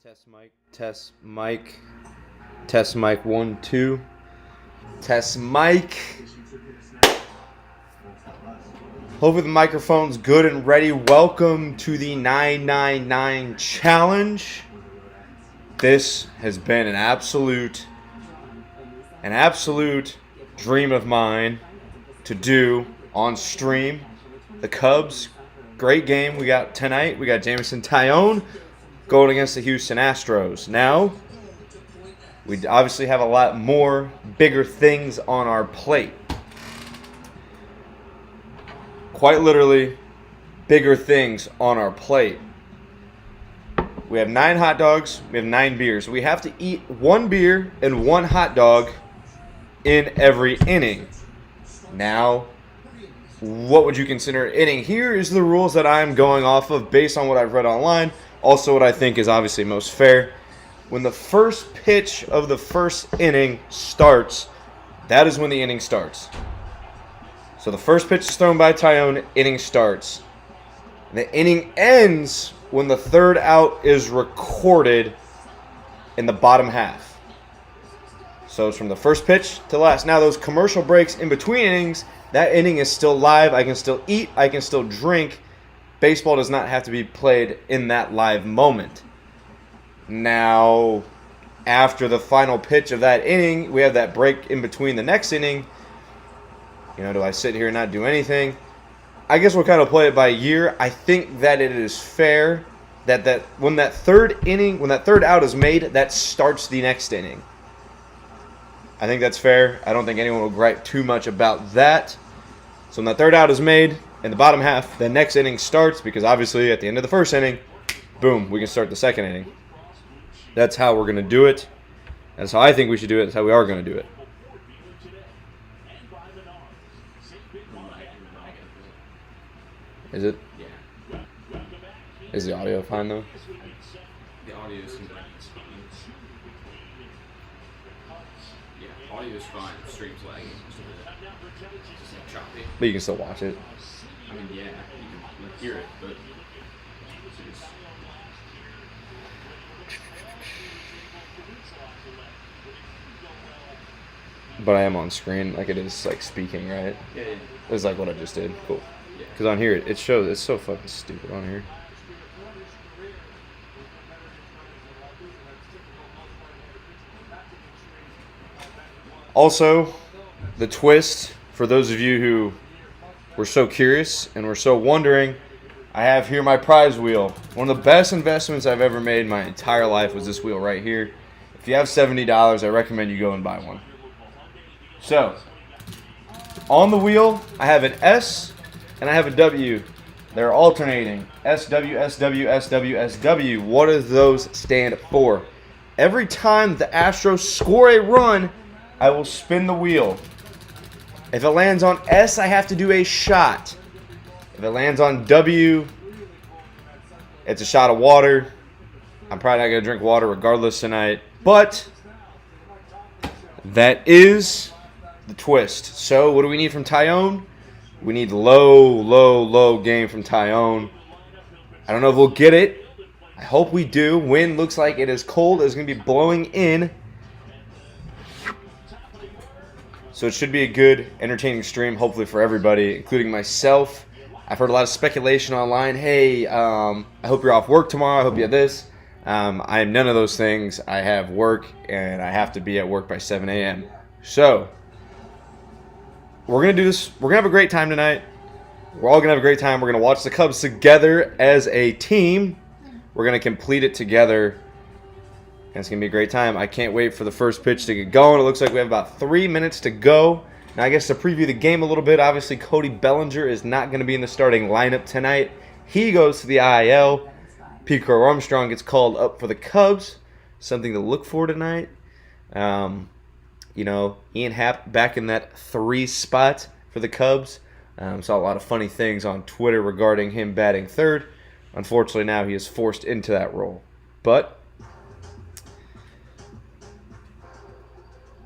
Test mic. Test mic. Test mic 1 2. Test mic. Hopefully the microphone's good and ready. Welcome to the 999 challenge. This has been an absolute dream of mine to do on stream. The Cubs, great game we got tonight. We got Jameson Taillon going against the Houston Astros. Now, we obviously have a lot more bigger things on our plate. Quite literally, bigger things on our plate. We have 9 hot dogs. We have 9 beers. We have to eat 1 beer and 1 hot dog in every inning. Now, what would you consider an inning? Here is the rules that I'm going off of based on what I've read online. Also, what I think is obviously most fair. When the first pitch of the first inning starts, that is when the inning starts. So the first pitch is thrown by Taillon, inning starts. The inning ends when the third out is recorded in the bottom half. So it's from the first pitch to last. Now those commercial breaks in between innings, that inning is still live. I can still eat. I can still drink. Baseball does not have to be played in that live moment. Now, after the final pitch of that inning, we have that break in between the next inning. Do I sit here and not do anything? I guess we'll kind of play it by year. I think that it is fair that when that third out is made, that starts the next inning. I think that's fair. I don't think anyone will gripe too much about that. So when that third out is made in the bottom half, the next inning starts because obviously at the end of the first inning, boom, we can start the second inning. That's how we're going to do it. That's how I think we should do it. That's how we are going to do it. Is it? Yeah. Is the audio fine though? The audio is fine. Yeah, audio is fine. Stream's lagging. Just like choppy. But you can still watch it. I mean, yeah, you can hear it, but it's But I am on screen, like it is like speaking, right? yeah. It's like what I just did. Cool. Yeah. Because on here, it shows, it's so fucking stupid on here. Also, the twist, for those of you who were so curious and were so wondering, I have here my prize wheel. One of the best investments I've ever made in my entire life was this wheel right here. If you have $70, I recommend you go and buy one. So, on the wheel, I have an S and I have a W. They're alternating. SW, SW, SW, SW. What do those stand for? Every time the Astros score a run, I will spin the wheel. If it lands on S, I have to do a shot. If it lands on W, it's a shot of water. I'm probably not going to drink water regardless tonight. But that is the twist. So what do we need from Taillon? We need low game from Taillon. I don't know if we'll get it. I hope we do. Wind looks like it is cold. It's going to be blowing in. So it should be a good, entertaining stream, hopefully for everybody, including myself. I've heard a lot of speculation online. Hey, I hope you're off work tomorrow. I hope you have this. I am none of those things. I have work, and I have to be at work by 7 a.m. So we're going to do this. We're going to have a great time tonight. We're all going to have a great time. We're going to watch the Cubs together as a team. We're going to complete it together. And it's going to be a great time. I can't wait for the first pitch to get going. It looks like we have about 3 minutes to go. Now, I guess to preview the game a little bit, obviously Cody Bellinger is not going to be in the starting lineup tonight. He goes to the IL. Pico Armstrong gets called up for the Cubs. Something to look for tonight. Ian Happ back in that 3 spot for the Cubs. Saw a lot of funny things on Twitter regarding him batting third. Unfortunately, now he is forced into that role. But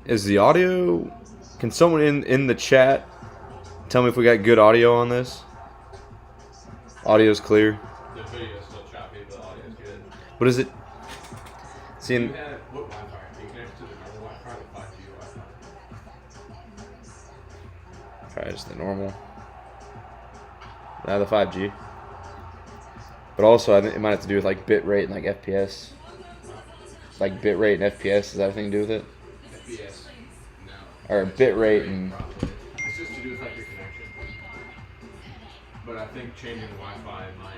is the audio... Can someone in the chat tell me if we got good audio on this? Audio's clear. The video's still choppy, but the audio's good. What is it? Seeing. You have what Wi-Fi? Are you connected to the normal Wi-Fi or the 5G Wi-Fi? Try just the normal. Now the 5G. But also, I think it might have to do with like bit rate and like FPS. Like bit rate and FPS, does that have anything to do with it? FPS? No. Or bit rate and. It's just to do with like your connection. But I think changing the Wi-Fi might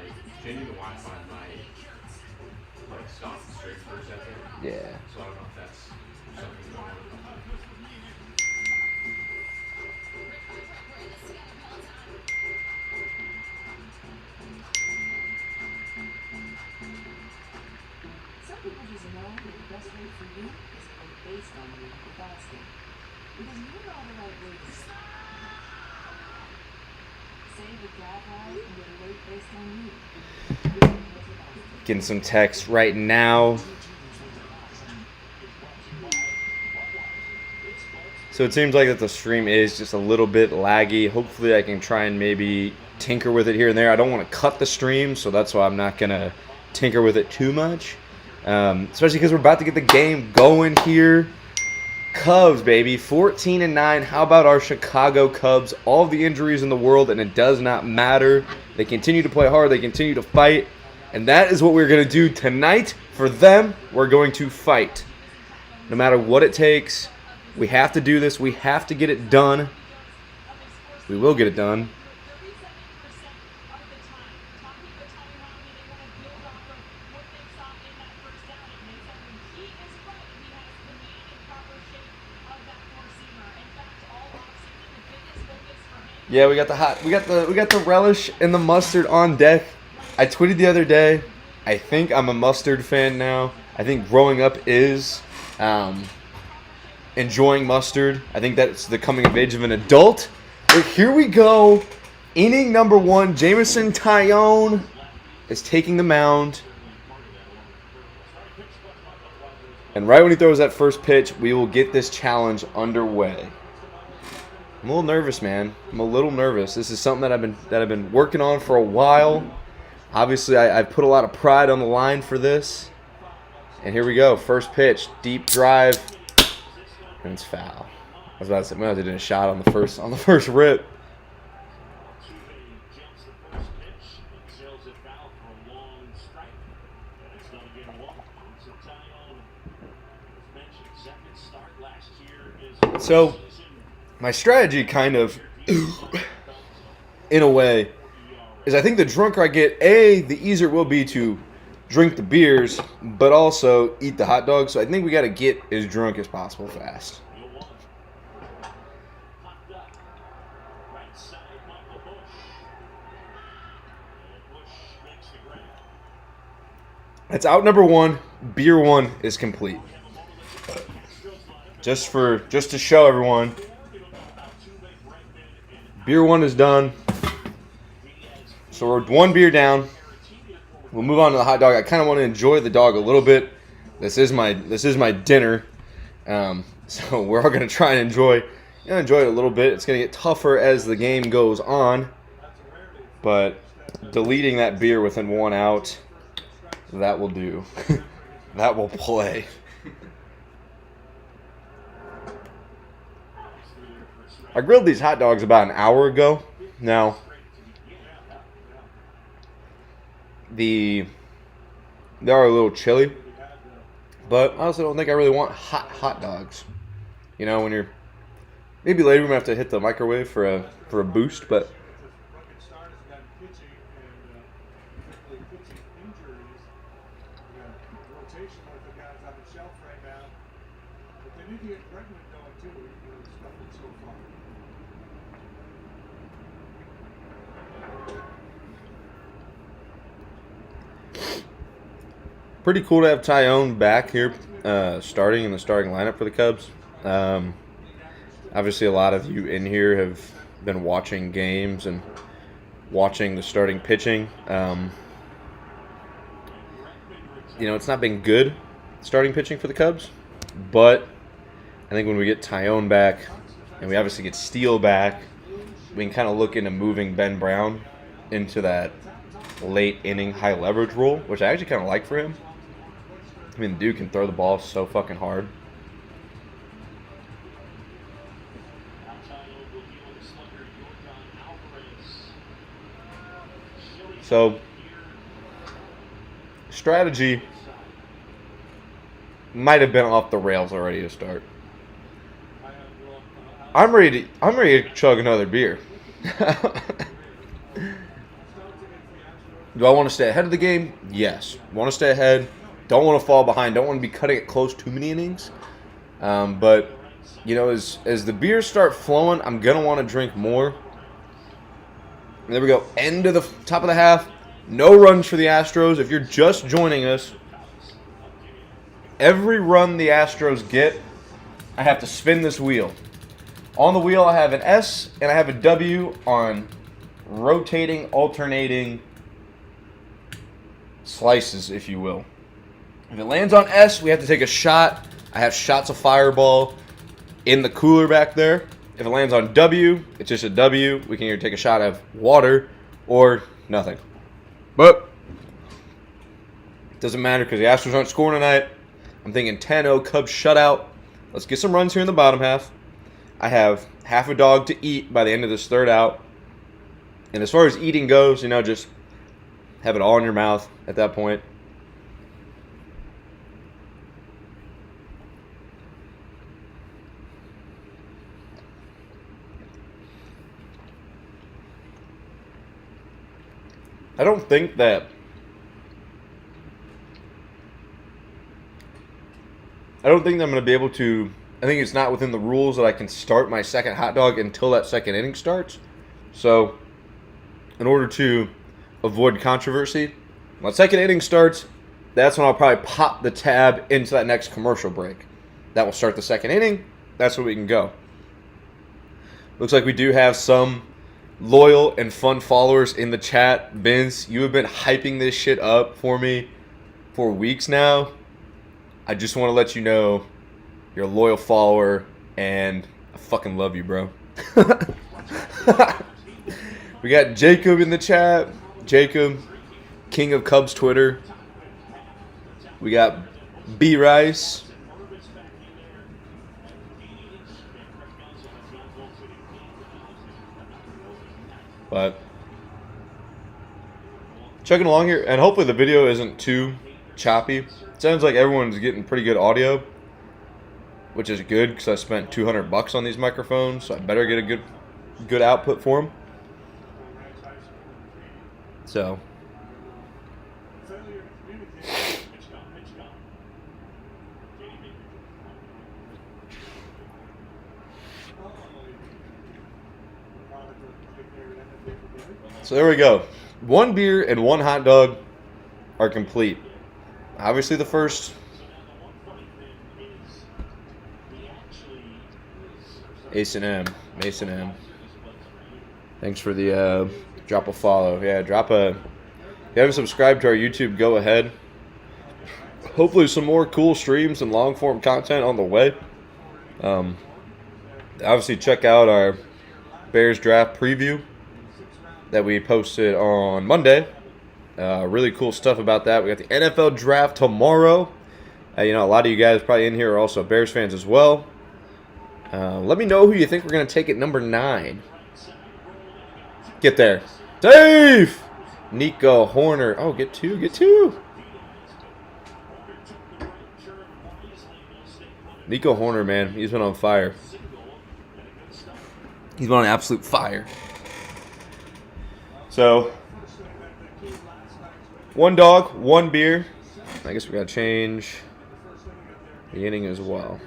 like stop the stream for a second. Yeah. So I don't know if that's something going on. Some people just know that the best way for you is to go based on you with Austin. Because you know the right way to start. Save a grab ride and get a rate based on you. Getting some text right now. So it seems like that the stream is just a little bit laggy. Hopefully I can try and maybe tinker with it here and there. I don't want to cut the stream, so that's why I'm not going to tinker with it too much. Especially because we're about to get the game going here. Cubs, baby, 14-9. How about our Chicago Cubs? All of the injuries in the world, and it does not matter. They continue to play hard. They continue to fight. And that is what we're going to do tonight. For them, we're going to fight. No matter what it takes, we have to do this. We have to get it done. We will get it done. Yeah, we got the relish and the mustard on deck. I tweeted the other day, I think I'm a mustard fan now. I think growing up is enjoying mustard. I think that's the coming of age of an adult. But here we go. Inning number 1, Jameson Taillon is taking the mound. And right when he throws that first pitch, we will get this challenge underway. I'm a little nervous, man. I'm a little nervous. This is something that I've been working on for a while. Obviously, I've put a lot of pride on the line for this. And here we go. First pitch, deep drive, and it's foul. I was about to say, well, they did a shot on the first rip. So, my strategy kind of, in a way, is I think the drunker I get, the easier it will be to drink the beers, but also eat the hot dogs. So I think we got to get as drunk as possible fast. That's out number 1. Beer 1 is complete. Just to show everyone. Beer 1 is done. So we're 1 beer down. We'll move on to the hot dog. I kind of want to enjoy the dog a little bit. This is my dinner. So we're all going to try and enjoy it a little bit. It's going to get tougher as the game goes on. But deleting that beer within 1 out, that will do. That will play. I grilled these hot dogs about an hour ago. Now, they are a little chilly, but I also don't think I really want hot dogs. You know, when you're maybe later we might have to hit the microwave for a boost, but pretty cool to have Taillon back here, starting in the starting lineup for the Cubs. Obviously, a lot of you in here have been watching games and watching the starting pitching. It's not been good starting pitching for the Cubs, but I think when we get Taillon back and we obviously get Steele back, we can kind of look into moving Ben Brown into that late inning high leverage role, which I actually kind of like for him. I mean, dude can throw the ball so fucking hard. So, strategy might have been off the rails already to start. I'm ready to chug another beer. Do I want to stay ahead of the game? Yes. Want to stay ahead. Don't want to fall behind. Don't want to be cutting it close too many innings. But, you know, as the beers start flowing, I'm going to want to drink more. And there we go. End of the top of the half. No runs for the Astros. If you're just joining us, every run the Astros get, I have to spin this wheel. On the wheel, I have an S and I have a W on rotating, alternating slices, if you will. If it lands on S, we have to take a shot. I have shots of Fireball in the cooler back there. If it lands on W, it's just a W. We can either take a shot of water or nothing. But it doesn't matter because the Astros aren't scoring tonight. I'm thinking 10-0 Cubs shutout. Let's get some runs here in the bottom half. I have half a dog to eat by the end of this third out. And as far as eating goes, you know, just have it all in your mouth at that point. I don't think that I'm going to be able to. I think it's not within the rules that I can start my second hot dog until that second inning starts. So, in order to avoid controversy, when the second inning starts, that's when I'll probably pop the tab into that next commercial break. That will start the second inning. That's where we can go. Looks like we do have some loyal and fun followers in the chat. Vince, you have been hyping this shit up for me for weeks now. I just want to let you know you're a loyal follower, and I fucking love you, bro. We got Jacob in the chat. Jacob, king of Cubs Twitter. We got B Rice. But chugging along here, and hopefully the video isn't too choppy. It sounds like everyone's getting pretty good audio, which is good because I spent $200 on these microphones, so I better get a good output for them. So, there we go. One beer and one hot dog are complete. Obviously the first. Mason M. Thanks for the drop a follow. Yeah, if you haven't subscribed to our YouTube, go ahead. Hopefully some more cool streams and long form content on the way. Obviously check out our Bears draft preview that we posted on Monday. Really cool stuff about that. We got the NFL draft tomorrow. A lot of you guys probably in here are also Bears fans as well. Let me know who you think we're going to take at number 9. Get there. Dave! Nico Horner. Oh, get two. Nico Horner, man. He's been on fire. He's been on absolute fire. So, one dog, one beer. I guess we got to change the inning as well.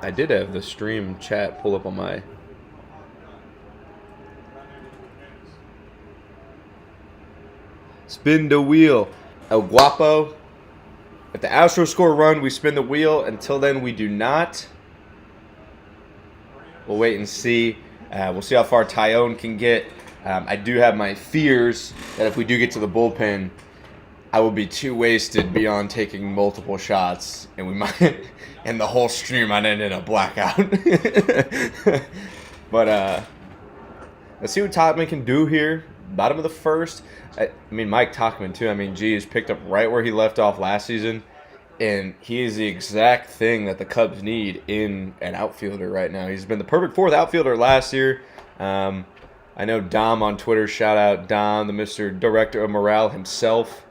I did have the stream chat pull up on my... Spin the wheel. El Guapo. If the Astros score a run, we spin the wheel. Until then, we do not. We'll wait and see. We'll see how far Tyone can get. I do have my fears that if we do get to the bullpen, I will be too wasted beyond taking multiple shots, and we might, and the whole stream might end in a blackout. But let's see what Tachman can do here. Bottom of the first. I mean, Mike Tachman, too. I mean, he's picked up right where he left off last season. And he is the exact thing that the Cubs need in an outfielder right now. He's been the perfect fourth outfielder last year. I know Dom on Twitter, shout out Dom, the Mr. Director of Morale himself,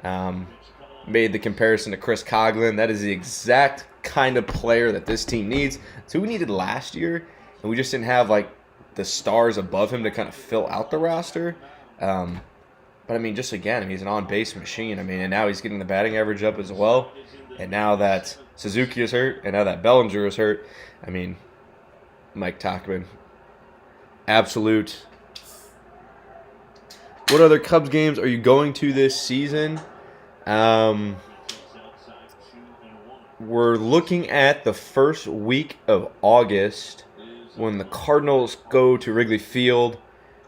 made the comparison to Chris Coughlin. That is the exact kind of player that this team needs. It's who we needed last year, and we just didn't have like the stars above him to kind of fill out the roster. But, I mean, just again, I mean, he's an on-base machine. I mean, and now he's getting the batting average up as well. And now that Suzuki is hurt, and now that Bellinger is hurt, I mean, Mike Tachman, absolute. What other Cubs games are you going to this season? We're looking at the first week of August when the Cardinals go to Wrigley Field.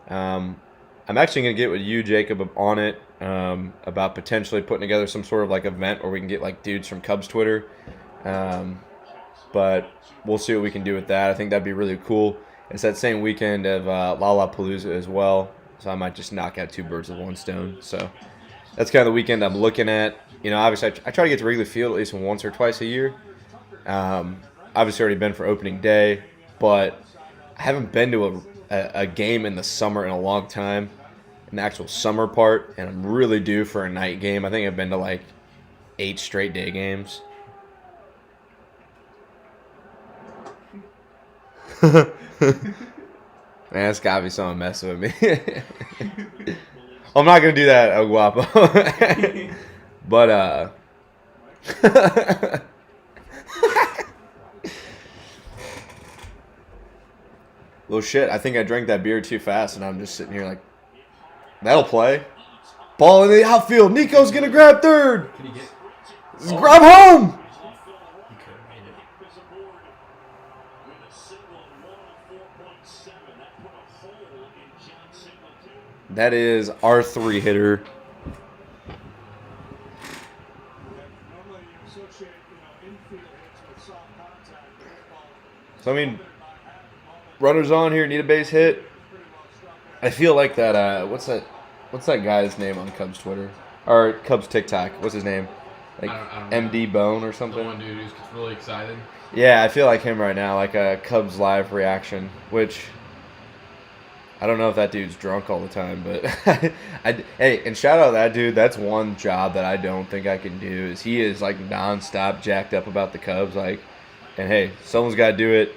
I'm actually going to get with you, Jacob, on it about potentially putting together some sort of like event where we can get like dudes from Cubs Twitter. But we'll see what we can do with that. I think that'd be really cool. It's that same weekend of Lollapalooza as well, so I might just knock out two birds with one stone. So that's kind of the weekend I'm looking at. You know, obviously I try to get to Wrigley Field at least once or twice a year. Obviously already been for opening day, but I haven't been to a game in the summer in a long time. An actual summer part, and I'm really due for a night game. I think I've been to like 8 straight day games. Man, that's gotta be someone messing with me. I'm not gonna do that, El Guapo. But well, shit, I think I drank that beer too fast, and I'm just sitting here like, that'll play. Ball in the outfield. Nico's going to grab third. Can you get? Grab home. That is our 3 hitter. So, I mean, runners on here, need a base hit. I feel like that. What's that guy's name on Cubs Twitter or Cubs TikTok? What's his name? Like I don't MD Bone or something. The one dude who's really excited. Yeah, I feel like him right now, like a Cubs live reaction. Which I don't know if that dude's drunk all the time, but hey, and shout out to that dude. That's one job that I don't think I can do. Is he is like nonstop jacked up about the Cubs, like, and hey, someone's got to do it.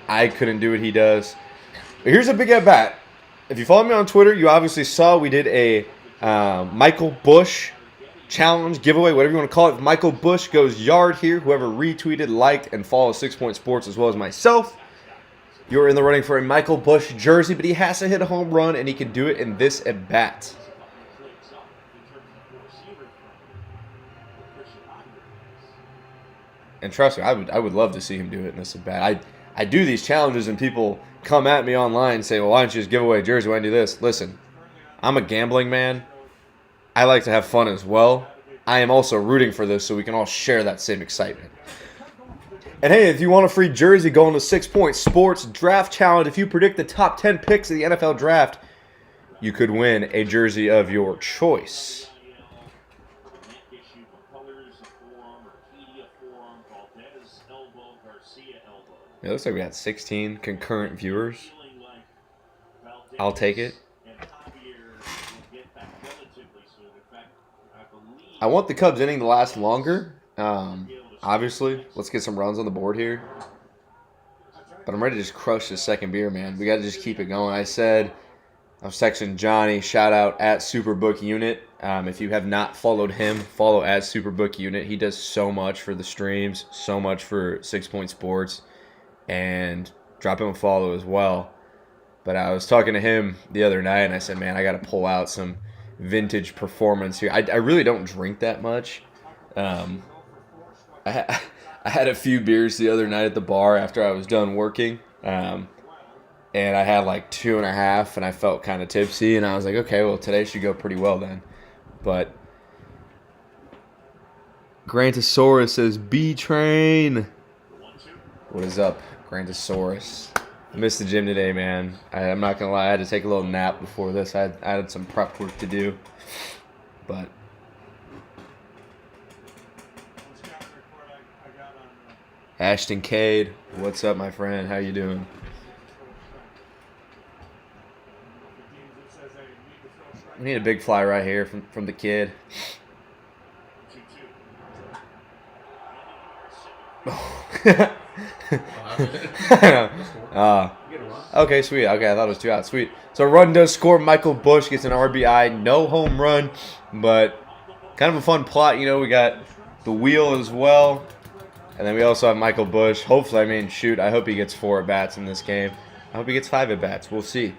I couldn't do what he does. But here's a big at bat. If you follow me on Twitter, you obviously saw we did a Michael Busch challenge, giveaway, whatever you want to call it. If Michael Busch goes yard here, whoever retweeted, liked, and follows 6 Point Sports as well as myself, you're in the running for a Michael Busch jersey, but he has to hit a home run, and he can do it in this at bat. And trust me, I would love to see him do it in this at bat. I do these challenges, and people come at me online and say, well, why don't you just give away a jersey? Why don't you do this? Listen, I'm a gambling man. I like to have fun as well. I am also rooting for this so we can all share that same excitement. And hey, if you want a free jersey, go on to 6 Point Sports Draft Challenge. If you predict the top 10 picks of the NFL Draft, you could win a jersey of your choice. It looks like we got 16 concurrent viewers. I'll take it. I want the Cubs inning to last longer. Obviously, let's get some runs on the board here. But I'm ready to just crush this second beer, man. We got to just keep it going. I was texting Johnny, shout out at Superbook Unit. If you have not followed him, follow at Superbook Unit. He does so much for the streams, so much for 6 Point Sports. And drop him a follow as well. But I was talking to him the other night, and I said, man, I got to pull out some vintage performance here. I really don't drink that much. I had a few beers the other night at the bar after I was done working. And I had like 2.5, and I felt kind of tipsy. And I was like, okay, well, today should go pretty well then. But Grantosaurus says, B-Train. What is up, Grantosaurus? Missed the gym today, man. I'm not gonna lie. I had to take a little nap before this. I had some prep work to do, but Ashton Cade, what's up, my friend? How you doing? We need a big fly right here from the kid. Okay, sweet. Okay, I thought it was 2 outs. Sweet. So a run does score. Michael Bush gets an RBI. No home run, but kind of a fun plot. We got the wheel as well. And then we also have Michael Bush. Hopefully, shoot, I hope he gets 4 at-bats in this game. I hope he gets 5 at-bats. We'll see.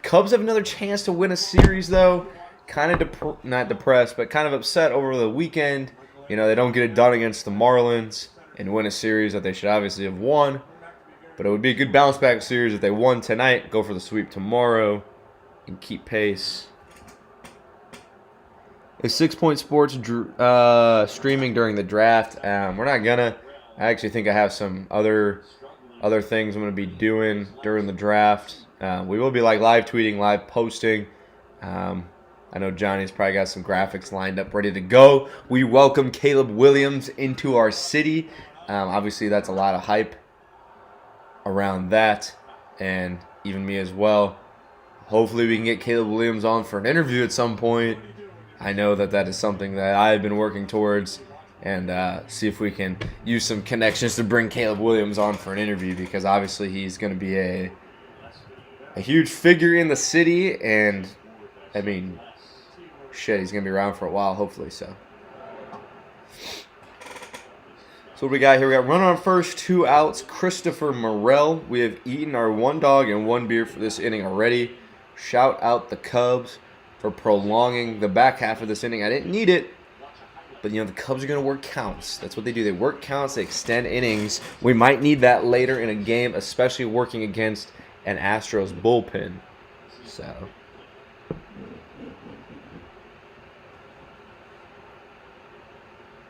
Cubs have another chance to win a series, though. Kind of not depressed, but kind of upset over the weekend. They don't get it done against the Marlins and win a series that they should obviously have won. But it would be a good bounce-back series if they won tonight, go for the sweep tomorrow, and keep pace. Is 6 Point Sports streaming during the draft? We're not gonna. I actually think I have some other things I'm gonna be doing during the draft. We will be live tweeting, live posting. I know Johnny's probably got some graphics lined up, ready to go. We welcome Caleb Williams into our city. Obviously, that's a lot of hype around that, and even me as well. Hopefully, we can get Caleb Williams on for an interview at some point. I know that is something that I've been working towards, and see if we can use some connections to bring Caleb Williams on for an interview, because obviously he's going to be a huge figure in the city, and shit, he's going to be around for a while, hopefully. So what we got here? We got runner on first, 2 outs, Christopher Morel. We have eaten our 1 dog and 1 beer for this inning already. Shout out the Cubs for prolonging the back half of this inning. I didn't need it, but the Cubs are going to work counts. That's what they do. They work counts. They extend innings. We might need that later in a game, especially working against an Astros bullpen. So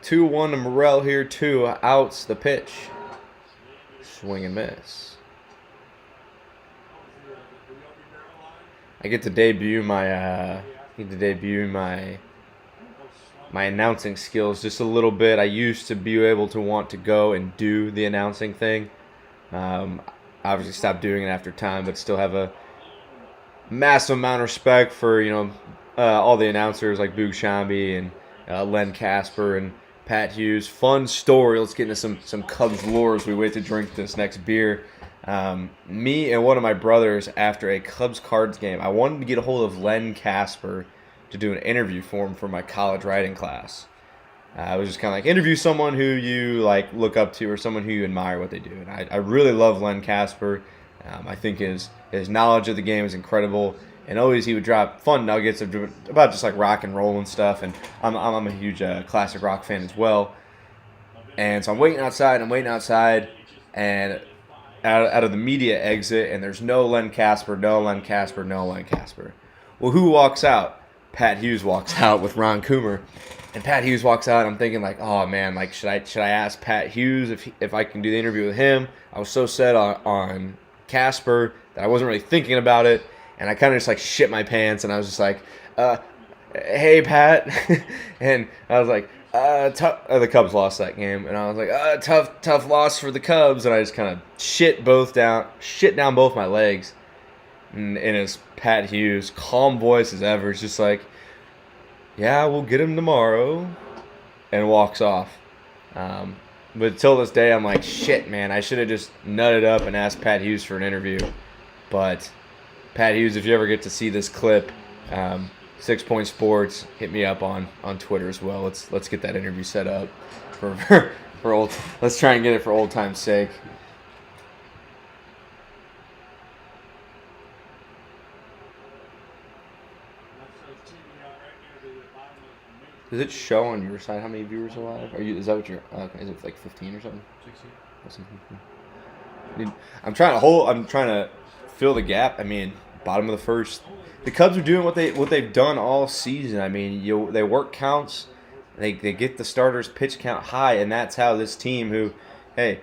2-1 to Morel here. 2 outs. The pitch. Swing and miss. I get to debut my my announcing skills just a little bit. I used to be able to want to go and do the announcing thing. Obviously stopped doing it after time, but still have a massive amount of respect for all the announcers like Boog Shambi and Len Casper and Pat Hughes. Fun story. Let's get into some Cubs lore as we wait to drink this next beer. Me and one of my brothers, after a Cubs-Cards game, I wanted to get a hold of Len Casper to do an interview for him for my college writing class. I was just kind of interview someone who you look up to or someone who you admire what they do. And I really love Len Casper. I think his knowledge of the game is incredible. And always he would drop fun nuggets about just rock and roll and stuff. And I'm a huge classic rock fan as well. And so I'm waiting outside, and out of the media exit, and there's no Len Casper. Well, who walks out? Pat Hughes walks out with Ron Coomer. And Pat Hughes walks out, and I'm thinking oh man, should I ask Pat Hughes if I can do the interview with him? I was so set on Casper that I wasn't really thinking about it, and I kind of just shit my pants, and I was just hey Pat, and I was the Cubs lost that game, and I was tough loss for the Cubs, and I just kind of shit down both my legs, and it's Pat Hughes, calm voice as ever, it's just yeah, we'll get him tomorrow, and walks off. But till this day, I'm shit, man, I should have just nutted up and asked Pat Hughes for an interview. But Pat Hughes, if you ever get to see this clip, 6 Point Sports, hit me up on Twitter as well. Let's get that interview set up for old. Let's try and get it for old time's sake. Does it show on your side how many viewers are live? Is that what you're? Okay, is it 15 or something? 16. I'm trying to fill the gap. Bottom of the first. The Cubs are doing what they've done all season. They work counts. They get the starters pitch count high, and that's how this team, who, hey,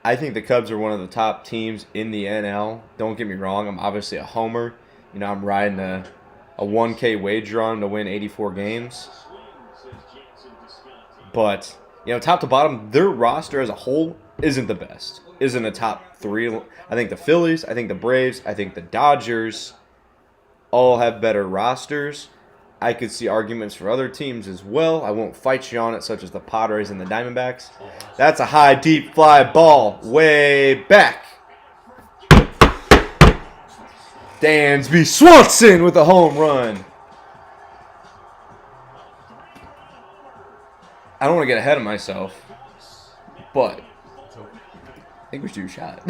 I think the Cubs are one of the top teams in the NL. Don't get me wrong. I'm obviously a homer. You know, I'm riding a 1K wager on to win 84 games. But, you know, top to bottom, their roster as a whole isn't the best. Isn't a top 3. I think the Phillies, I think the Braves, I think the Dodgers all have better rosters. I could see arguments for other teams as well. I won't fight you on it, such as the Padres and the Diamondbacks. That's a high, deep fly ball way back. Dansby Swanson with a home run. I don't want to get ahead of myself, but I think we should do a shot.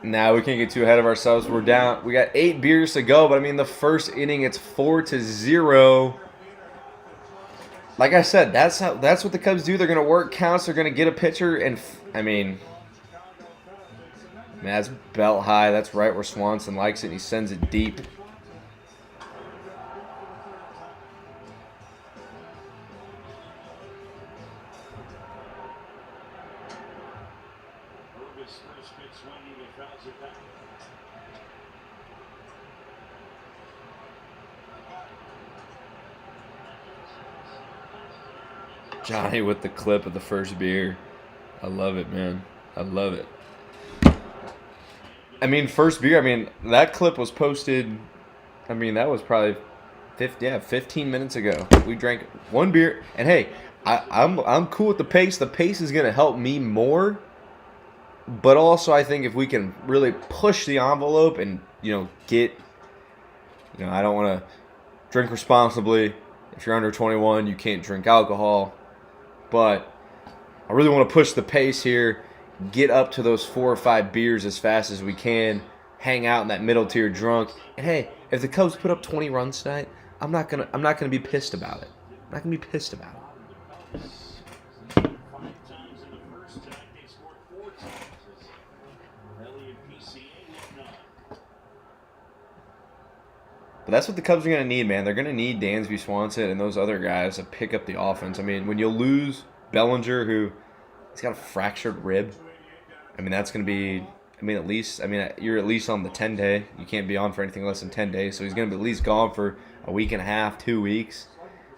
Nah, we can't get too ahead of ourselves. We're down. We got 8 beers to go, but I mean, the first inning, it's 4-0. Like I said, that's what the Cubs do. They're gonna work counts. They're gonna get a pitcher, and I mean, that's belt high. That's right where Swanson likes it. He sends it deep. Johnny with the clip of the first beer. I love it, man. I love it. I mean, first beer, I mean, that clip was posted, I mean, that was probably 15 minutes ago. We drank 1 beer. And, hey, I'm cool with the pace. The pace is going to help me more. But also, I think if we can really push the envelope and, you know, get, you know, I don't want to drink responsibly. If you're under 21, you can't drink alcohol. But I really want to push the pace here, get up to those 4 or 5 beers as fast as we can, hang out in that middle tier drunk. And hey, if the Cubs put up 20 runs tonight, I'm not gonna be pissed about it. I'm not gonna be pissed about it. But that's what the Cubs are going to need, man. They're going to need Dansby Swanson and those other guys to pick up the offense. I mean, when you lose Bellinger, who he's got a fractured rib, I mean, that's going to be, I mean, at least, I mean, you're at least on the 10-day. You can't be on for anything less than 10 days. So he's going to be at least gone for a week and a half, 2 weeks.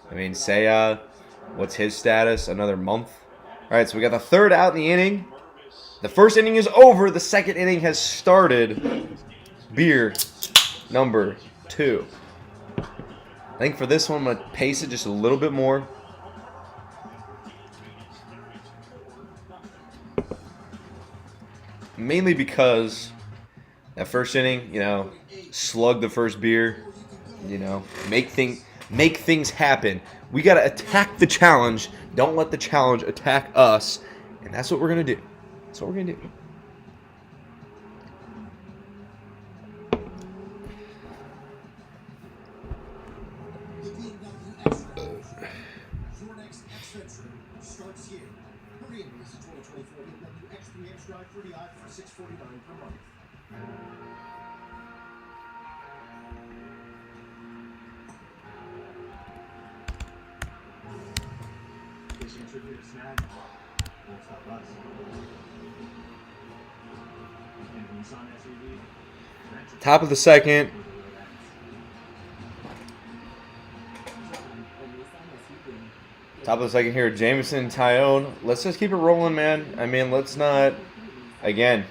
I mean, Seiya, what's his status? Another month? All right, so we got the third out in the inning. The first inning is over. The second inning has started. Beer number 2. I think for this one, I'm going to pace it just a little bit more. Mainly because that first inning, you know, slug the first beer, you know, make things happen. We got to attack the challenge. Don't let the challenge attack us. And that's what we're going to do. That's what we're going to do. Top of the second. Top of the second here, Jameson, Tyone. Let's just keep it rolling, man. I mean, let's not, again,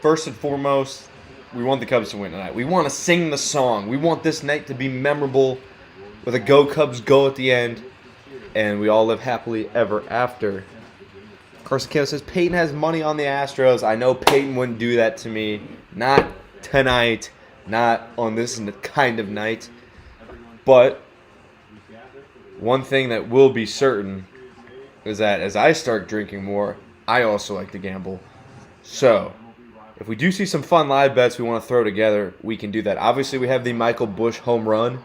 first and foremost, we want the Cubs to win tonight. We want to sing the song. We want this night to be memorable with a Go Cubs Go at the end, and we all live happily ever after. Carson Campbell says, Peyton has money on the Astros. I know Peyton wouldn't do that to me. Not tonight. Not on this kind of night. But one thing that will be certain is that as I start drinking more, I also like to gamble. So, if we do see some fun live bets we want to throw together, we can do that. Obviously, we have the Michael Busch home run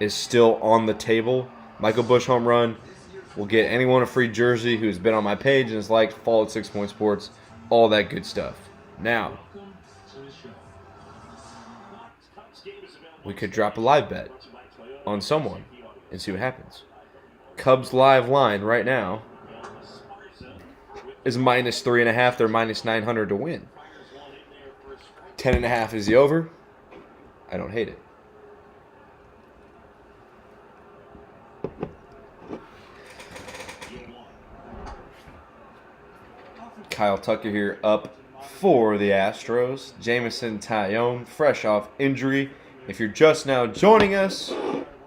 is still on the table. Michael Busch home run will get anyone a free jersey who's been on my page and has liked, followed 6 Point Sports, all that good stuff. Now, we could drop a live bet on someone and see what happens. Cubs live line right now is -3.5. They're -900 to win. 10.5 is the over. I don't hate it. Kyle Tucker here up for the Astros. Jameson Taillon, fresh off injury. If you're just now joining us,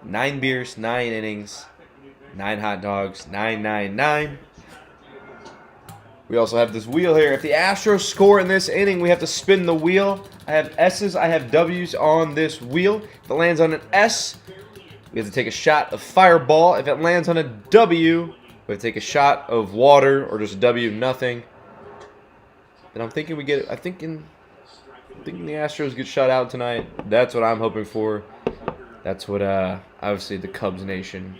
9 beers, 9 innings, 9 hot dogs, 999. We also have this wheel here. If the Astros score in this inning, we have to spin the wheel. I have S's, I have W's on this wheel. If it lands on an S, we have to take a shot of Fireball. If it lands on a W, we have to take a shot of water, or just W, nothing. And I'm thinking I'm thinking the Astros get shut out tonight. That's what I'm hoping for. That's what obviously the Cubs Nation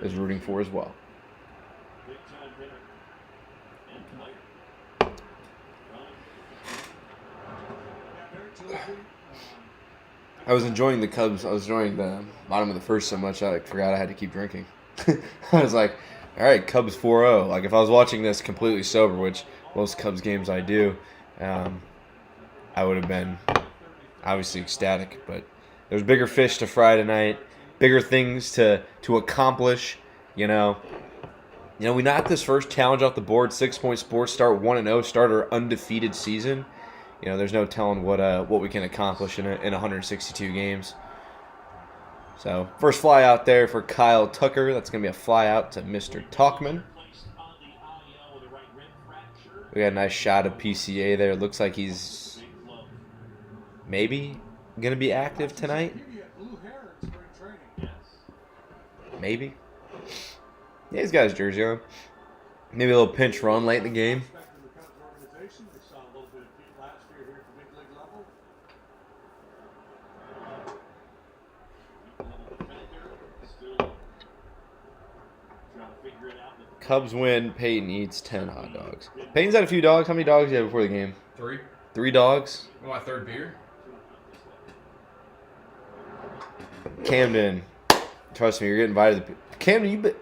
is rooting for as well. I was enjoying the Cubs. I was enjoying the bottom of the first so much I forgot I had to keep drinking. I was like, all right, Cubs 4-0. Like, if I was watching this completely sober, which most Cubs games I do, I would have been obviously ecstatic. But there's bigger fish to fry tonight, bigger things to accomplish. You know, we knocked this first challenge off the board. 6 Point Sports start 1-0, start our undefeated season. You know, there's no telling what we can accomplish in 162 games. So, first fly out there for Kyle Tucker. That's going to be a fly out to Mr. Talkman. We got a nice shot of PCA there. Looks like he's maybe going to be active tonight. Maybe. Yeah, he's got his jersey on. Maybe a little pinch run late in the game. Cubs win. Peyton eats 10 hot dogs. Peyton's had a few dogs. How many dogs did you have before the game? 3. 3 dogs? Oh, my 3rd beer? Camden. Trust me, you're getting invited. Camden,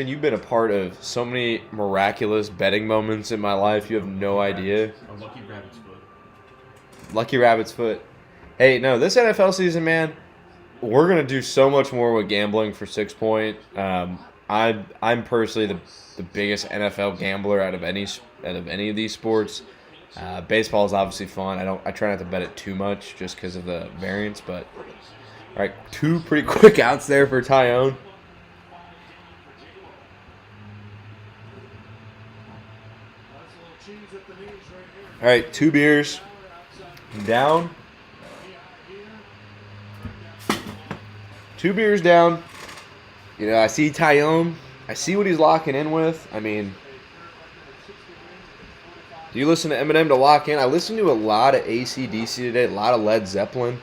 you've been a part of so many miraculous betting moments in my life. You have no idea. A lucky rabbit's foot. Lucky rabbit's foot. Hey, no, this NFL season, man, we're gonna do so much more with gambling for 6 Point. I'm personally the biggest NFL gambler out of any of these sports. Baseball is obviously fun. I try not to bet it too much just because of the variance. But all right, 2 pretty quick outs there for Taillon. All right, 2 beers down. 2 beers down. You know, I see Taillon. I see what he's locking in with. I mean, do you listen to Eminem to lock in? I listened to a lot of AC/DC today, a lot of Led Zeppelin.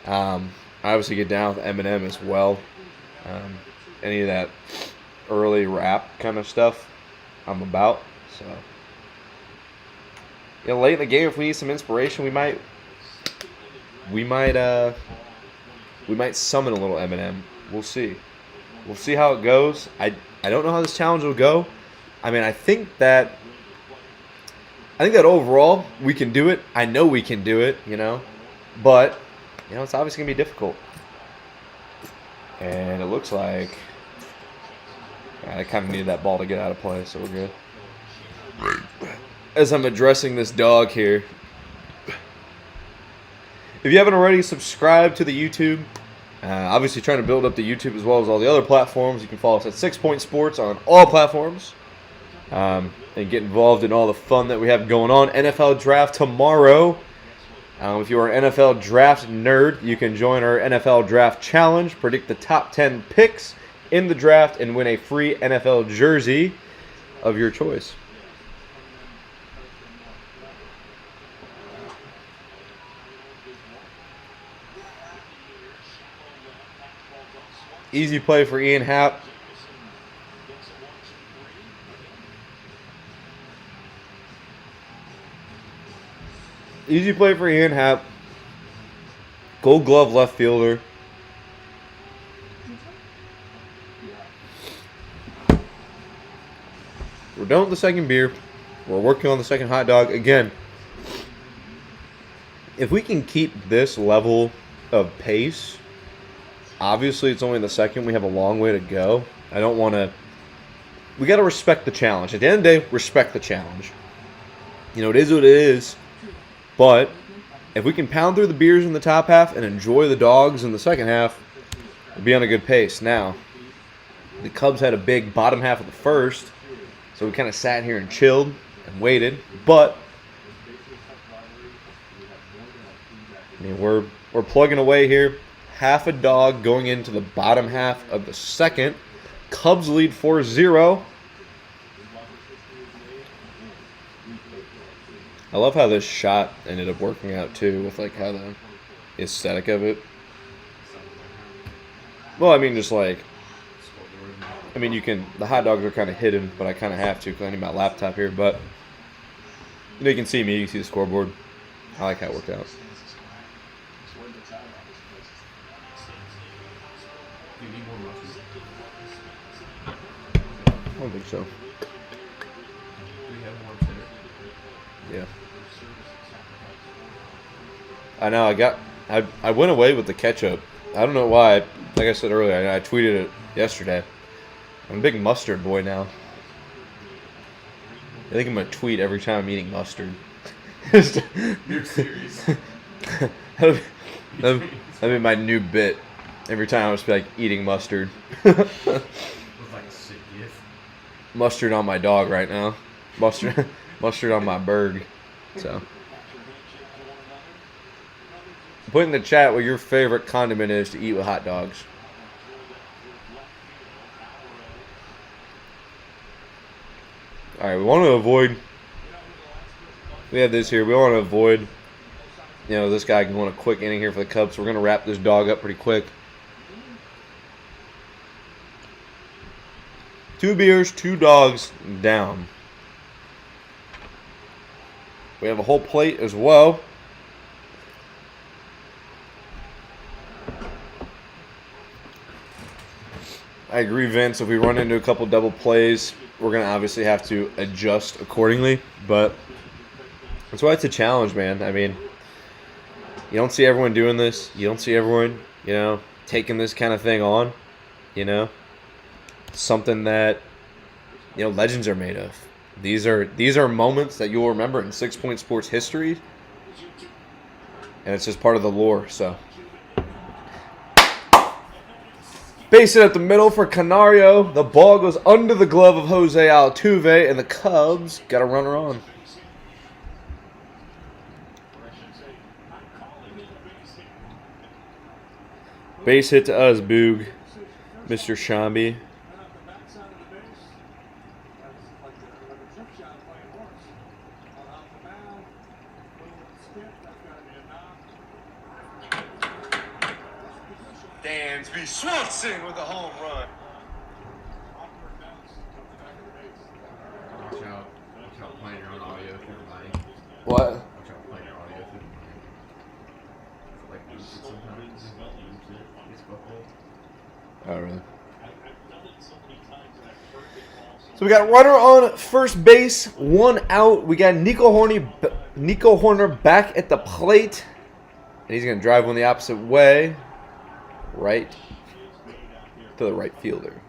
I obviously get down with Eminem as well. Any of that early rap kind of stuff I'm about. So, you know, late in the game, if we need some inspiration, we might summon a little Eminem. We'll see. We'll see how it goes. I don't know how this challenge will go. I mean, I think that overall we can do it. I know we can do it, you know. But, you know, it's obviously going to be difficult. And it looks like I kind of needed that ball to get out of play, so we're good. As I'm addressing this dog here, if you haven't already, subscribe to the YouTube. Obviously trying to build up the YouTube as well as all the other platforms. You can follow us at 6 Point Sports on all platforms. And get involved in all the fun that we have going on. NFL Draft tomorrow. If you are an NFL Draft nerd, you can join our NFL Draft Challenge. Predict the top 10 picks in the draft and win a free NFL jersey of your choice. Easy play for Ian Happ. Easy play for Ian Happ. Gold glove left fielder. We're done with the second beer. We're working on the second hot dog. Again, if we can keep this level of pace, obviously it's only the second. We have a long way to go. I don't want to... We got to respect the challenge. At the end of the day, respect the challenge. You know, it is what it is. But if we can pound through the beers in the top half and enjoy the dogs in the second half, we'll be on a good pace. Now, the Cubs had a big bottom half of the first, so we kind of sat here and chilled and waited. But I mean, we're plugging away here. Half a dog going into the bottom half of the second. Cubs lead 4-0. I love how this shot ended up working out too, with like how the aesthetic of it. Well, I mean, just like, I mean, you can, the hot dogs are kind of hidden, but I kind of have to because I need my laptop here. But you know, you can see me, you can see the scoreboard. I like how it worked out. I don't think so. Yeah. I know. I went away with the ketchup. I don't know why. Like I said earlier, I tweeted it yesterday. I'm a big mustard boy now. I think I'm gonna tweet every time I'm eating mustard. You're serious. That'd be my new bit. Every time I just be like eating mustard. Looks like a sick gift. Mustard on my dog right now. Mustard on my bird. So, put in the chat what your favorite condiment is to eat with hot dogs. All right, we want to avoid. We have this here. We want to avoid. You know, this guy going a quick inning here for the Cubs. So we're gonna wrap this dog up pretty quick. 2 beers, 2 dogs down. We have a whole plate as well. I agree, Vince. If we run into a couple double plays, we're going to obviously have to adjust accordingly. But that's why it's a challenge, man. I mean, you don't see everyone doing this. You don't see everyone, you know, taking this kind of thing on. You know, something that, you know, legends are made of. These are moments that you'll remember in 6 Point Sports history, and it's just part of the lore. So, base it at the middle for Canario. The ball goes under the glove of Jose Altuve, and the Cubs got a runner on. Base hit to us, Boog, Mr. Shambi. Dansby Swanson with a home run. Watch out playing your own audio through the mic. What? Watch out playing your audio through the mic. Like loops it sometimes. It's buckled. Oh, really? So we got runner on first base, 1 out. We got Nico Horner back at the plate. And he's going to drive one the opposite way. Right to the right fielder,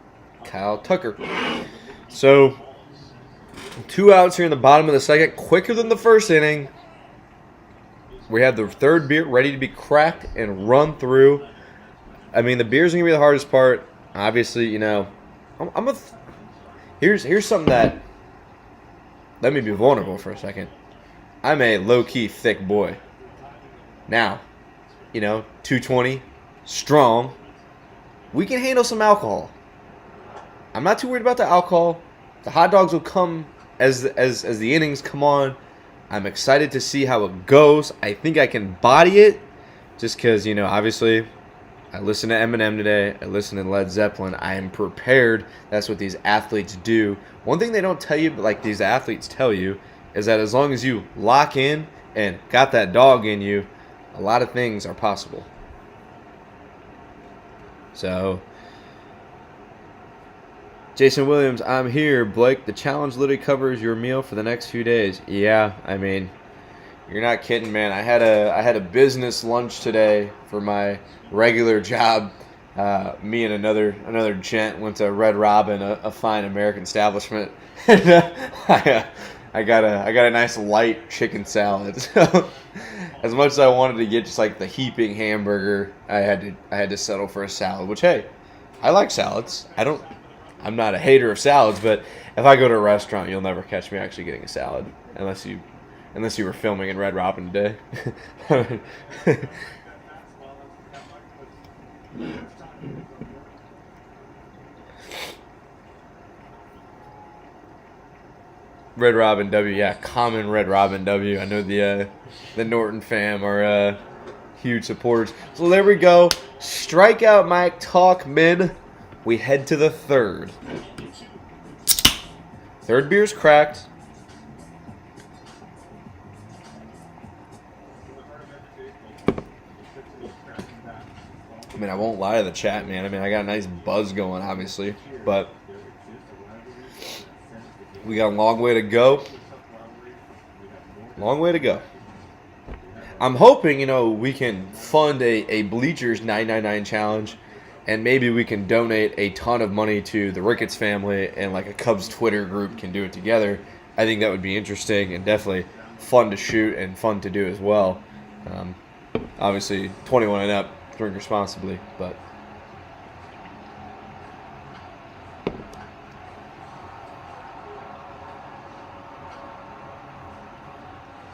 Kyle Tucker. So, 2 outs here in the bottom of the second. Quicker than the first inning. We have the third beer ready to be cracked and run through. I mean, the beer's going to be the hardest part. Obviously, you know, here's something that, let me be vulnerable for a second. I'm a low-key thick boy. Now, you know, 220, strong. We can handle some alcohol. I'm not too worried about the alcohol. The hot dogs will come as the innings come on. I'm excited to see how it goes. I think I can body it just because, you know, obviously I listened to Eminem today. I listened to Led Zeppelin. I am prepared. That's what these athletes do. One thing they don't tell you, but like these athletes tell you, is that as long as you lock in and got that dog in you, a lot of things are possible. So, Jason Williams, I'm here. Blake, the challenge literally covers your meal for the next few days. Yeah, I mean, you're not kidding, man. I had a business lunch today for my regular job. Me and another gent went to Red Robin, a fine American establishment, and I got a nice light chicken salad. So, as much as I wanted to get just like the heaping hamburger, I had to settle for a salad. Which, hey, I like salads. I'm not a hater of salads, but if I go to a restaurant, you'll never catch me actually getting a salad unless you were filming in Red Robin today. Red Robin W, yeah, common Red Robin W. I know the Norton fam are huge supporters. So there we go. Strikeout Mike talk mid. We head to the third. Third beer's cracked. I mean, I won't lie to the chat, man. I mean, I got a nice buzz going, obviously, but we got a long way to go. Long way to go. I'm hoping, we can fund a Bleachers 999 challenge, and maybe we can donate a ton of money to the Ricketts family, and like a Cubs Twitter group can do it together. I think that would be interesting and definitely fun to shoot and fun to do as well. Obviously, 21 and up, drink responsibly, but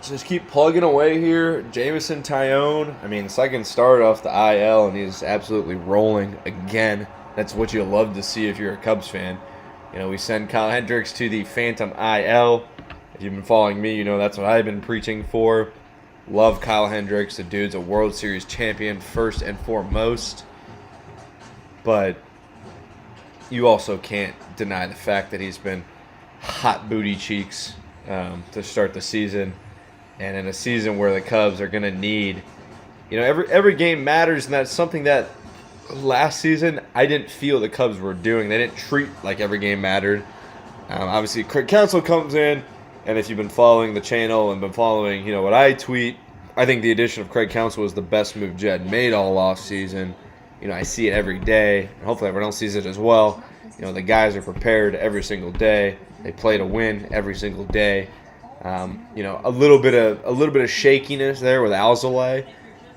just keep plugging away here. Jamison Tyone, I mean, second start off the IL, and he's absolutely rolling again. That's what you love to see if you're a Cubs fan. We send Kyle Hendricks to the Phantom IL. If you've been following me, that's what I've been preaching for. Love Kyle Hendricks. The dude's a World Series champion first and foremost. But you also can't deny the fact that he's been hot booty cheeks to start the season. And in a season where the Cubs are going to need, every game matters, and that's something that last season I didn't feel the Cubs were doing. They didn't treat like every game mattered. Obviously, Craig Counsell comes in, and if you've been following the channel and been following, what I tweet, I think the addition of Craig Counsell was the best move Jed made all off season. I see it every day, and hopefully everyone else sees it as well. The guys are prepared every single day. They play to win every single day. A little bit of shakiness there with Alzolay,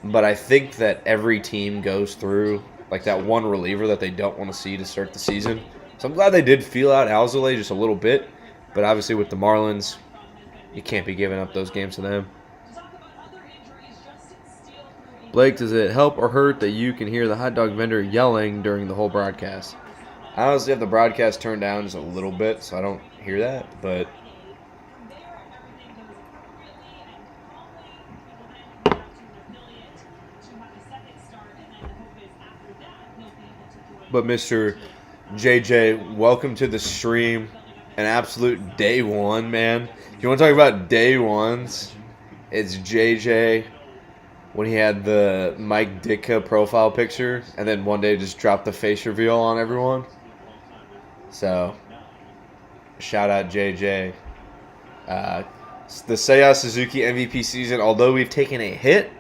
but I think that every team goes through like that one reliever that they don't want to see to start the season. So I'm glad they did feel out Alzolay just a little bit, but obviously with the Marlins, you can't be giving up those games to them. Blake, does it help or hurt that you can hear the hot dog vendor yelling during the whole broadcast? I honestly have the broadcast turned down just a little bit, so I don't hear that, but Mr. JJ, welcome to the stream. An absolute day one, man. If you want to talk about day ones, it's JJ when he had the Mike Ditka profile picture and then one day just dropped the face reveal on everyone. So, shout out JJ. The Seiya Suzuki MVP season, although we've taken a hit,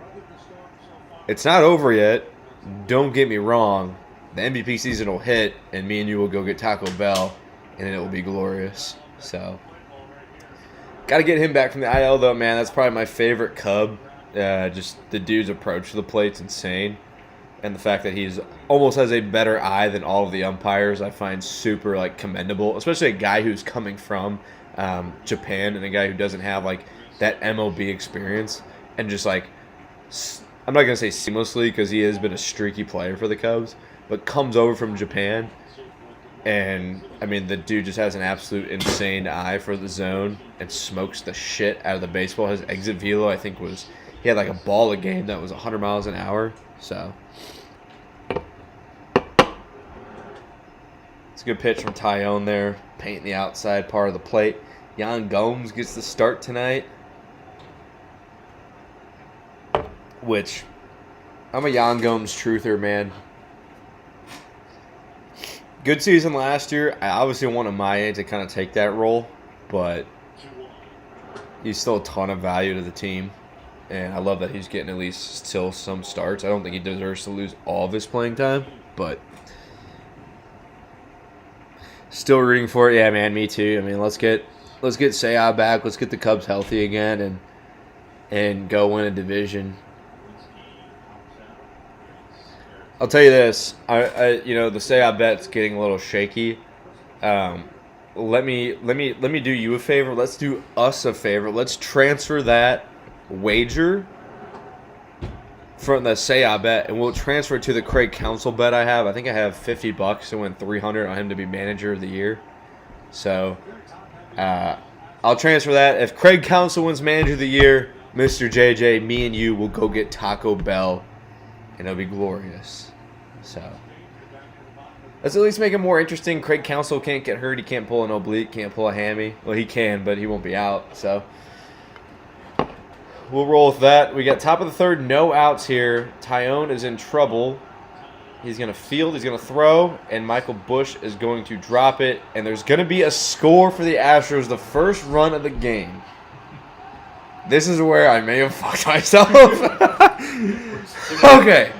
it's not over yet. Don't get me wrong. The MVP season will hit, and me and you will go get Taco Bell, and it will be glorious. So, got to get him back from the IL, though, man. That's probably my favorite Cub. Just the dude's approach to the plate's insane. And the fact that he's almost has a better eye than all of the umpires, I find super, commendable. Especially a guy who's coming from Japan and a guy who doesn't have, that MLB experience. And just, I'm not going to say seamlessly because he has been a streaky player for the Cubs, but comes over from Japan, and, the dude just has an absolute insane eye for the zone and smokes the shit out of the baseball. His exit velo, I think, he had, a ball a game that was 100 miles an hour, so. It's a good pitch from Tyone there, painting the outside part of the plate. Yan Gomes gets the start tonight, which, I'm a Yan Gomes truther, man. Good season last year. I obviously wanted Maye to kind of take that role, but he's still a ton of value to the team. And I love that he's getting at least still some starts. I don't think he deserves to lose all of his playing time, but still rooting for it. Yeah, man, me too. I mean, let's get Seiya back. Let's get the Cubs healthy again and go win a division. I'll tell you this. The Seiya bet's getting a little shaky. Let me do you a favor. Let's do us a favor. Let's transfer that wager from the Seiya bet, and we'll transfer it to the Craig Counsell bet I have. I think I have $50 to win $300 on him to be manager of the year. So I'll transfer that. If Craig Counsell wins manager of the year, Mr. JJ, me and you will go get Taco Bell, and it'll be glorious. So let's at least make it more interesting. Craig Counsell can't get hurt. He can't pull an oblique, can't pull a hammy. Well, he can, but he won't be out. So we'll roll with that. We got top of the third, no outs here. Tyone is in trouble. He's going to field, he's going to throw, and Michael Busch is going to drop it. And there's going to be a score for the Astros, the first run of the game. This is where I may have fucked myself. Okay.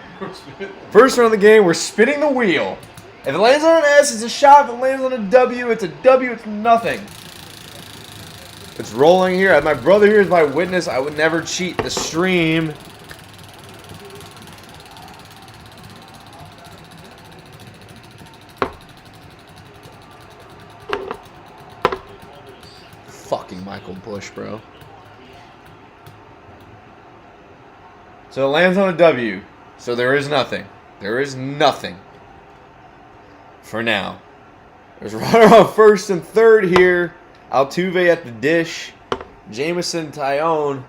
First run of the game, we're spinning the wheel. If it lands on an S, it's a shot. If it lands on a W, it's a W. It's nothing. It's rolling here. My brother here is my witness. I would never cheat the stream. Fucking Michael Busch, bro. So it lands on a W. So there is nothing. There is nothing. For now. There's a runner on first and third here. Altuve at the dish. Jameson, Tyone.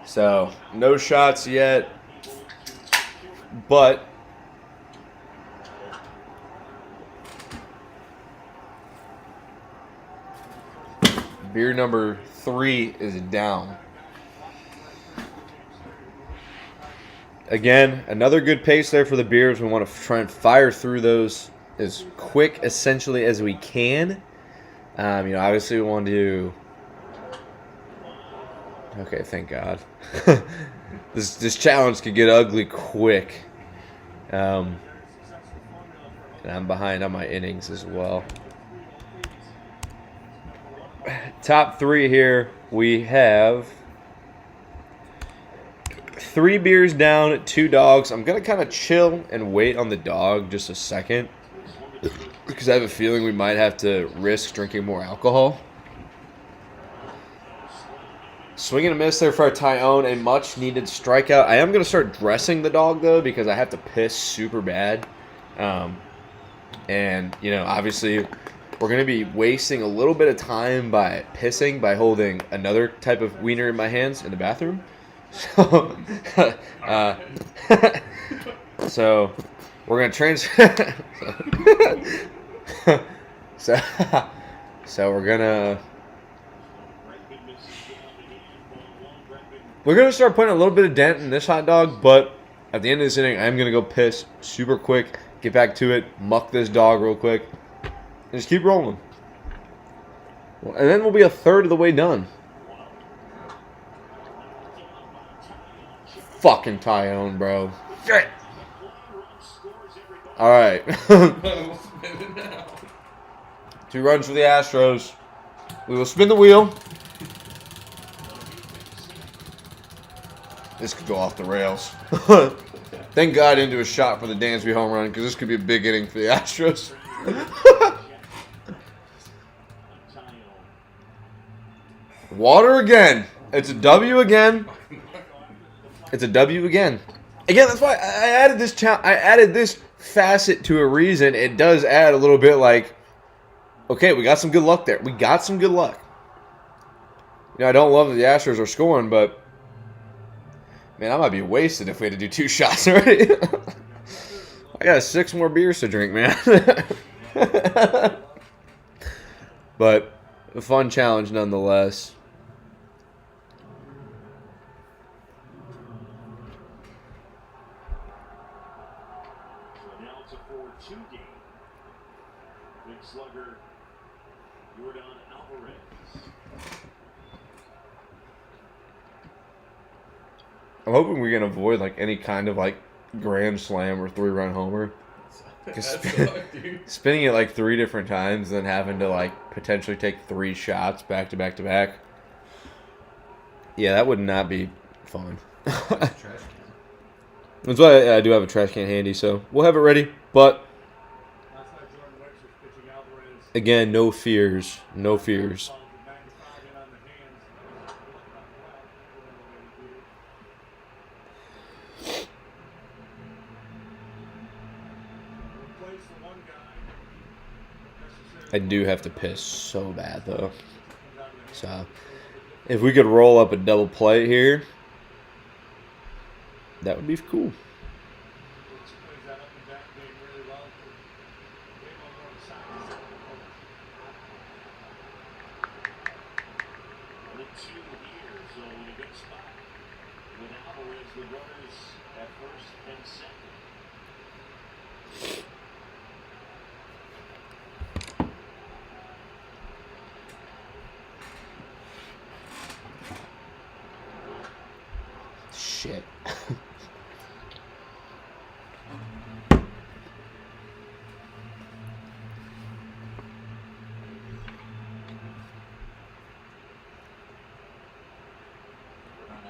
So, no shots yet. But beer number 3 is down. Again, another good pace there for the beers. We want to try and fire through those as quick, essentially, as we can. Obviously we want to. Okay, thank God. This challenge could get ugly quick. And I'm behind on my innings as well. Top 3 here. We have 3 beers down, 2 dogs. I'm going to kind of chill and wait on the dog just a second, because I have a feeling we might have to risk drinking more alcohol. Swing and a miss there for our Tyone, a much-needed strikeout. I am going to start dressing the dog, though, because I have to piss super bad. Obviously, we're going to be wasting a little bit of time by pissing by holding another type of wiener in my hands in the bathroom. So we're gonna transfer. so we're gonna start putting a little bit of dent in this hot dog, but at the end of this inning, I'm gonna go piss super quick, get back to it, muck this dog real quick, and just keep rolling. And then we'll be a third of the way done. Fucking Tyone, bro. Shit. All right. 2 runs for the Astros. We will spin the wheel. This could go off the rails. Thank God I didn't do a shot for the Dansby home run, because this could be a big inning for the Astros. Water again. It's a W again. It's a W again. Again, that's why I added this. I added this facet to a reason. It does add a little bit like, okay, we got some good luck there. We got some good luck. I don't love that the Astros are scoring, but man, I might be wasted if we had to do 2 shots already. I got 6 more beers to drink, man. But a fun challenge nonetheless. it's a 4-2 game. Big slugger, Jordan Alvarez. I'm hoping we can avoid like any kind of like grand slam or 3-run homer. That Just sucked, dude. spinning it like 3 different times, then having to like potentially take 3 shots back to back to back. Yeah, that would not be fun. Trash can. That's why I do have a trash can handy, so we'll have it ready. But Last night, Jordan Wex was pitching Alvarez. again, no fears, no fears. Balls with 95 in on the hands. Replace the one guy. I do have to piss so bad though. So if we could roll up a double play here, that would be cool. Plays that up and back game really well for game on one side. The 2 here, so in a good spot. With Alvarez, the runners at first and second. Shit.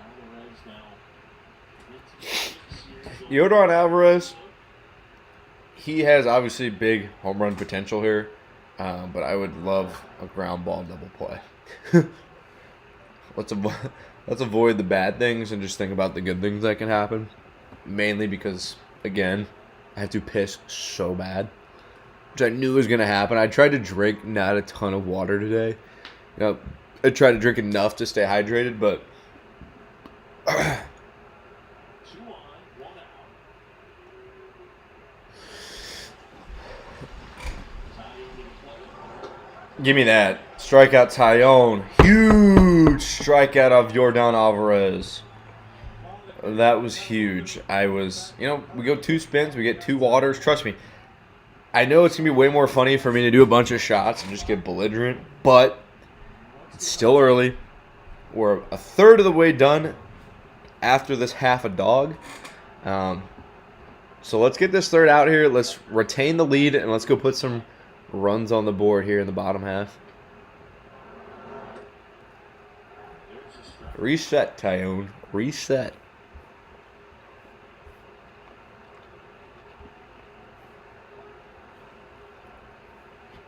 Alvarez now. Yordan Alvarez, he has obviously big home run potential here, but I would love a ground ball double play. Let's avoid the bad things and just think about the good things that can happen. Mainly because, again, I have to piss so bad, which I knew was gonna happen. I tried to drink not a ton of water today. You know, I tried to drink enough to stay hydrated, but 2 on, 1 out. give me that. Strikeout Tyone. Huge strikeout of Yordan Alvarez. That was huge. We go 2 spins, we get 2 waters. Trust me, I know it's going to be way more funny for me to do a bunch of shots and just get belligerent, but it's still early. We're a third of the way done after this half a dog. So let's get this third out here. Let's retain the lead, and let's go put some runs on the board here in the bottom half. Reset, Tyone. Reset.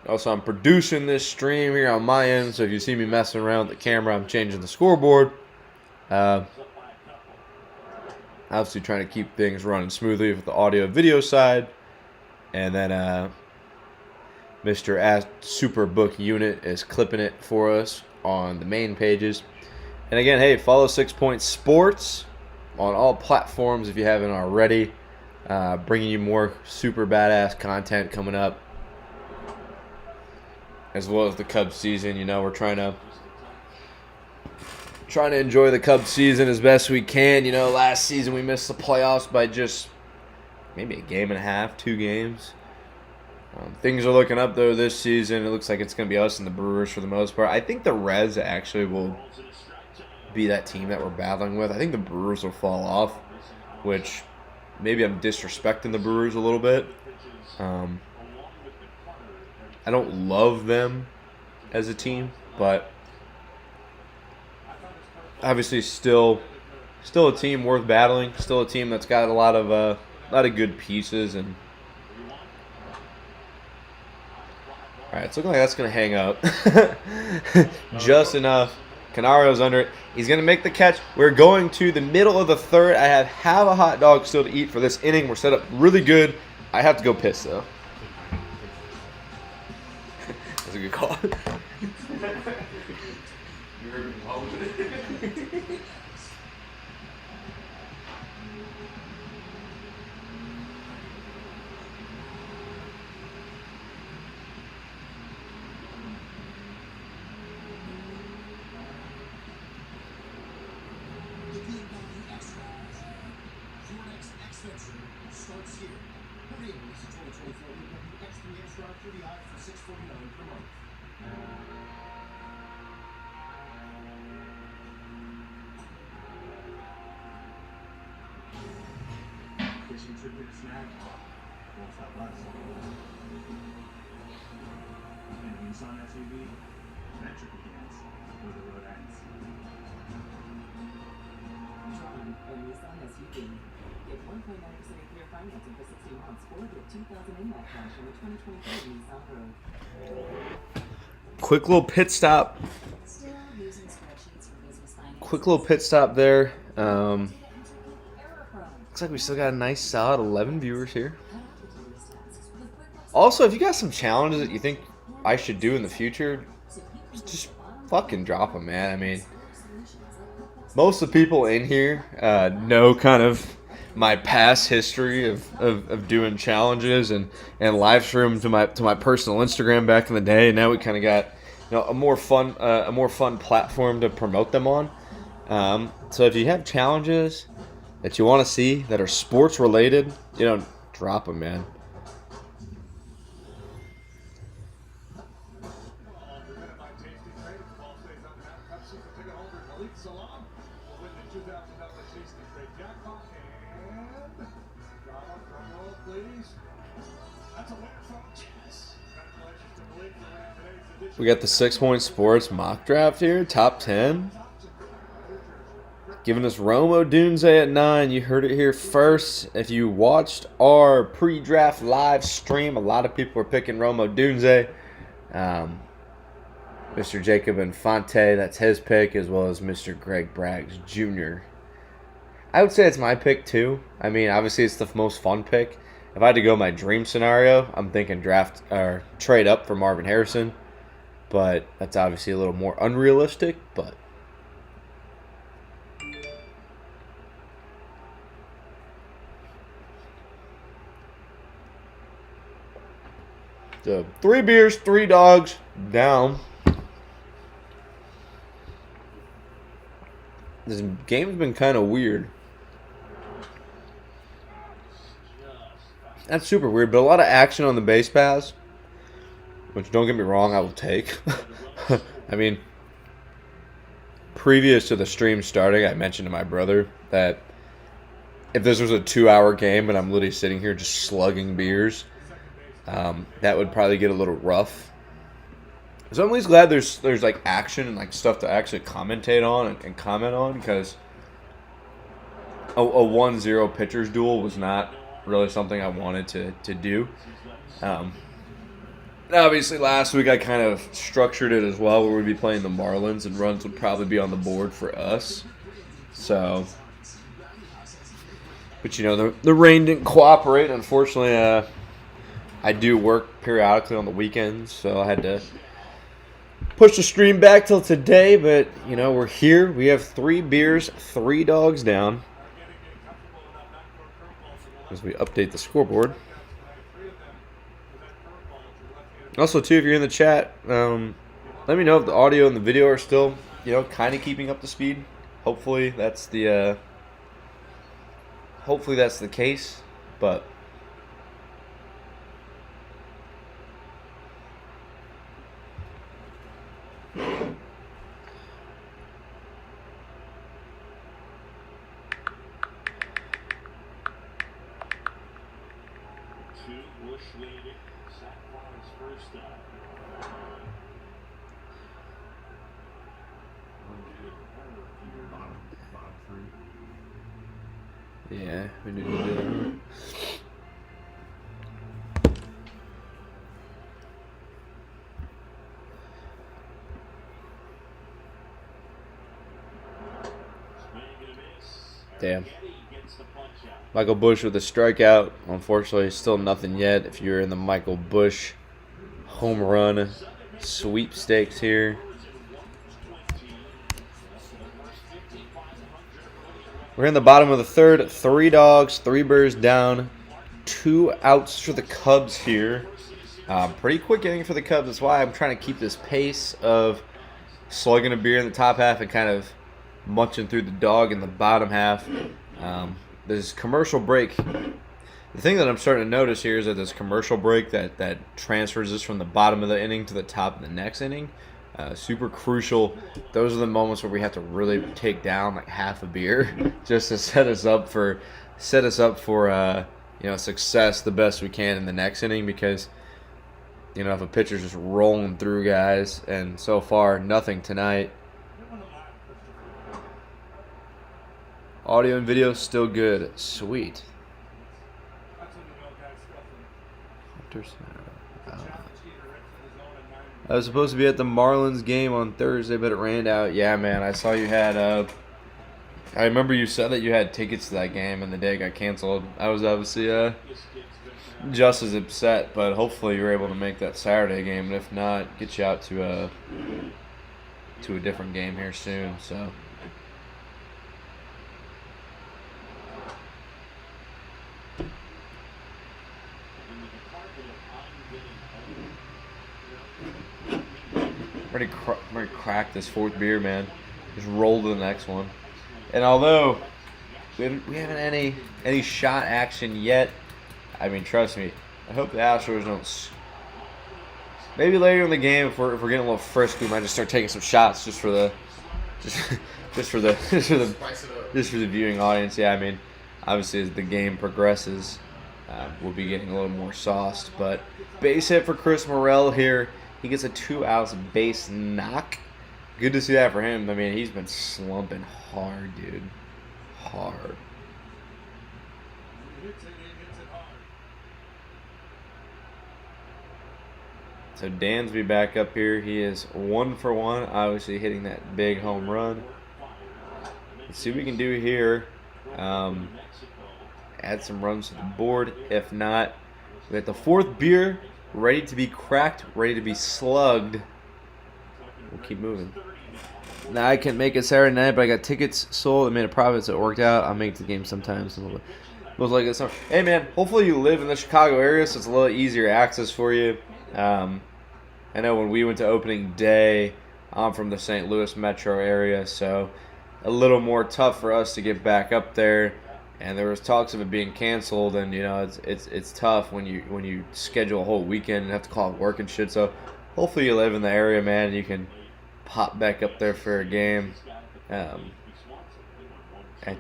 Also, I'm producing this stream here on my end, so if you see me messing around with the camera, I'm changing the scoreboard. Obviously trying to keep things running smoothly with the audio-video side. And then Mr. Superbook Unit is clipping it for us on the main pages. And again, hey, follow 6 Point Sports on all platforms if you haven't already. Bringing you more super badass content coming up, as well as the Cubs season. You know, we're trying to enjoy the Cubs season as best we can. You know, last season we missed the playoffs by just maybe a game and a half, 2 games. Things are looking up, though, this season. It looks like it's going to be us and the Brewers for the most part. I think the Reds actually will be that team that we're battling with. I think the Brewers will fall off, which maybe I'm disrespecting the Brewers a little bit. I don't love them as a team, but obviously still a team worth battling. Still a team that's got a lot of good pieces. And all right, it's looking like that's gonna hang up just enough. Canario's under it. He's gonna make the catch. We're going to the middle of the third. I have a hot dog still to eat for this inning. We're set up really good. I have to go piss though. That's a good call. Your next X-Venture starts here. Fishing trip and snack. Won't stop us. And a Nissan SUV. That trip begins where the road ends. Tron, a Nissan SUV. Get 1.9% APR financing for 60 months or get $2,000 in that cash on the 2023 Nissan Rogue. Quick little pit stop. Still using spreadsheets for business finance. Quick little pit stop there. Error prone. Looks like we still got a nice solid 11 viewers here. Cut out the tedious tasks with QuickBooks. Also, if you got some challenges that you think I should do in the future, just fucking drop them, man. I mean, most of the people in here know kind of my past history of doing challenges and live stream to my personal Instagram back in the day, and now we kind of got a more fun platform to promote them on. So if you have challenges that you want to see that are sports related, drop them, man. We got the 6 Point Sports mock draft here, top 10. Giving us Romo Dunze at 9. You heard it here first. If you watched our pre-draft live stream, a lot of people were picking Romo Dunze. Mr. Jacob Infante, that's his pick, as well as Mr. Greg Braggs Jr. I would say it's my pick too. I mean, obviously it's the most fun pick. If I had to go my dream scenario, I'm thinking draft or trade up for Marvin Harrison. But that's obviously a little more unrealistic, but so 3 beers, 3 dogs down. This game's been kind of weird. That's super weird, but a lot of action on the base pass, which, don't get me wrong, I will take. I mean, previous to the stream starting, I mentioned to my brother that if this was a 2-hour game and I'm literally sitting here just slugging beers, that would probably get a little rough. So I'm at least glad there's like action and like stuff to actually commentate on and comment on, because a 1-0 pitchers duel was not really something I wanted to do. Obviously, last week I kind of structured it as well, where we'd be playing the Marlins and runs would probably be on the board for us. So, but the rain didn't cooperate. Unfortunately, I do work periodically on the weekends, so I had to push the stream back till today. But we're here. We have 3 beers, 3 dogs down. As we update the scoreboard. Also, too, if you're in the chat, let me know if the audio and the video are still, kind of keeping up to speed. Hopefully that's the case. But yeah, we need to do that. Damn. Michael Bush with a strikeout. Unfortunately, still nothing yet. If you're in the Michael Bush home run sweepstakes here. We're in the bottom of the third. 3 dogs, 3 birds down. 2 outs for the Cubs here. Pretty quick inning for the Cubs. That's why I'm trying to keep this pace of slugging a beer in the top half and kind of munching through the dog in the bottom half. This commercial break The thing that I'm starting to notice here is that this commercial break that transfers us from the bottom of the inning to the top of the next inning, super crucial. Those are the moments where we have to really take down like half a beer just to set us up for success the best we can in the next inning, because if a pitcher's just rolling through guys, and so far nothing tonight. Audio and video still good. Sweet. I was supposed to be at the Marlins game on Thursday, but it rained out. Yeah, man, I saw you had I remember you said that you had tickets to that game and the day got canceled. I was obviously just as upset, but hopefully you're able to make that Saturday game, and if not, get you out to a different game here soon. So. Ready to crack this fourth beer, man. Just roll to the next one. And although we haven't any shot action yet, I mean, trust me, I hope the Astros don't. Maybe later in the game, if we're getting a little frisky, we might just start taking some shots just for the viewing audience. Yeah, I mean, obviously as the game progresses, we'll be getting a little more sauced. But base hit for Chris Morel here. He gets a 2-out base knock. Good to see that for him. I mean, he's been slumping hard, dude. Hard. So Dansby back up here. He is 1 for 1, obviously hitting that big home run. Let's see what we can do here. Add some runs to the board. If not, we got the fourth beer ready to be cracked, ready to be slugged. We'll keep moving. Now I can't make it Saturday night, but I got tickets sold. I made a profit, so it worked out. I'll make the game sometimes. Most likely this summer. Hey man, hopefully you live in the Chicago area, so it's a little easier access for you. I know when we went to opening day, I'm from the St. Louis metro area, so a little more tough for us to get back up there. And there was talks of it being canceled, and it's tough when you schedule a whole weekend and have to call work and shit. So hopefully you live in the area, man, and you can pop back up there for a game at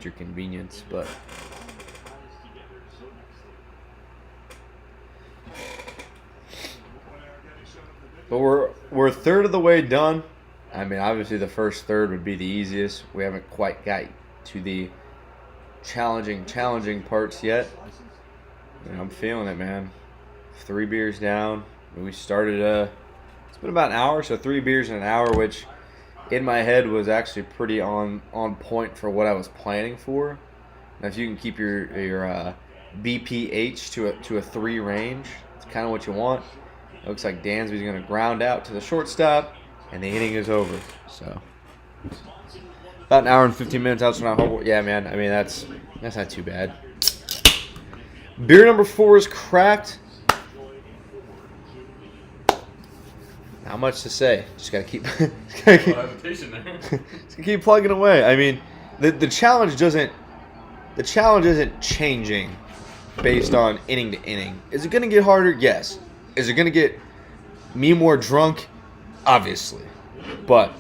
your convenience. But we're a third of the way done. I mean, obviously the first third would be the easiest. We haven't quite got to the challenging parts yet. I'm feeling it, man. 3 beers down. We started it's been about an hour, so 3 beers in an hour, which in my head was actually pretty on point for what I was planning for. Now if you can keep your BPH to a 3 range, it's kind of what you want. It looks like Dansby's going to ground out to the shortstop, and the inning is over. So about an hour and 15 minutes out from our home. Yeah, man. I mean, that's not too bad. Beer number 4 is cracked. Not much to say. Just gotta keep. Hesitation there. Just keep plugging away. I mean, the challenge doesn't. The challenge isn't changing based on inning to inning. Is it gonna get harder? Yes. Is it gonna get me more drunk? Obviously, but.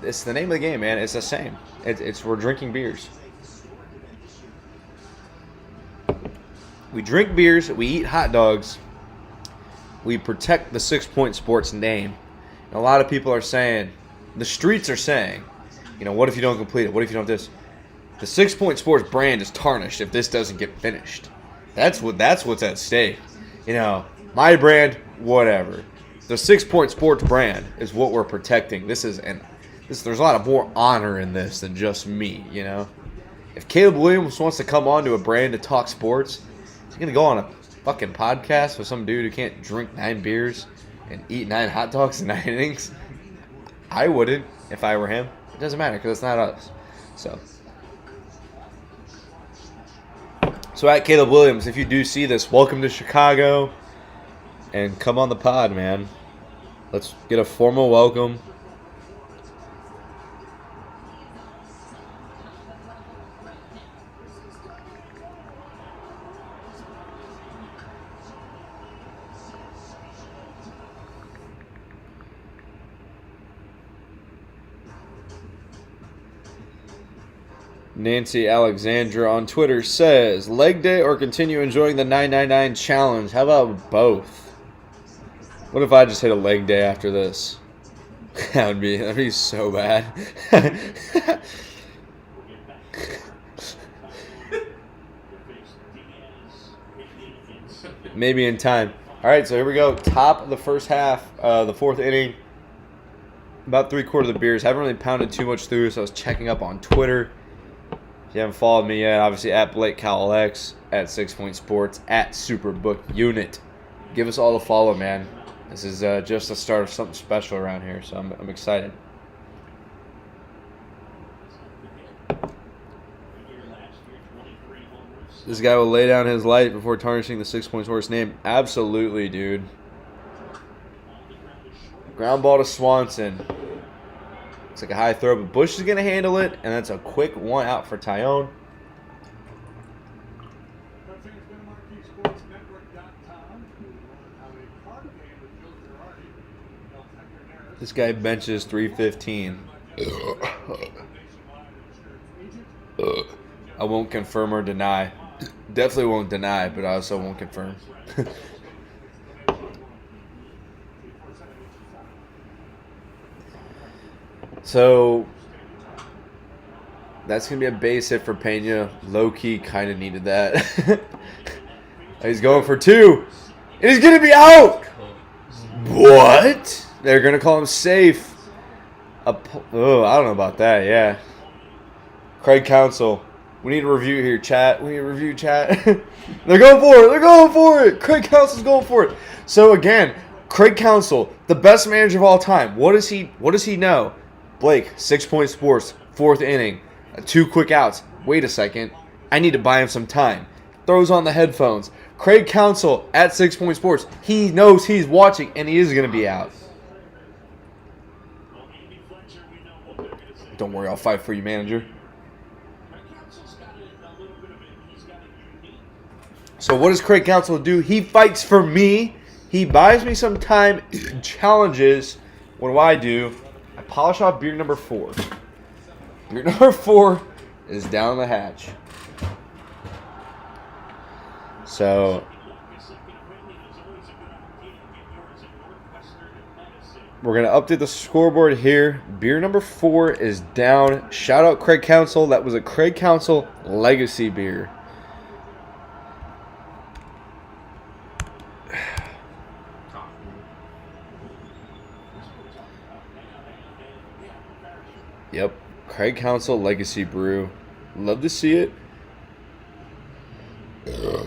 It's the name of the game, man. It's the same. It's we're drinking beers. We drink beers. We eat hot dogs. We protect the 6 Point Sports name. And a lot of people are saying, the streets are saying, what if you don't complete it? What if you don't this? The 6 Point Sports brand is tarnished if this doesn't get finished. That's what's at stake. My brand, whatever. The 6 Point Sports brand is what we're protecting. There's a lot of more honor in this than just me, If Caleb Williams wants to come on to a brand to talk sports, he's going to go on a fucking podcast with some dude who can't drink 9 beers and eat 9 hot dogs in 9 innings. I wouldn't if I were him. It doesn't matter because it's not us. So at Caleb Williams, if you do see this, welcome to Chicago and come on the pod, man. Let's get a formal welcome. Nancy Alexandra on Twitter says, leg day or continue enjoying the 999 challenge? How about both? What if I just hit a leg day after this? That'd be so bad. Maybe in time. All right, so here we go. Top of the first half, the fourth inning. About 3/4 of the beers. Haven't really pounded too much through, so I was checking up on Twitter. If you haven't followed me yet, obviously at Blake Cowell X, at 6 Point Sports, at Superbook Unit. Give us all a follow, man. This is just the start of something special around here, so I'm excited. This guy will lay down his life before tarnishing the 6 Point Sports name. Absolutely, dude. Ground ball to Swanson. It's like a high throw, but Bush is going to handle it, and that's a quick one out for Tyone. This guy benches 315. I won't confirm or deny. Definitely won't deny, but I also won't confirm. So that's going to be a base hit for Pena. Low-key kind of needed that. He's going for 2. And he's going to be out! What? They're going to call him safe. I don't know about that, yeah. Craig Counsell. We need a review here, chat. We need a review, chat. They're going for it. They're going for it. Craig Counsell's going for it. So, again, Craig Counsell, the best manager of all time. What does he know? Blake, 6 Point Sports, 4th inning, 2 quick outs. Wait a second. I need to buy him some time. Throws on the headphones. Craig Counsell at 6 Point Sports. He knows he's watching, and he is going to be out. Don't worry, I'll fight for you, manager. So what does Craig Counsell do? He fights for me. He buys me some time, challenges. What do? I polish off beer number 4. Beer number 4 is down the hatch. So we're going to update the scoreboard here. Beer number 4 is down. Shout out Craig Counsell. That was a Craig Counsell legacy beer. Yep, Craig Counsell Legacy Brew. Love to see it.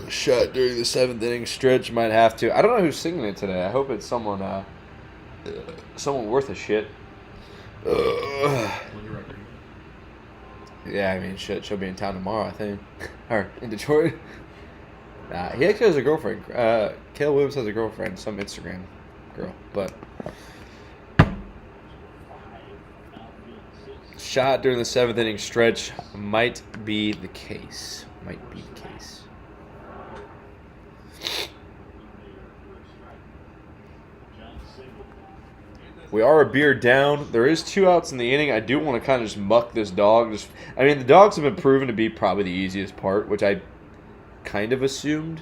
Shot during the 7th inning stretch. Might have to. I don't know who's singing it today. I hope it's someone worth a shit. Yeah, I mean, shit. She'll be in town tomorrow, I think. Or in Detroit. Nah, he actually has a girlfriend. Kale Williams has a girlfriend. Some Instagram girl. But shot during the 7th inning stretch might be the case. We are a beer down. There is 2 outs in the inning. I do want to kind of just muck this dog. The dogs have been proven to be probably the easiest part, which I kind of assumed.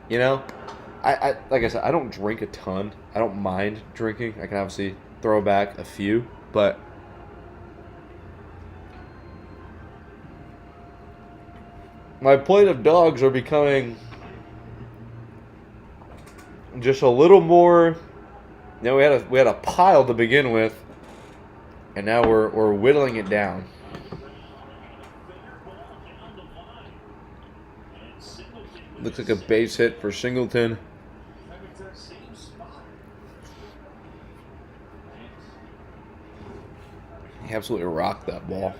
You know, I like I said, I don't drink a ton. I don't mind drinking. I can obviously throw back a few, but my plate of dogs are becoming just a little more. You know, we had a pile to begin with, and now we're whittling it down. Looks like a base hit for Singleton. He absolutely rocked that ball.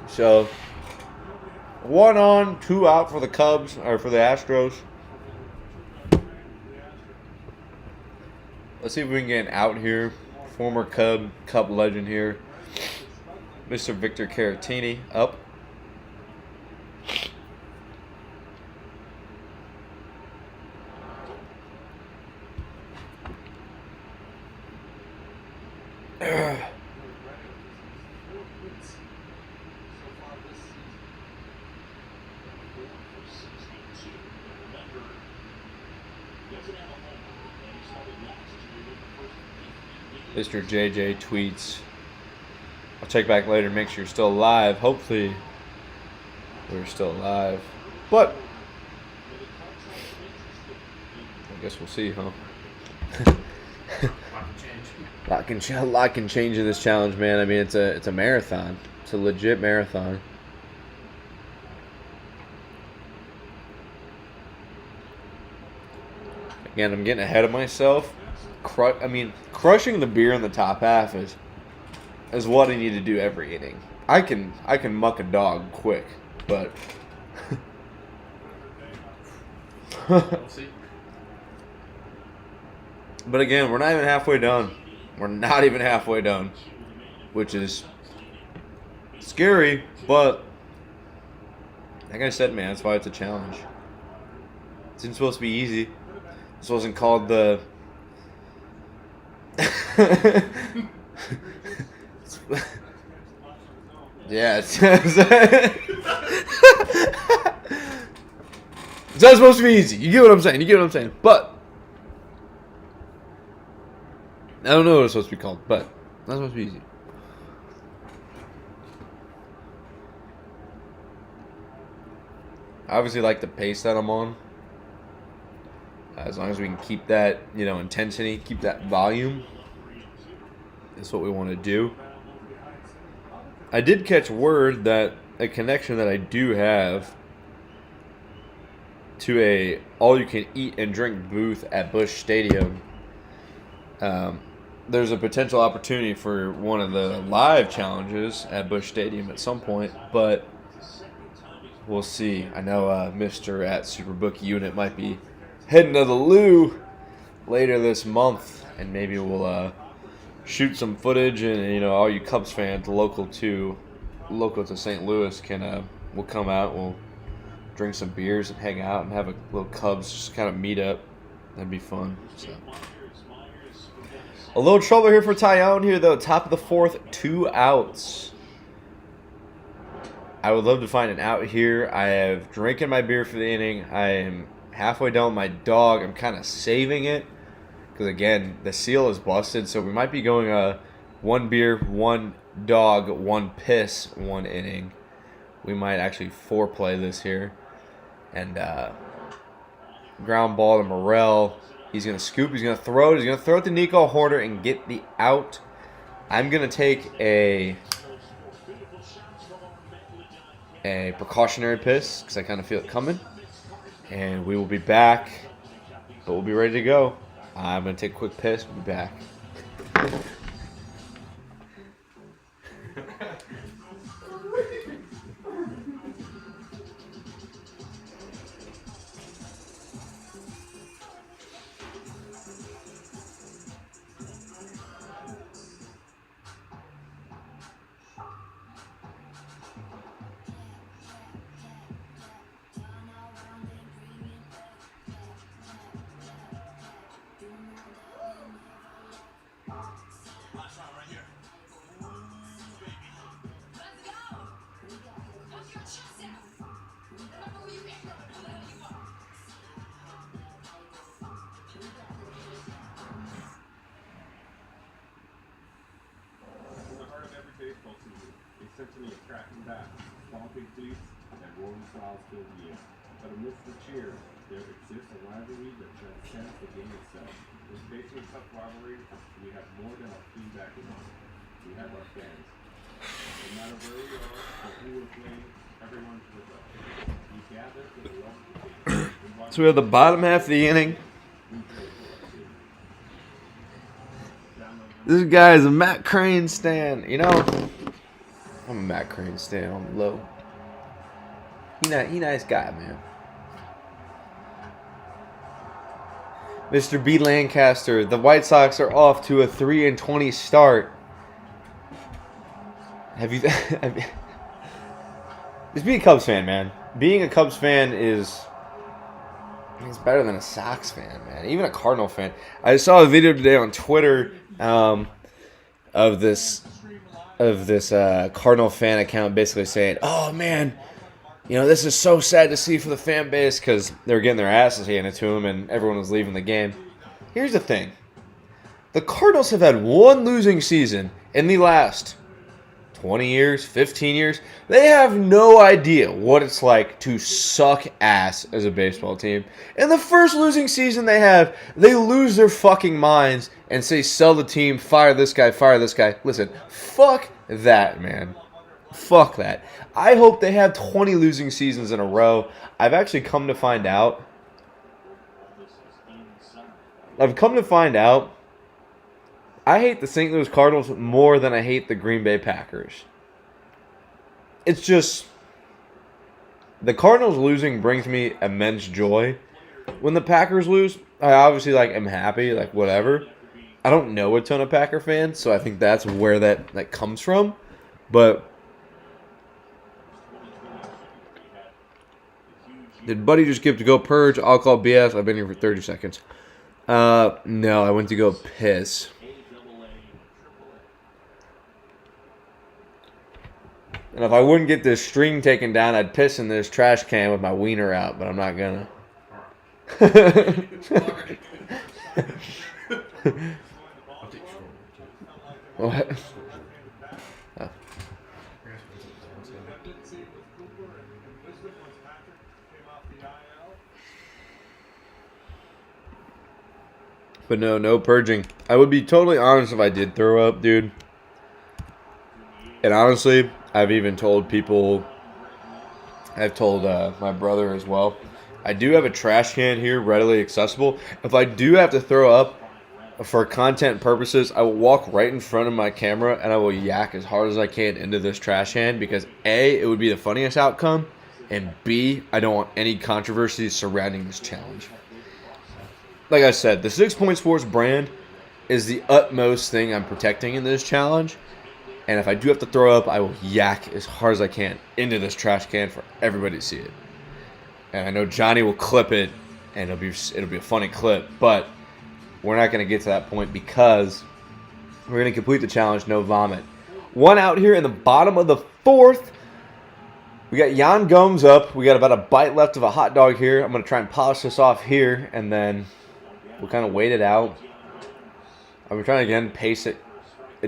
So 1 on, 2 out for the Cubs, or for the Astros. Let's see if we can get an out here. Former Cub legend here. Mr. Victor Caratini up. Mr. JJ tweets, I'll check back later to make sure you're still alive. Hopefully we're still alive. But I guess we'll see, huh? lot can change in this challenge, man. I mean, it's a marathon. It's a legit marathon. Again, I'm getting ahead of myself. Crushing the beer in the top half is what I need to do every inning. I can muck a dog quick, but but again, we're not even halfway done. We're not even halfway done, which is scary, but like I said, man, that's why it's a challenge. It isn't supposed to be easy. This wasn't called the yeah, it's not supposed to be easy. You get what I'm saying? But I don't know what it's supposed to be called, but it's not supposed to be easy. I obviously like the pace that I'm on. As long as we can keep that, intensity, keep that volume, that's what we want to do. I did catch word that a connection that I do have to a all-you-can-eat and drink booth at Busch Stadium. There's a potential opportunity for one of the live challenges at Busch Stadium at some point, but we'll see. I know Mr. at Superbook Unit might be heading to the Lou later this month, and maybe we'll shoot some footage, and all you Cubs fans local to St. Louis will come out. We'll drink some beers and hang out and have a little Cubs just kind of meet up. That'd be fun. So. A little trouble here for Tyone here though. Top of the fourth, 2 outs. I would love to find an out here. I have drinking my beer for the inning. I am halfway done with my dog. I'm kind of saving it because, again, the seal is busted. So we might be going 1 beer, 1 dog, 1 piss, 1 inning. We might actually foreplay this here. And ground ball to Morel. He's going to scoop. He's going to throw it. He's going to throw it to Nico Horner and get the out. I'm going to take a precautionary piss because I kind of feel it coming. And we will be back, but we'll be ready to go. I'm going to take a quick piss. We'll be back. Essentially a cracking bat, stomping cleats, and rolling styles fill the air. But amidst the cheers, there exists a rivalry that transcends the game itself. In facing a tough rivalry, we have more than our team backing us. We have our fans. No matter where we are or who we're playing, everyone's with us. We gather for the love of the game. So we have the bottom half of the inning. This guy is a Matt Crane stan. I'm a Matt Crane stan on the low. He nice guy, man. Mr. B. Lancaster, the White Sox are off to a 3-20 start. Just be a Cubs fan, man. Being a Cubs fan is better than a Sox fan, man. Even a Cardinal fan. I saw a video today on Twitter of this Cardinal fan account basically saying, "Oh man, This is so sad to see for the fan base because they were getting their asses handed to them and everyone was leaving the game. Here's the thing. The Cardinals have had one losing season in the last 20 years, 15 years. They have no idea what it's like to suck ass as a baseball team. In the first losing season they have, they lose their fucking minds and say sell the team, fire this guy, fire this guy. Listen, fuck that, man. Fuck that. I hope they have 20 losing seasons in a row. I've actually come to find out. I hate the St. Louis Cardinals more than I hate the Green Bay Packers. It's just, the Cardinals losing brings me immense joy. When the Packers lose, I obviously am happy, whatever. I don't know a ton of Packer fans, so I think that's where that comes from. But did Buddy just give to go purge? I'll call BS. I've been here for 30 seconds. No, I went to go piss. And if I wouldn't get this stream taken down, I'd piss in this trash can with my wiener out, but I'm not gonna. What? Oh. But no purging. I would be totally honest if I did throw up, dude. And honestly, I've even told people, I've told my brother as well, I do have a trash can here readily accessible. If I do have to throw up for content purposes, I will walk right in front of my camera and I will yak as hard as I can into this trash can because A, it would be the funniest outcome, and B, I don't want any controversy surrounding this challenge. Like I said, the 6 Point Sports brand is the utmost thing I'm protecting in this challenge. And if I do have to throw up, I will yak as hard as I can into this trash can for everybody to see it. And I know Johnny will clip it, and it'll be a funny clip. But we're not going to get to that point because we're going to complete the challenge, no vomit. One out here in the bottom of the fourth. We got Jan Gomes up. We got about a bite left of a hot dog here. I'm going to try and polish this off here, and then we'll kind of wait it out. I'm trying to, again, pace it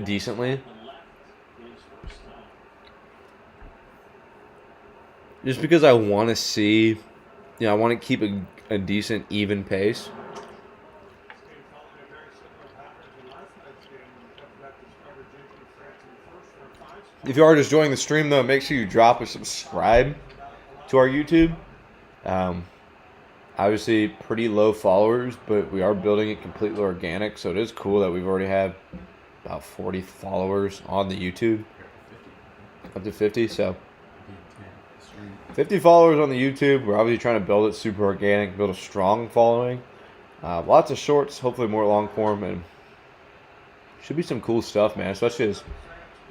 decently. Just because I want to see, I want to keep a decent, even pace. If you are just joining the stream, though, make sure you drop a subscribe to our YouTube. Obviously, pretty low followers, but we are building it completely organic, so it is cool that we've already have about 40 followers on the YouTube. Up to 50, so 50 followers on the YouTube. We're obviously trying to build it super organic, build a strong following. Lots of shorts, hopefully more long form, and should be some cool stuff, man. Especially as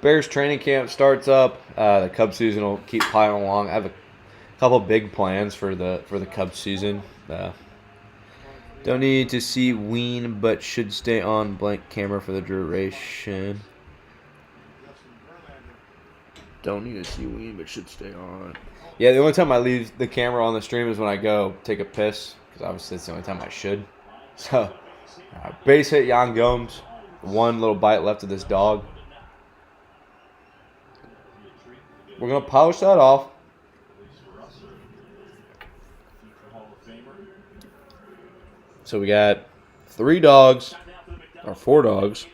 Bears training camp starts up, the Cubs season will keep piling along. I have a couple big plans for the Cubs season. Don't need to see Ween, but should stay on blank camera for the duration. Don't need to see Ween, but should stay on. Yeah, the only time I leave the camera on the stream is when I go take a piss, because obviously it's the only time I should. So, base hit Jan Gomes. One little bite left of this dog. We're going to polish that off. So we got 3 dogs, or 4 dogs.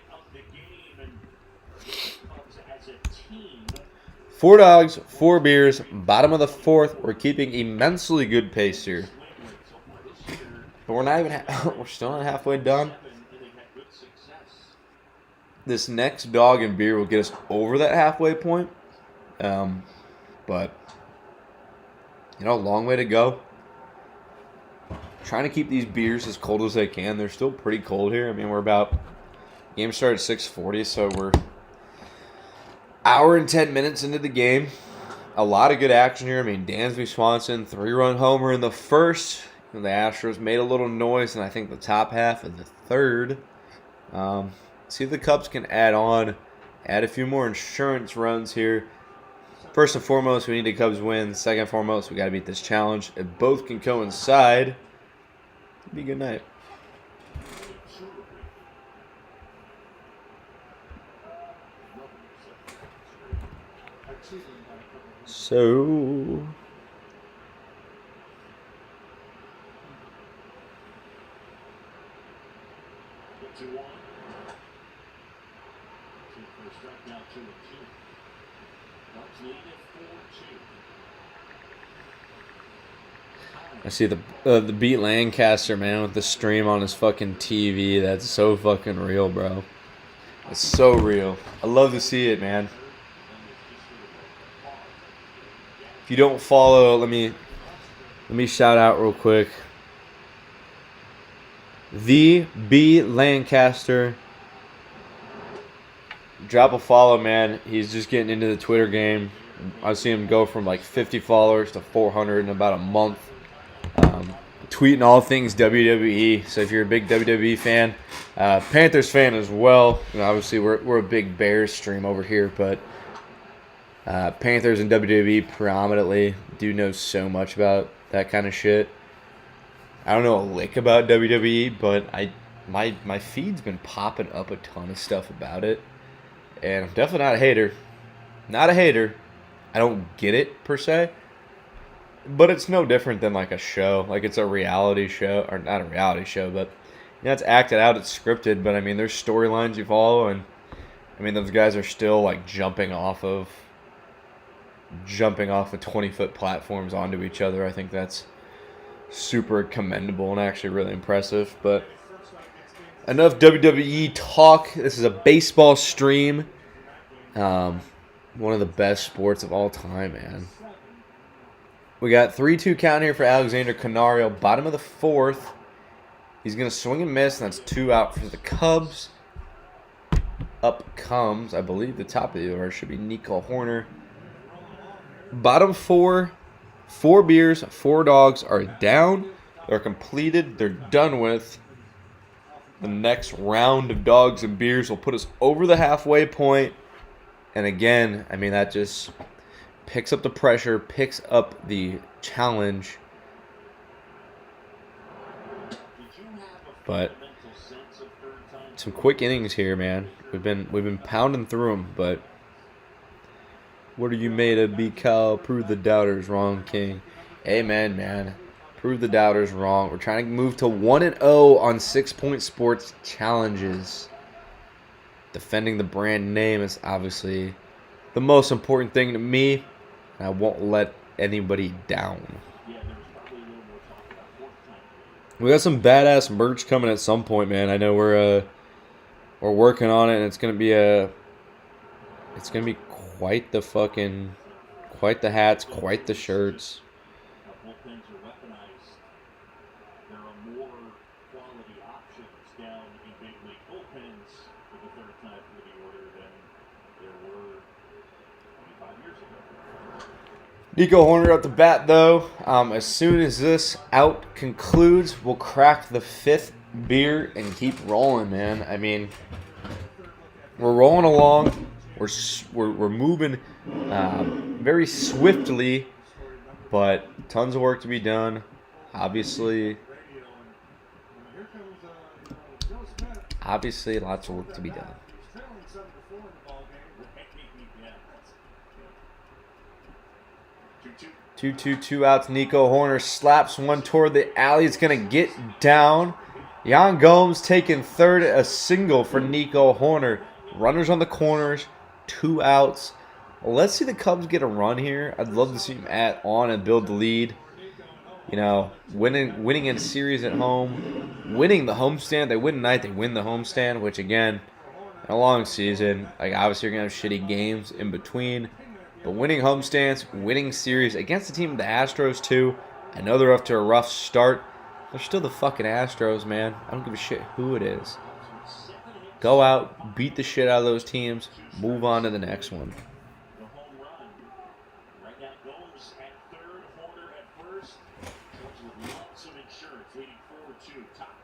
4 dogs, 4 beers, bottom of the fourth. We're keeping immensely good pace here. But we're not even, we're still not halfway done. This next dog and beer will get us over that halfway point. But, a long way to go. Trying to keep these beers as cold as they can. They're still pretty cold here. I mean, game started at 6:40, so we're hour and 10 minutes into the game. A lot of good action here. I mean, Dansby Swanson, 3-run homer in the first. And the Astros made a little noise in, I think, the top half of the third. See if the Cubs can add a few more insurance runs here. First and foremost, we need the Cubs win. Second and foremost, we got to beat this challenge. If both can coincide, it'd be a good night. So, I see the beat Lancaster, man, with the stream on his fucking TV. That's so fucking real, bro. It's so real. I love to see it, man. If you don't follow, let me shout out real quick. The B Lancaster. Drop a follow, man. He's just getting into the Twitter game. I've seen him go from like 50 followers to 400 in about a month. Tweeting all things WWE. So if you're a big WWE fan, Panthers fan as well. You know, obviously we're a big Bears stream over here, but Panthers and WWE predominantly. Do know so much about that kind of shit. I don't know a lick about WWE, but my feed's been popping up a ton of stuff about it, and I'm definitely not a hater. Not a hater. I don't get it per se, but it's no different than like a show. Like it's a reality show, or not a reality show, but you know, it's acted out, it's scripted. But I mean, there's storylines you follow, and I mean those guys are still like jumping off of 20-foot platforms onto each other. I think that's super commendable and actually really impressive. But enough WWE talk. This is a baseball stream. One of the best sports of all time, man. We got 3-2 count here for Alexander Canario. Bottom of the fourth. He's going to swing and miss, and that's 2 out for the Cubs. Up comes, I believe, the top of the order should be Nico Horner. Bottom 4. 4 beers, 4 dogs are down. They're completed. They're done with. The next round of dogs and beers will put us over the halfway point. And again, I mean, that just picks up the pressure, picks up the challenge. But some quick innings here, man. We've been pounding through them, but what are you made of, be Cal? Prove the doubters wrong, King. Amen, man. Prove the doubters wrong. We're trying to move to 1-0 on 6-point sports challenges. Defending the brand name is obviously the most important thing to me. And I won't let anybody down. We got some badass merch coming at some point, man. I know we're working on it, and it's gonna be quite the hats, quite the shirts. Nico Horner at the bat, though. As soon as this out concludes, we'll crack the 5th beer and keep rolling, man. I mean, we're rolling along. We're moving very swiftly, but tons of work to be done. Obviously, lots of work to be done. 2-2, 2 outs. Nico Horner slaps one toward the alley. It's going to get down. Yan Gomes taking third. A single for Nico Horner. Runners on the corners. 2 outs. Let's see the Cubs get a run here. I'd love to see them add on and build the lead. You know, winning in a series at home. Winning the homestand. They win tonight. They win the homestand, which, again, in a long season, like obviously you're going to have shitty games in between. But winning homestands, winning series against the team of the Astros, too. I know they're off to a rough start. They're still the fucking Astros, man. I don't give a shit who it is. Go out, beat the shit out of those teams, move on to the next one.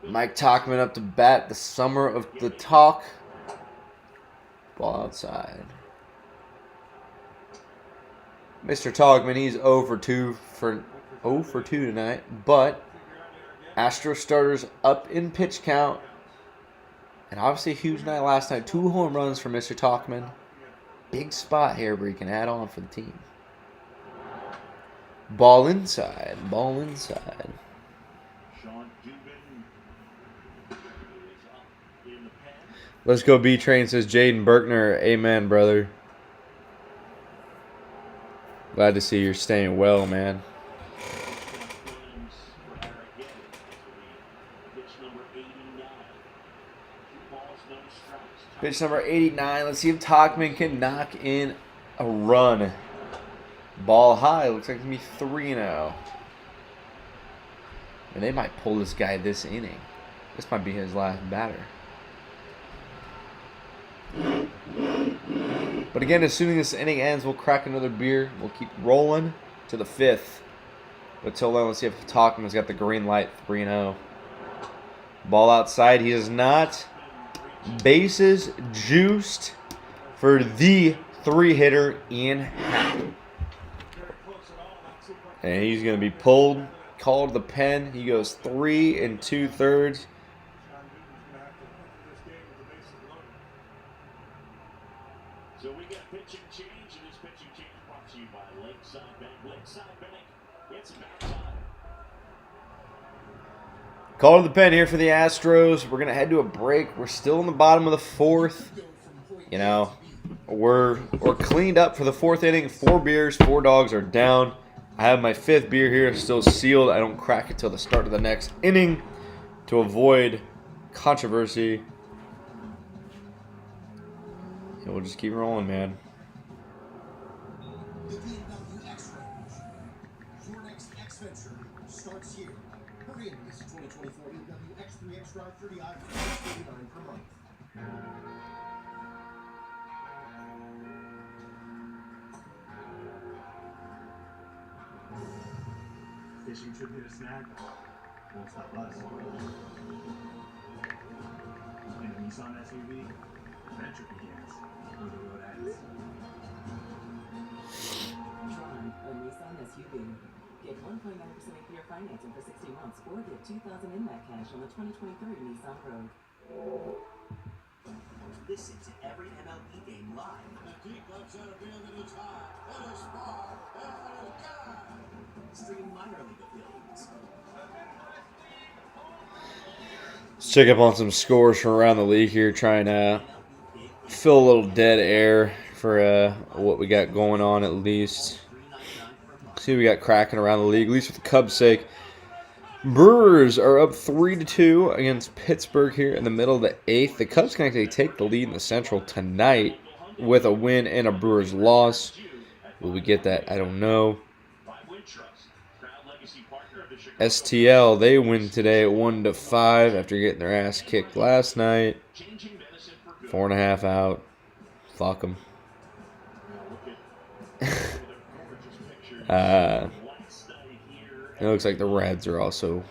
Mike Tauchman up to bat, the summer of the talk. Ball outside. Mr. Togman, he's 0 for 2 tonight, but Astros starters up in pitch count. And obviously a huge night last night. 2 home runs for Mr. Talkman. Big spot here where he can add on for the team. Ball inside. Ball inside. Sean Dubin is up in the pen. Let's go B-Train, says Jaden Berkner. Amen, brother. Glad to see you're staying well, man. Williams for Eric Getty. Pitch number 89. 2 balls, no strikes. Pitch number 89. Let's see if Talkman can knock in a run. Ball high. Looks like it's going to be 3 now. And they might pull this guy this inning. This might be his last batter. But again, assuming this inning ends, we'll crack another beer. We'll keep rolling to the 5th. But till then, let's see if Talkman's got the green light. 3-0. Ball outside. He does not. Bases juiced for the 3-hitter Ian Happ. And he's going to be pulled, called to the pen. He goes 3 2/3. So we get pitching change, and this pitching change brought to you by Lakeside Bank. Lakeside Bank, it's about time. Call to the pen here for the Astros. We're going to head to a break. We're still in the bottom of the 4th. You know, we're cleaned up for the 4th inning. 4 beers, 4 dogs are down. I have my 5th beer here, still sealed. I don't crack it till the start of the next inning to avoid controversy. And we'll just keep rolling, man. The BMW X-Range. Your next X-Venture starts here. Hurry in, this 2024 BMW X3 X-Drive 30i for $649 per month. Fishing trip hit a snag. Won't stop us. In a Nissan SUV, adventure begins where the road ends. Try a Nissan SUV. Get 1.9% APR financing for 60 months or get $2,000 in that cash on the 2023 Nissan Rogue. Listen to every MLB game live. The deep left center field that is high, that is far, that is gone. Stream minor league affiliates. Let's check up on some scores from around the league here. Trying to fill a little dead air for what we got going on at least. See what we got cracking around the league, at least for the Cubs' sake. Brewers are up 3-2 against Pittsburgh here in the middle of the 8th. The Cubs can actually take the lead in the Central tonight with a win and a Brewers loss. Will we get that? I don't know. STL, they win today at 1-5 after getting their ass kicked last night. 4.5 out. Fuck them. It looks like the Reds are also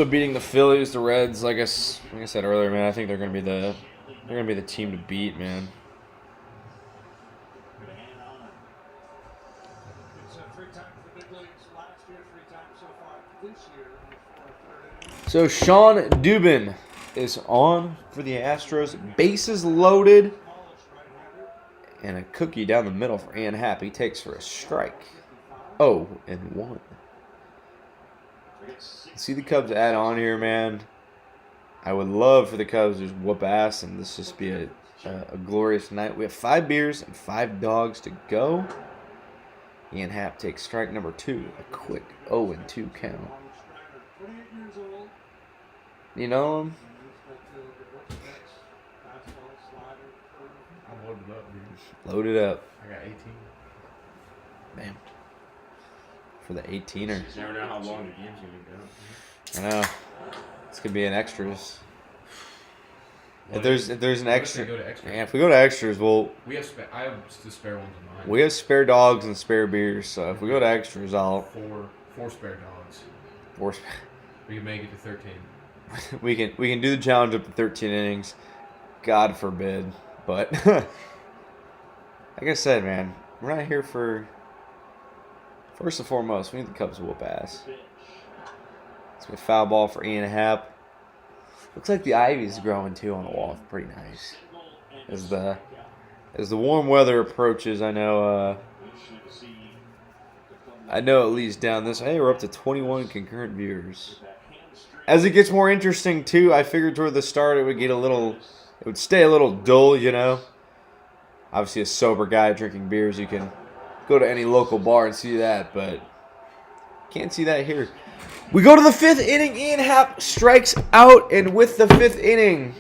beating the Phillies. The Reds, like I said earlier, man, I think they're gonna be the team to beat, man. It's 3 times the big leagues last year, 3 times so far this year for 3rd inning. So Sean Dubin is on for the Astros. Bases loaded. And a cookie down the middle for Ian Happ. He takes for a strike. 0-1. See the Cubs add on here, man. I would love for the Cubs to just whoop ass and this just be a glorious night. We have 5 beers and 5 dogs to go. Ian Happ takes strike number 2. A quick 0-2 count. 28 years old. You know him? I'm loaded up, dude. Loaded up. I got 18. Bam. For the 18er. Never know how long the game's gonna go. I know. This could be an extras. If there's an extra, Go to extras. yeah, if we go to extras, We have I have the spare ones in mine. we have spare dogs and spare beers. So if we go to extras, I'll four spare dogs. force. We can make it to 13. we can do the challenge up to 13 innings. God forbid, but like I said, man, We're not here for. First and foremost, we need the Cubs to whoop ass. It's a foul ball for Ian Happ. Looks like the ivy's growing too on the wall. Pretty nice. As the warm weather approaches, I know at least down this. Hey, we're up to 21 concurrent viewers. As it gets more interesting too, I figured toward the start it would stay a little dull, you know. Obviously, a sober guy drinking beers, you can go to any local bar and see that, but can't see that here. We go to the 5th inning. Ian Happ strikes out, and with the 5th inning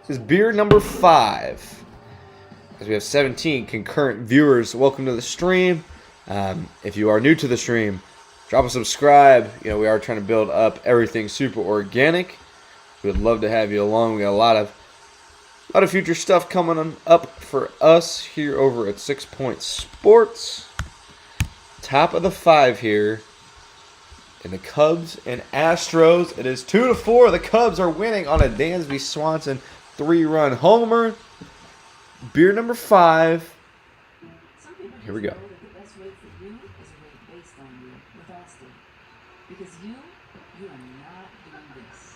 is beer number 5. As we have 17 concurrent viewers, welcome to the stream. If you are new to the stream, drop a subscribe. You know, we are trying to build up everything super organic. We would love to have you along. We got a lot of future stuff coming up for us here over at 6 Point Sports. Top of the 5 here. And the Cubs and Astros. It is 2-4. The Cubs are winning on a Dansby Swanson 3-run homer. Beer number 5. Here we go. Know that the best rate for you is a rate based on you with Austin. Because you are not doing this.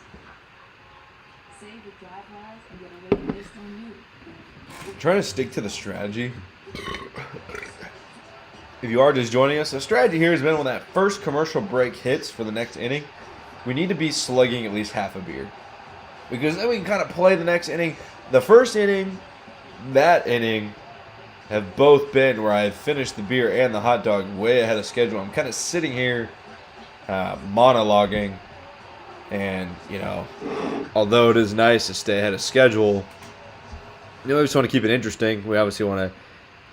Save the drive wise and get a rate based on you. I'm trying to stick to the strategy. If you are just joining us, the strategy here has been when that first commercial break hits for the next inning, we need to be slugging at least half a beer. Because then we can kind of play the next inning. The first inning, that inning, have both been where I've finished the beer and the hot dog way ahead of schedule. I'm kind of sitting here monologuing. And, you know, although it is nice to stay ahead of schedule, you know, we just want to keep it interesting. We obviously want to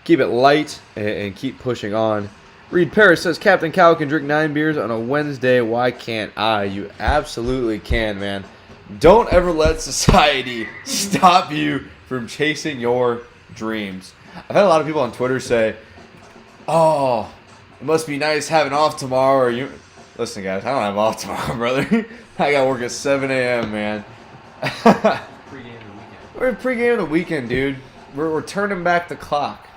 keep it light and keep pushing on. Reed Paris says, Captain Cow can drink 9 beers on a Wednesday. Why can't I? You absolutely can, man. Don't ever let society stop you from chasing your dreams. I've had a lot of people on Twitter say, oh, it must be nice having off tomorrow. Or you Listen, guys, I don't have off tomorrow, brother. I got to work at 7 a.m., man. Pregame the weekend. We're pregame the weekend, dude. We're turning back the clock.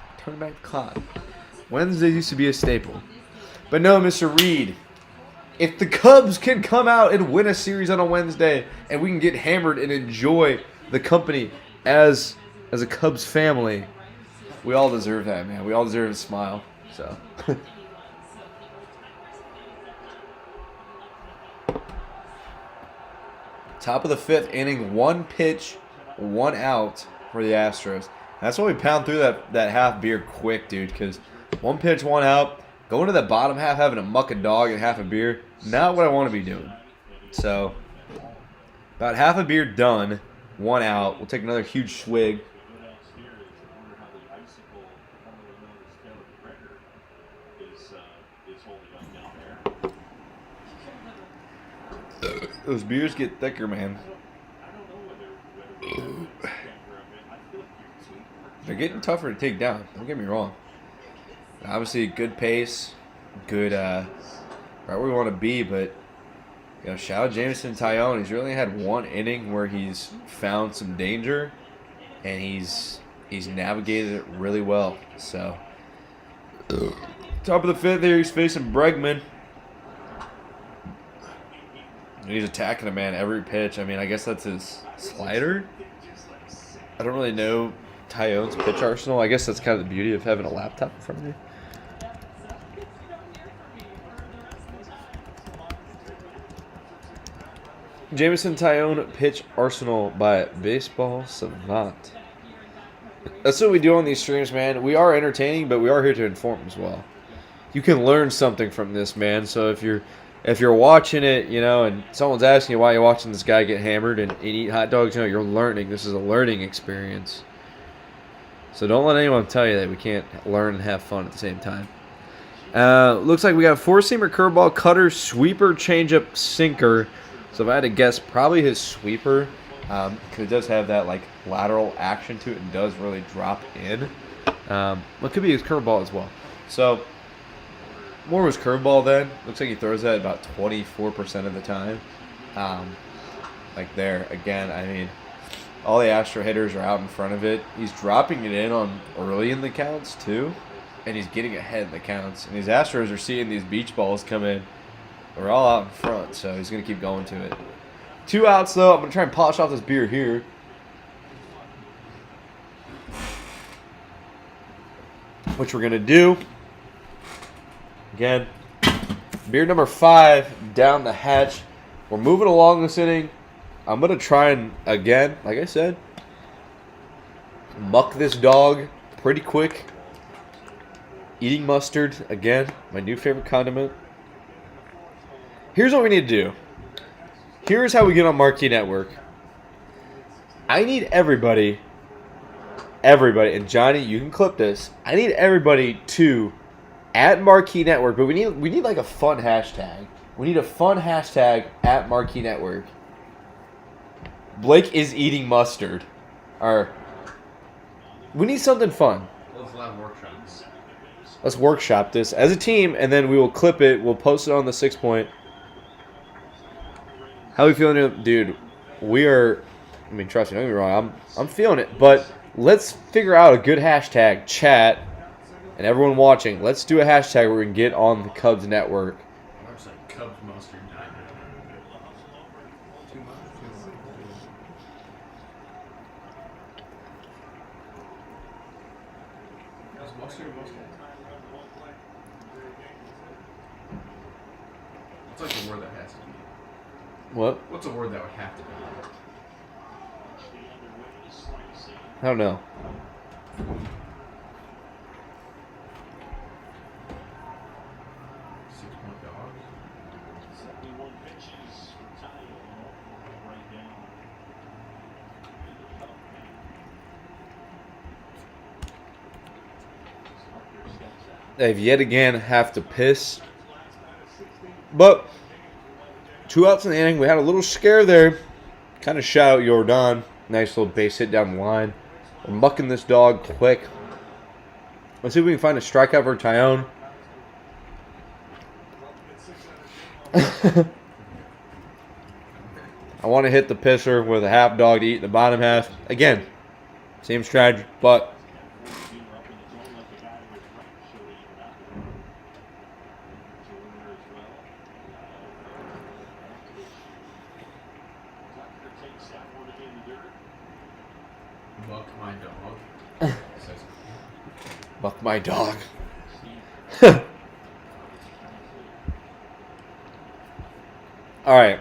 Wednesday used to be a staple. But no, Mr. Reed, if the Cubs can come out and win a series on a Wednesday and we can get hammered and enjoy the company as a Cubs family, we all deserve that, man. We all deserve a smile. So. Top of the 5th inning, 1 pitch, 1 out for the Astros. That's why we pound through that half beer quick, dude, because 1 pitch, 1 out. Going to the bottom half, having a muck a dog and half a beer, not what I want to be doing. So, about half a beer done, 1 out. We'll take another huge swig. Those beers get thicker, man. They're getting tougher to take down. Don't get me wrong. Obviously, good pace, good, right where we want to be. But you know, shout out Jameson Taillon. He's really had 1 inning where he's found some danger, and he's navigated it really well. So, top of the 5th there, he's facing Bregman. And he's attacking a man every pitch. I mean, I guess that's his slider. I don't really know Taillon's pitch arsenal. I guess that's kind of the beauty of having a laptop in front of you. Jameson Taillon pitch arsenal by Baseball Savant. That's what we do on these streams, man. We are entertaining, but we are here to inform as well. You can learn something from this, man. So if you're watching it, you know, and someone's asking you why you're watching this guy get hammered and eat hot dogs, you know, you're learning. This is a learning experience. So don't let anyone tell you that we can't learn and have fun at the same time. Looks like we got 4-seamer, curveball, cutter, sweeper, changeup, sinker. So if I had to guess, probably his sweeper, because it does have that like lateral action to it and does really drop in. It could be his curveball as well. So more of his curveball then. Looks like he throws that about 24% of the time. Like there, again, I mean, all the Astro hitters are out in front of it. He's dropping it in on early in the counts too. and he's getting ahead in the counts. And these Astros are seeing these beach balls come in. We're all out in front, so he's going to keep going to it. 2 outs, though. I'm going to try and polish off this beer here. Which we're going to do. Again, beer number 5 down the hatch. We're moving along this inning. I'm going to try and, again, like I said, muck this dog pretty quick. Eating mustard, again, my new favorite condiment. Here's what we need to do. Here's how we get on Marquee Network. I need everybody, and Johnny, you can clip this. I need everybody to at Marquee Network, but we need like a fun hashtag. We need a fun hashtag at Marquee Network. Blake is eating mustard. Or we need something fun. Let's allow workshops. Let's workshop this as a team, and then we will clip it. We'll post it on the 6 Point. How are we feeling, dude? We are. I mean, trust me, don't get me wrong. I'm feeling it, but let's figure out a good hashtag. Chat and everyone watching. Let's do a hashtag where we can get on the Cubs network. Looks like Cubs mustard diamond. Too much. That's mustard. What's like the word that has to be? What? What's a word that would have to be? I don't know. They've yet again have to piss. But 2 outs in the inning. We had a little scare there. Kind of shout out Jordan. Nice little base hit down the line. We're mucking this dog quick. Let's see if we can find a strikeout for Tyone. I want to hit the pisser with a half dog to eat in the bottom half. Again, same strategy, but Buck my dog. buck my dog. All right.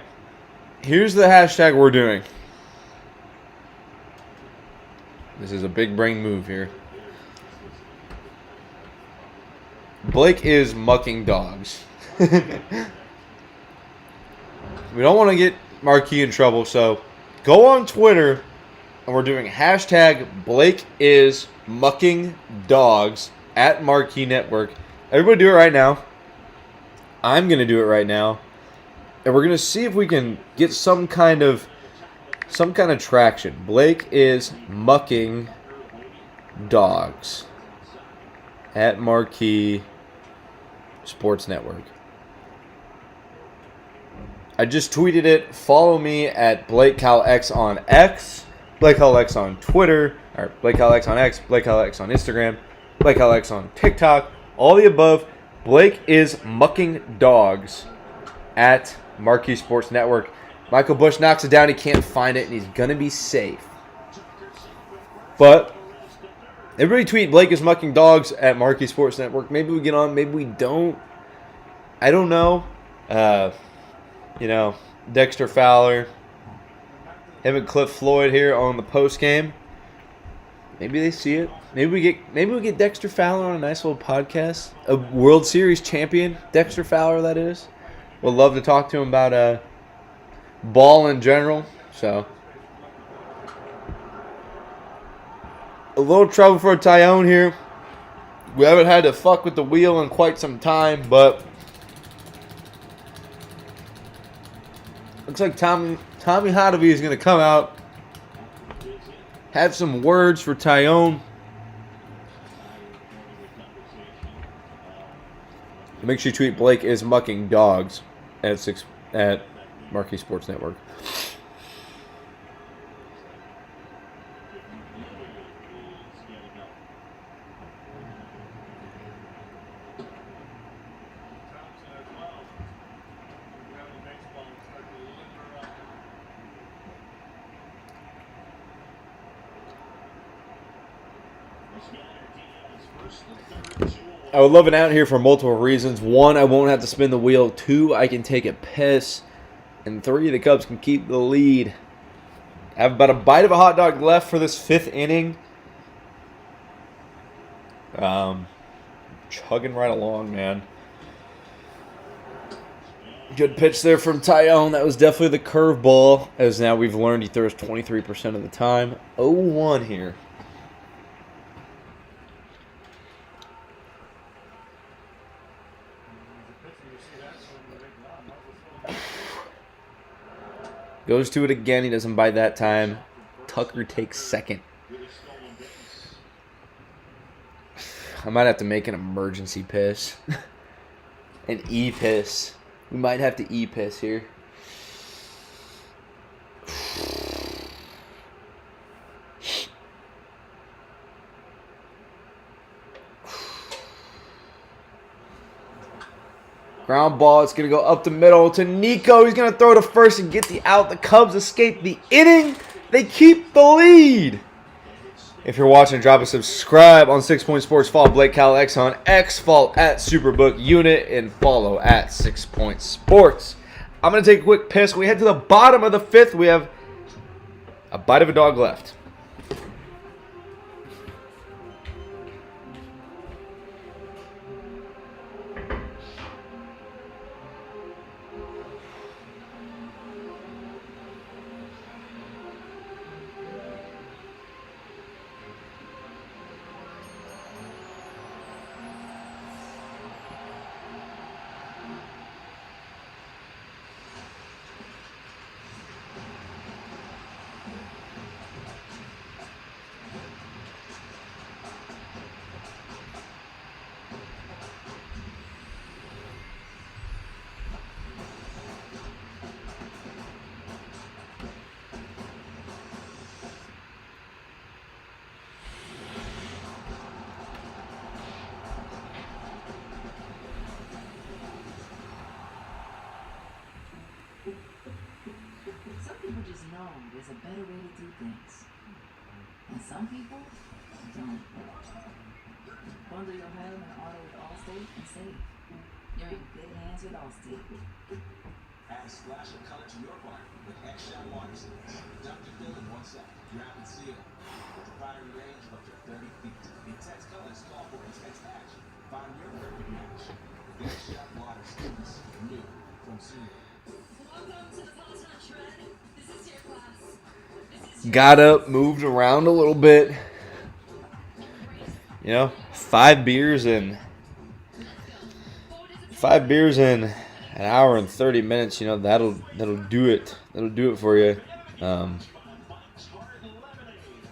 Here's the hashtag we're doing. This is a big brain move here. Blake is mucking dogs. We don't want to get Marquee in trouble, so go on Twitter, and we're doing hashtag Blake is mucking dogs at Marquee Network. Everybody do it right now. I'm going to do it right now. And we're going to see if we can get some kind of traction. Blake is mucking dogs at Marquee Sports Network. I just tweeted it. Follow me at BlakeCalX on X, BlakeCalX on Twitter, or BlakeCalX on X, BlakeCalX on Instagram, BlakeCalX on TikTok. All the above. Blake is mucking dogs at Marquee Sports Network. Michael Bush knocks it down. He can't find it, and he's going to be safe. But everybody tweet Blake is mucking dogs at Marquee Sports Network. Maybe we get on. Maybe we don't. I don't know. Dexter Fowler, him and Cliff Floyd here on the post game. Maybe they see it. Maybe we get Dexter Fowler on a nice little podcast. A World Series champion, Dexter Fowler, that is. Would love to talk to him about ball in general. So a little trouble for Tyone here. We haven't had to fuck with the wheel in quite some time, but looks like Tommy Hotovy is going to come out, have some words for Tyone. Make sure you tweet Blake is mucking dogs at Marquee Sports Network. I would love an out here for multiple reasons. One, I won't have to spin the wheel. Two, I can take a piss. And three, the Cubs can keep the lead. I have about a bite of a hot dog left for this 5th inning. Chugging right along, man. Good pitch there from Tyone. That was definitely the curveball. As now we've learned he throws 23% of the time. 0-1 here. Goes to it again. He doesn't bite that time. Tucker takes second. I might have to make an emergency piss. An E-piss. We might have to E-piss here. Ground ball. It's going to go up the middle to Nico. He's going to throw to first and get the out. The Cubs escape the inning. They keep the lead. If you're watching, drop a subscribe on 6 Point Sports. Follow Blake Calex on X. Follow at Superbook Unit. And follow at 6 Point Sports. I'm going to take a quick piss. We head to the bottom of the 5th. We have a bite of a dog left. Some people just know there's a better way to do things. And some people don't. Bundle your home and auto with Allstate and save. You're in good hands with Allstate. Add a splash of color to your park with X-Shot Water Slides. Dump your fill in 1 second. Wrap and seal. With a firing range of up to 30 feet. Intense colors call for intense action. Find your perfect match. X-Shot Water Slides. New from Senior. Welcome to the Peloton Shred. This is your class. This is Got up, moved around a little bit. You know, 5 beers in an hour and 30 minutes. You know, that'll do it. That'll do it for you. Hard lemonade.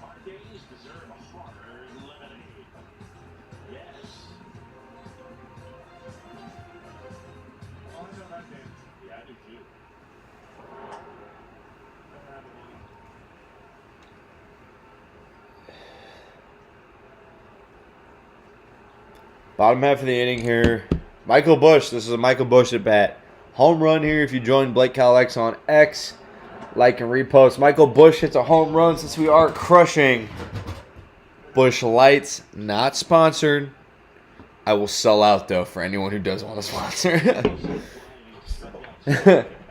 Hard days deserve a hard lemonade. Yes. Oh, I know that dance. Yeah, I do too. Never had it on. Bottom half of the inning here. Michael Bush. This is a Michael Bush at bat. Home run here if you join Blake Calex on X. Like and repost. Michael Bush hits a home run since we are crushing Bush Lights. Not sponsored. I will sell out, though, for anyone who does want to sponsor.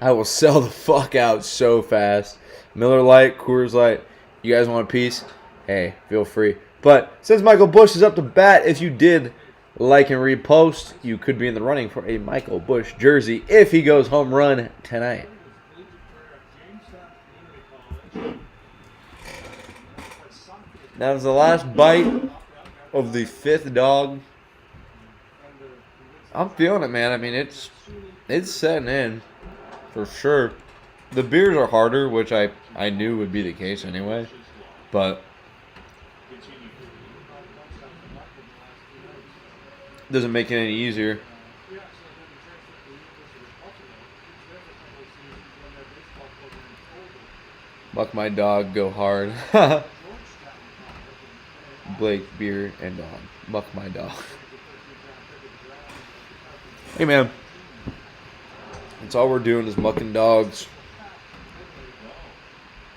I will sell the fuck out so fast. Miller Lite, Coors Light. You guys want a piece? Hey, feel free. But since Michael Bush is up to bat, if you did like and repost, you could be in the running for a Michael Bush jersey if he goes home run tonight. That was the last bite of the 5th dog. I'm feeling it, man. I mean, it's setting in for sure. The beers are harder, which I knew would be the case anyway. But doesn't make it any easier. Buck my dog, go hard. Blake, beer, and dog. Buck my dog. Hey, man. That's all we're doing is mucking dogs.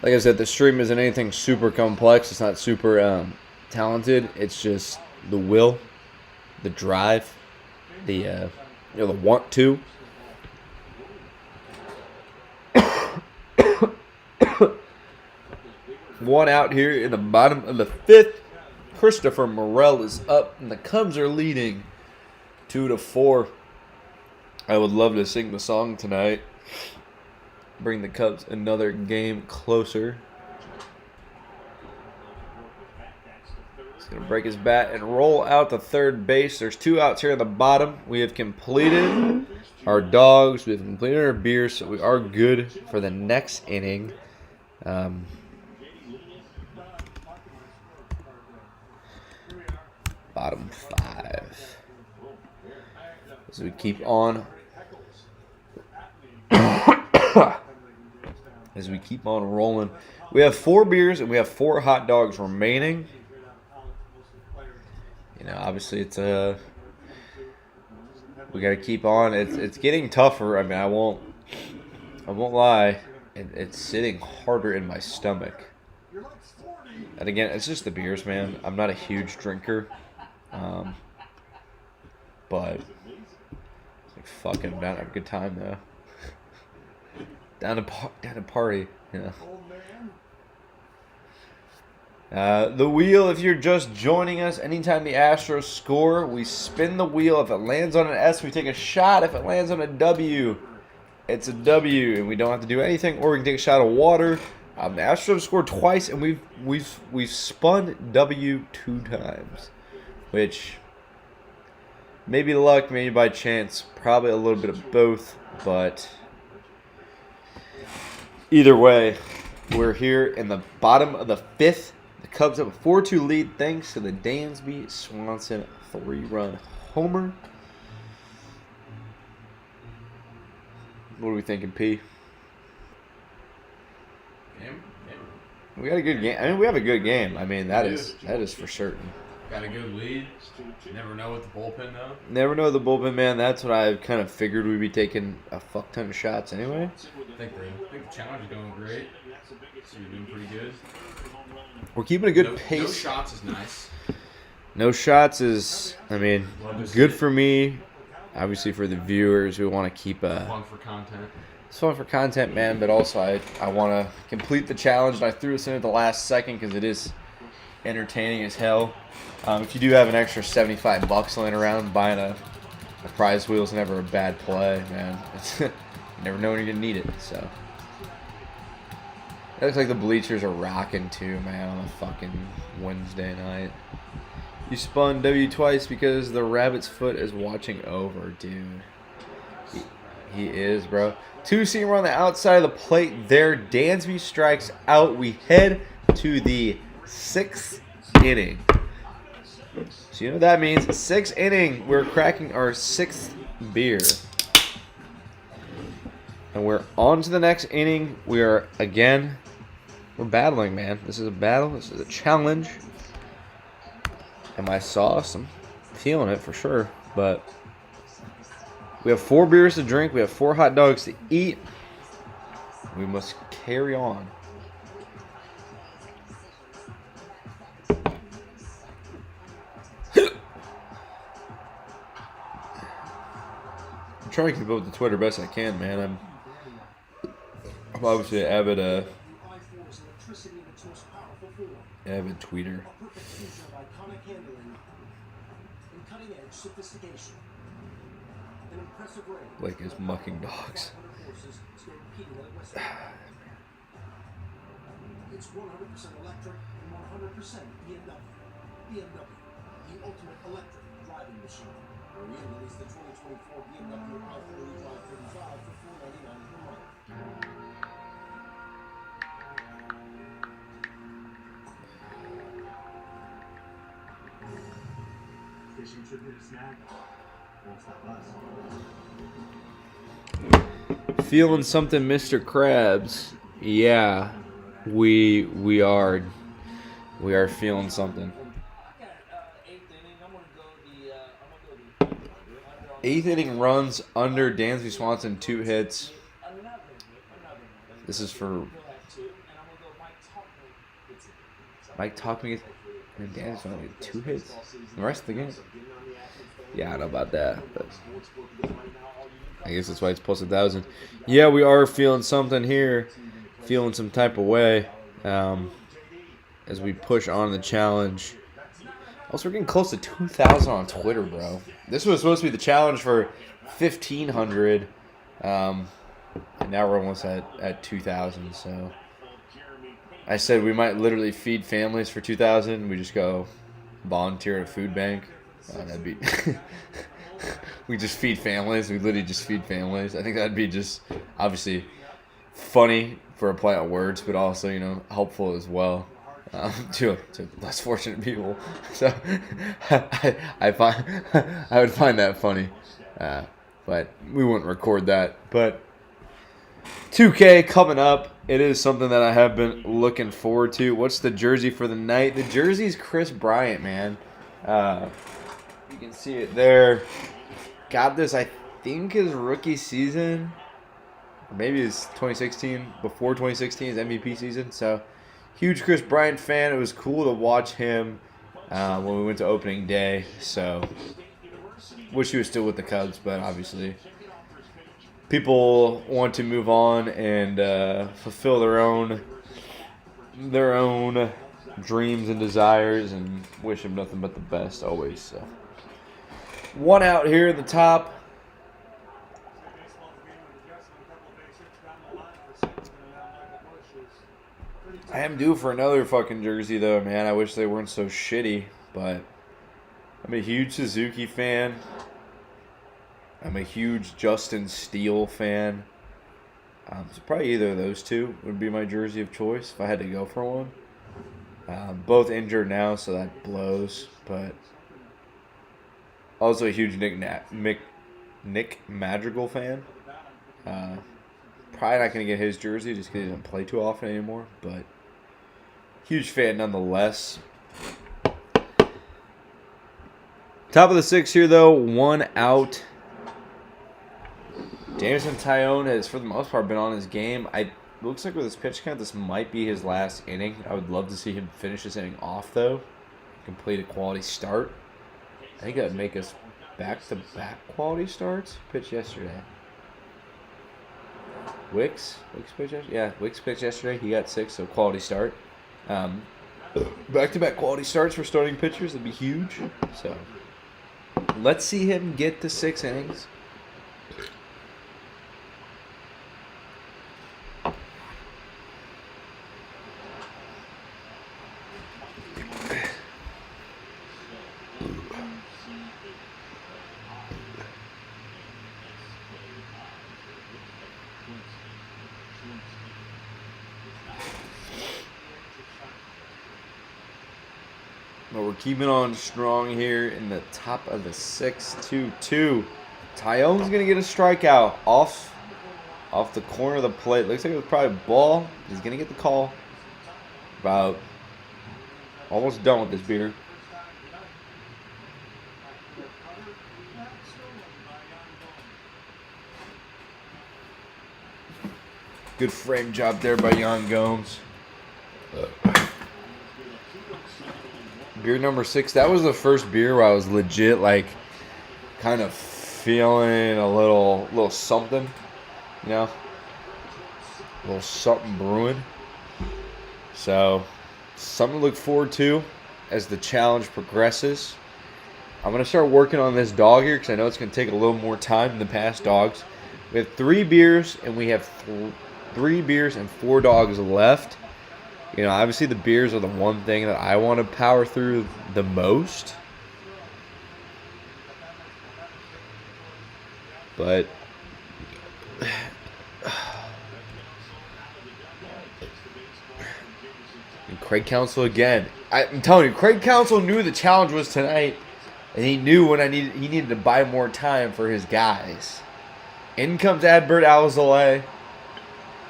Like I said, the stream isn't anything super complex. It's not super talented. It's just the will the drive, the the want to. One out here in the bottom of the 5th. Christopher Morel is up, and the Cubs are leading 2-4. I would love to sing the song tonight. Bring the Cubs another game closer. He's going to break his bat and roll out to third base. There's 2 outs here at the bottom. We have completed our dogs. We have completed our beers, so we are good for the next inning. Bottom 5. As we keep on. As we keep on rolling. We have 4 beers and we have 4 hot dogs remaining. You know, obviously it's we got to keep on. It's getting tougher. I mean, I won't lie. It's sitting harder in my stomach. And again, it's just the beers, man. I'm not a huge drinker. But it's like fucking down to have a good time though. down to party, you know. The wheel, if you're just joining us, anytime the Astros score, we spin the wheel. If it lands on an S, we take a shot. If it lands on a W, it's a W, and we don't have to do anything, or we can take a shot of water. The Astros scored twice, and we've spun W 2 times, which maybe luck, maybe by chance, probably a little bit of both, but either way, we're here in the bottom of the 5th. The Cubs have a 4-2 lead thanks to the Dansby Swanson 3-run homer. What are we thinking, P? Game? We got a good game. I mean, we have a good game. I mean, that is for certain. Got a good lead. Never know with the bullpen, though. Never know the bullpen, man. That's what I kind of figured we'd be taking a fuck ton of shots anyway. I think the challenge is going great. So you're doing pretty good. We're keeping a good pace. No shots is nice. No shots is, I mean, good for me. Obviously for the viewers, we want to keep Fun for content. It's fun for content, man, but also I want to complete the challenge, and I threw this in at the last second because it is entertaining as hell. If you do have an extra $75 laying around, buying a prize wheel is never a bad play, man. You never know when you're going to need it, so. It looks like the bleachers are rocking too, man, on a fucking Wednesday night. You spun W twice because the rabbit's foot is watching over, dude. He is, bro. 2-seamer on the outside of the plate there. Dansby strikes out. We head to the 6th inning. So you know what that means. 6th inning. We're cracking our 6th beer. And we're on to the next inning. We are, again, we're battling, man. This is a battle. This is a challenge. Am I sauce? I'm feeling it for sure. But we have 4 beers to drink. We have 4 hot dogs to eat. We must carry on. I'm trying to keep up with the Twitter best I can, man. I'm obviously an avid tweeter. Like his mucking dogs. It's 100% electric and 100% BMW. BMW, the ultimate electric driving machine. Maria released the 2024 BMW i30 Drive 35 for $499 per month. Fishing trip hit a snag. Won't stop us. Feeling something, Mr. Krabs. Yeah, we are feeling something. 8th inning runs under Dansby Swanson, 2 hits. This is for Mike Talkman and Dansby Swanson, 2 hits. The rest of the game. Yeah, I don't know about that, but I guess that's why it's plus 1,000. Yeah, we are feeling something here, feeling some type of way as we push on the challenge. Also, we're getting close to 2,000 on Twitter, bro. This was supposed to be the challenge for 1,500, and now we're almost at 2,000. So I said we might literally feed families for 2,000. We just go volunteer at a food bank. That'd be we just feed families. We literally just feed families. I think that'd be just obviously funny for a play on words, but also helpful as well to less fortunate people. So I would find that funny, but we wouldn't record that. But 2K coming up. It is something that I have been looking forward to. What's the jersey for the night? The jersey's Chris Bryant, man. You can see it there. Got this, I think, his rookie season. Or maybe his 2016, before 2016, his MVP season. So, huge Chris Bryant fan. It was cool to watch him when we went to opening day. So, wish he was still with the Cubs, but obviously people want to move on and fulfill their own dreams and desires, and wish him nothing but the best always. So, one out here in the top. I am due for another fucking jersey though, man. I wish they weren't so shitty, but I'm a huge Suzuki fan. I'm a huge Justin Steele fan. So probably either of those two would be my jersey of choice if I had to go for one. Both injured now, so that blows. But also a huge Nick Madrigal fan. Probably not going to get his jersey just because he doesn't play too often anymore. But huge fan nonetheless. Top of the sixth here, though. One out. Jameson Taillon has, for the most part, been on his game. Looks like with his pitch count, this might be his last inning. I would love to see him finish this inning off, though. Complete a quality start. I think that would make us back-to-back quality starts. Pitched yesterday. Wicks pitched yesterday? Yeah, Wicks pitched yesterday. He got 6, so quality start. Back-to-back quality starts for starting pitchers would be huge. So, let's see him get to 6 innings. But we're keeping on strong here in the top of the 6-2-2. Taillon's going to get a strikeout off the corner of the plate. Looks like it was probably a ball. He's going to get the call. About almost done with this beer. Good frame job there by Yan Gomes. Beer number 6. That was the first beer where I was legit, kind of feeling a little something, a little something brewing. So, something to look forward to as the challenge progresses. I'm going to start working on this dog here because I know it's going to take a little more time than the past dogs. We have 3 beers, and we have 3 beers and 4 dogs left. Obviously the beers are the one thing that I want to power through the most. But and Craig Counsell again. I'm telling you, Craig Counsell knew the challenge was tonight, and he knew when he needed to buy more time for his guys. In comes Adbert Alzolay.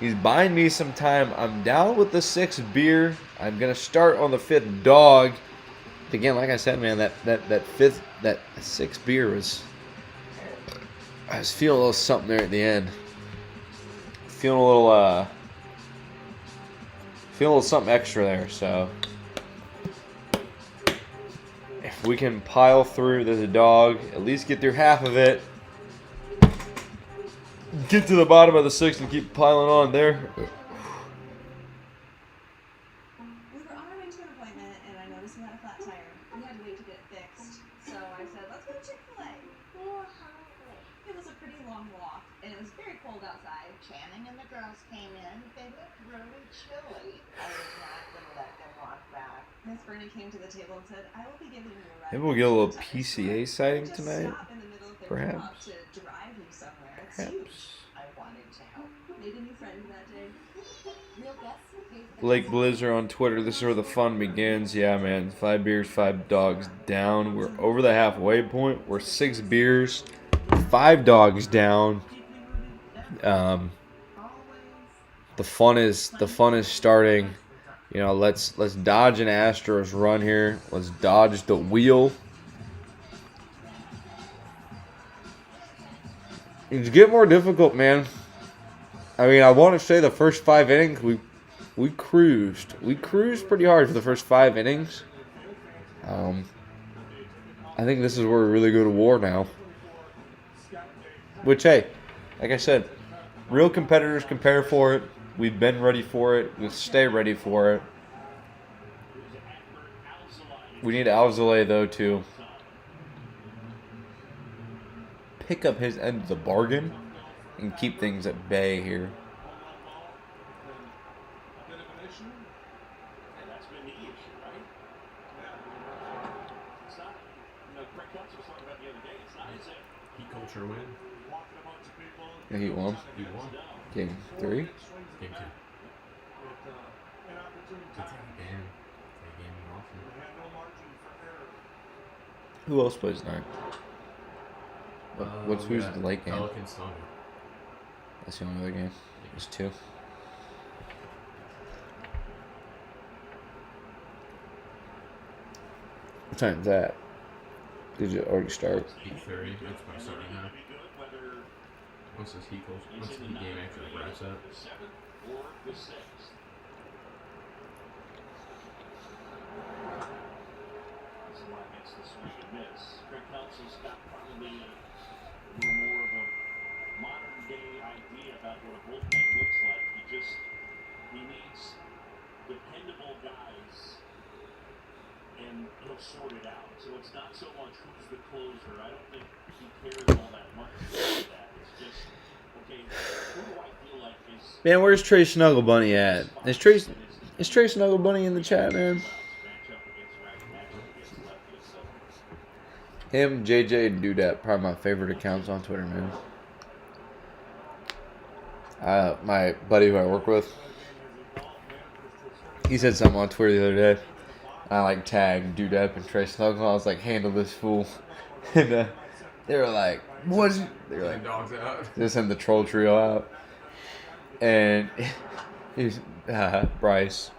He's buying me some time. I'm down with the 6th beer. I'm gonna start on the 5th dog. Again, like I said, man, that 6th beer was. I was feeling a little something there at the end. Feeling a little something extra there. So, if we can pile through this dog, at least get through half of it, get to the bottom of the sixth and keep piling on there. We were on our way to an appointment, and I noticed we had a flat tire. We had to wait to get it fixed. So I said, let's go to Chick-fil-A. It was a pretty long walk, and it was very cold outside. Channing and the girls came in. They looked really chilly. I was not going to let them walk back. Miss Bernie came to the table and said, I will be giving you a ride. Maybe we'll get a little to the PCA store. sighting Just tonight. stop in the middle of their Perhaps. walk to drive you somewhere. It's Perhaps. huge. I wanted to help. Made a new friend that day. Real guests who paid for Blake Blizzer on Twitter. This is where the fun begins. Yeah, man. 5 beers, 5 dogs down. We're over the halfway point. We're 6 beers, 5 dogs down. The fun is starting. You know, let's dodge an Astros run here. Let's dodge the wheel. It's getting more difficult, man. I mean, I want to say the first 5 innings we cruised. We cruised pretty hard for the first 5 innings. I think this is where we really go to war now. Which, hey, like I said, real competitors compare for it. We've been ready for it. We'll stay ready for it. We need Alzolay, though, to pick up his end of the bargain and keep things at bay here. And that's been the issue, right? It's not, Craig Counsell was talking about the other day. It's not as if Heat culture win. Walking a bunch of people. Yeah, he won. He won. Game 3. Game 2. An opportunity It's like a game. It's like a game of awesome. We had no margin for error. Who else plays tonight? Who's the late game? Pelicans Thunder. That's the only other game. There's 2. What time's that? Did it already start? 8:30. It's about to start right now. Once this heat game actually wraps up. the 7th or the 6th. That's why it's the swing and miss. Craig Counsell's got probably a little more of a modern day idea about what a bullpen looks like. He needs dependable guys, and he'll sort it out. So it's not so much who's the closer. I don't think he cares all that much about that. It's just, okay, who do I feel like is Man, where's Trey Snugglebunny at? Is Trey Snugglebunny in the chat, man? match up against right, match up against lefty. So Him, JJ, and Dudette, probably my favorite accounts on Twitter, man. My buddy who I work with, he said something on Twitter the other day. I like tagged Dudette and Trey Snuggle. I was like, handle this fool. And they were like, what is it? They were like, Dogs out. just send the troll trio out. And he was, Bryce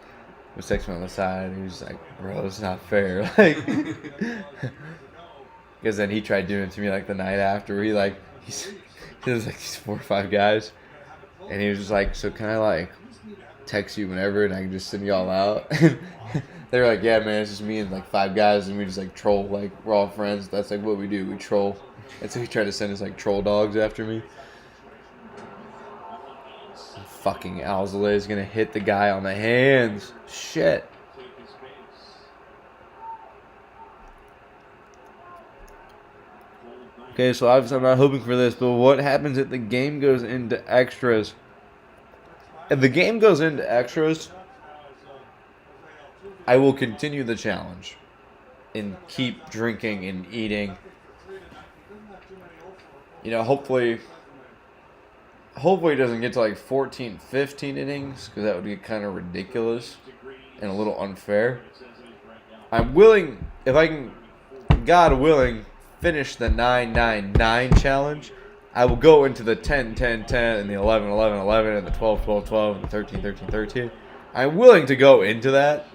was texting me on the side. He was like, bro, it's not fair. Like, because then he tried doing it to me like the night after. He was like these 4 or 5 guys. And he was just like, so can I like text you whenever and I can just send y'all out? They were like, yeah, man, it's just me and like 5 guys and we just like troll. Like, we're all friends. That's like what we do. We troll. And so he tried to send us like troll dogs after me. Fucking Alzolay is going to hit the guy on the hands. Shit. take his base. Okay, so obviously I'm not hoping for this, but what happens if the game goes into extras? If the game goes into extras, I will continue the challenge and keep drinking and eating. You know, hopefully it doesn't get to like 14, 15 innings, because that would be kind of ridiculous and a little unfair. I'm willing, if I can, God willing, finish the 9-9-9 challenge, I will go into the 10-10-10 and the 11-11-11 and the 12-12-12 and the 13-13-13. I'm willing to go into that.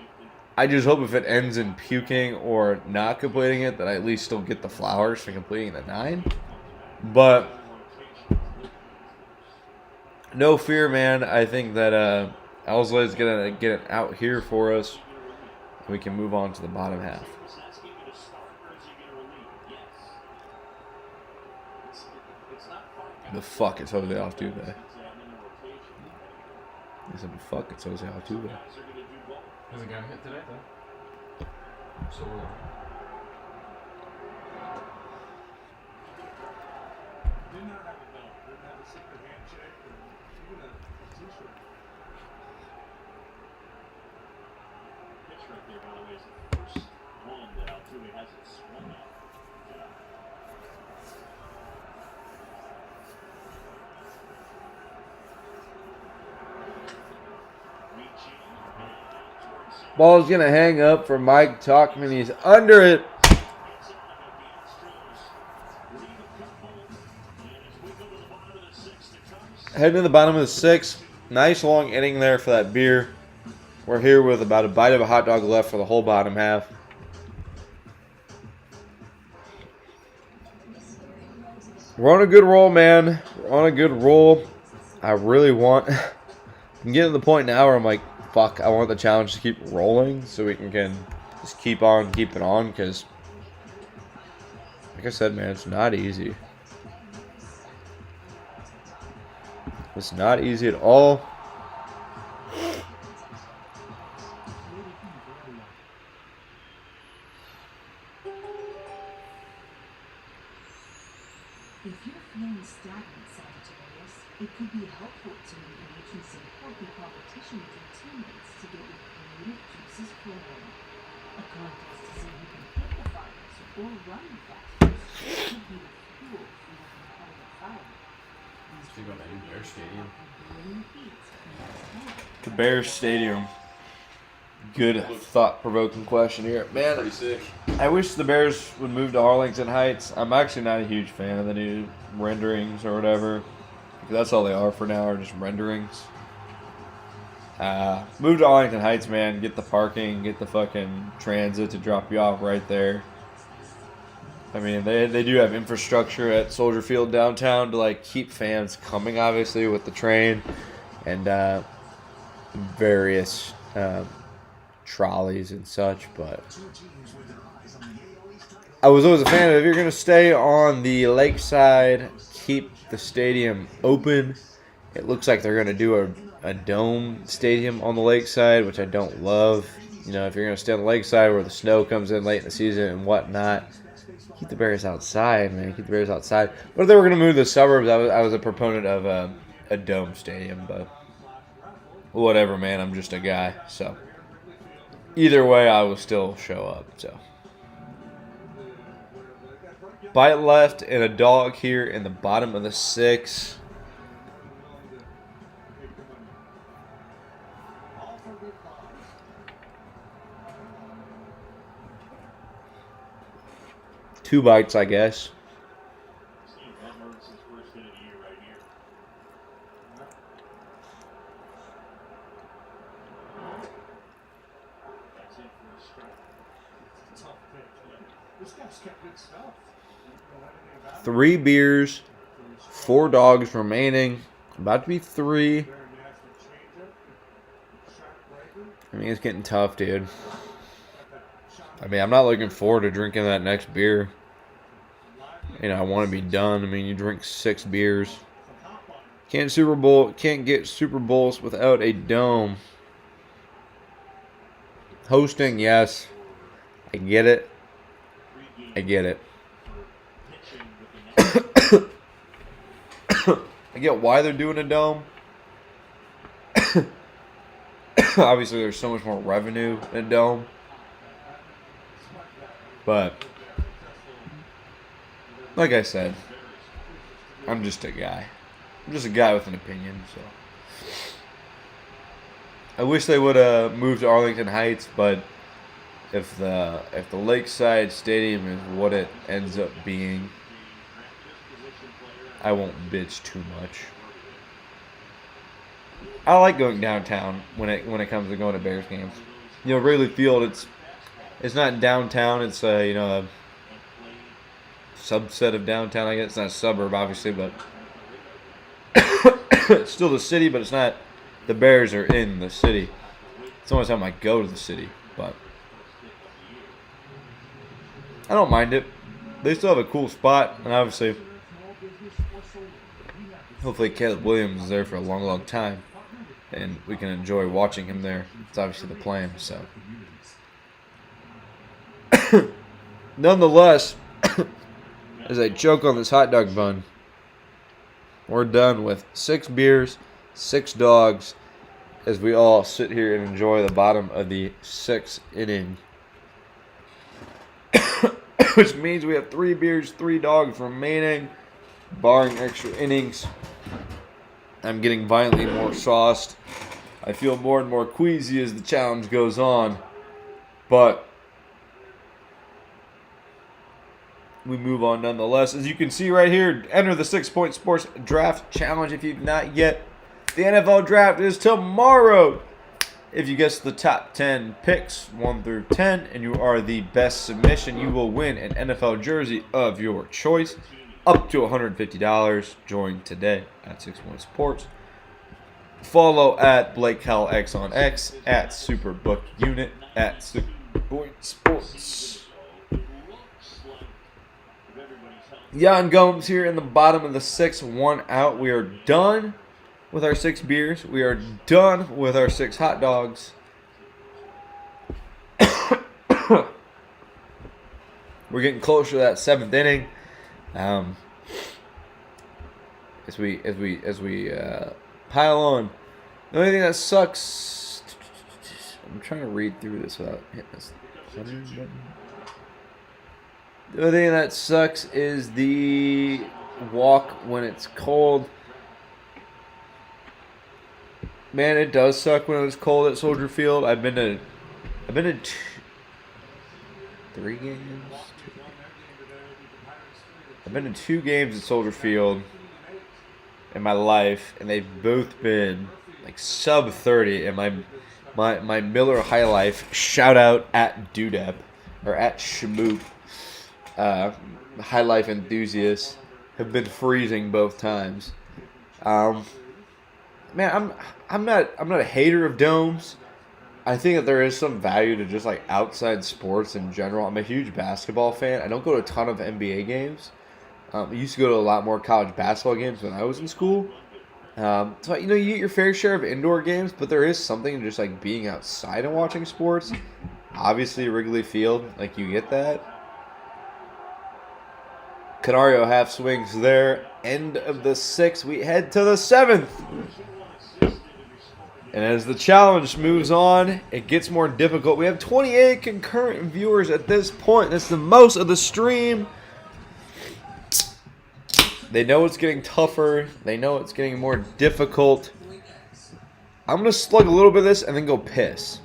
I just hope if it ends in puking or not completing it, that I at least still get the flowers for completing the 9. But no fear, man. I think that Alzolay is going to get it out here for us. We can move on to the bottom half. The fuck is Jose Altuve? I said, fuck, it's Jose Altuve. Hasn't got a hit today, though. So, Did not have a belt. Didn't have a secret handshake or even a t-shirt. Pitch right there, by the way, is the first one that Altuve hasn't swung at. Ball's gonna hang up for Mike Talkman. He's under it. Heading to the bottom of the sixth. Nice long inning there for that beer. We're here with about a bite of a hot dog left for the whole bottom half. We're on a good roll, man. We're on a good roll. I really want... I'm getting to the point now where I'm like, fuck, I want the challenge to keep rolling so we can just keep on keeping on, because, like I said, man, it's not easy. It's not easy at all. If you're feeling stagnant, Sagittarius, it could be helpful to engage in some healthy competition with your teammates to get your creative juices flowing. A contest to see who can hit the farthest or run the fastest could be the fuel for your competitive fire. think about that new Bear Stadium. The Bears Stadium. Good thought-provoking question here. Man, Pretty sick. I wish the Bears would move to Arlington Heights. I'm actually not a huge fan of the new renderings or whatever. That's all they are for now, are just renderings. Move to Arlington Heights, man. Get the parking, get the fucking transit to drop you off right there. I mean, they do have infrastructure at Soldier Field downtown to like keep fans coming, obviously, with the train and various trolleys and such. But I was always a fan of, if you're gonna stay on the lakeside, keep the stadium open. It looks like they're gonna do a dome stadium on the lakeside, which I don't love. You know, if you're gonna stay on the lakeside where the snow comes in late in the season and whatnot, keep the Bears outside, man. Keep the Bears outside. But if they were going to move to the suburbs, I was a proponent of a dome stadium. But whatever, man. I'm just a guy. So either way, I will still show up. So bite left and a dog here in the bottom of the sixth. Two bites, I guess. Three beers, 4 dogs remaining. About to be 3. I mean, it's getting tough, dude. I mean, I'm not looking forward to drinking that next beer. You know, I want to be done. I mean, you drink 6 beers. Can't get Super Bowls without a dome. Hosting, yes. I get it. I get it. I get why they're doing a dome. Obviously, there's so much more revenue in a dome. But, like I said, I'm just a guy. I'm just a guy with an opinion, so. I wish they would have moved to Arlington Heights, but if the Lakeside Stadium is what it ends up being, I won't bitch too much. I like going downtown when it comes to going to Bears games. You know, Wrigley Field, it's not downtown. It's a subset of downtown. I guess it's not a suburb, obviously, but it's still the city. But it's not. The Bears are in the city. It's the only time I go to the city, but I don't mind it. They still have a cool spot, and obviously hopefully Caleb Williams is there for a long, long time, and we can enjoy watching him there. It's obviously the plan. So, nonetheless, as I choke on this hot dog bun, we're done with 6 beers, 6 dogs, as we all sit here and enjoy the bottom of the 6th inning. Which means we have 3 beers, 3 dogs remaining, barring extra innings. I'm getting violently more sauced. I feel more and more queasy as the challenge goes on. But we move on nonetheless. As you can see right here, enter the 6 Point Sports Draft Challenge if you've not yet. The NFL Draft is tomorrow. If you guess the top 10 picks, 1 through 10, and you are the best submission, you will win an NFL jersey of your choice, up to $150. Join today at 6 Point Sports. Follow at BlakeHallX on X, at SuperbookUnit, at 6 Point Sports. Jan Gomes here in the bottom of the 6th, 1 out. We are done with our 6 beers. We are done with our 6 hot dogs. We're getting closer to that 7th inning. As we pile on. The only thing that sucks. I'm trying to read through this without hitting this button. The only thing that sucks is the walk when it's cold. Man, it does suck when it's cold at Soldier Field. I've been to 3 games. I've been to 2 games at Soldier Field in my life, and they've both been like sub 30. And my Miller High Life shout out at Dudep or at Shmoop, High Life enthusiasts have been freezing both times. Man, I'm not a hater of domes. I think that there is some value to just like outside sports in general. I'm a huge basketball fan. I don't go to a ton of NBA games. I used to go to a lot more college basketball games when I was in school. So you get your fair share of indoor games, but there is something just like being outside and watching sports. Obviously, Wrigley Field, like you get that. Canario half swings there. End of the 6th. We head to the 7th. And as the challenge moves on, it gets more difficult. We have 28 concurrent viewers at this point. That's the most of the stream. They know it's getting tougher. They know it's getting more difficult. I'm going to slug a little bit of this and then go piss.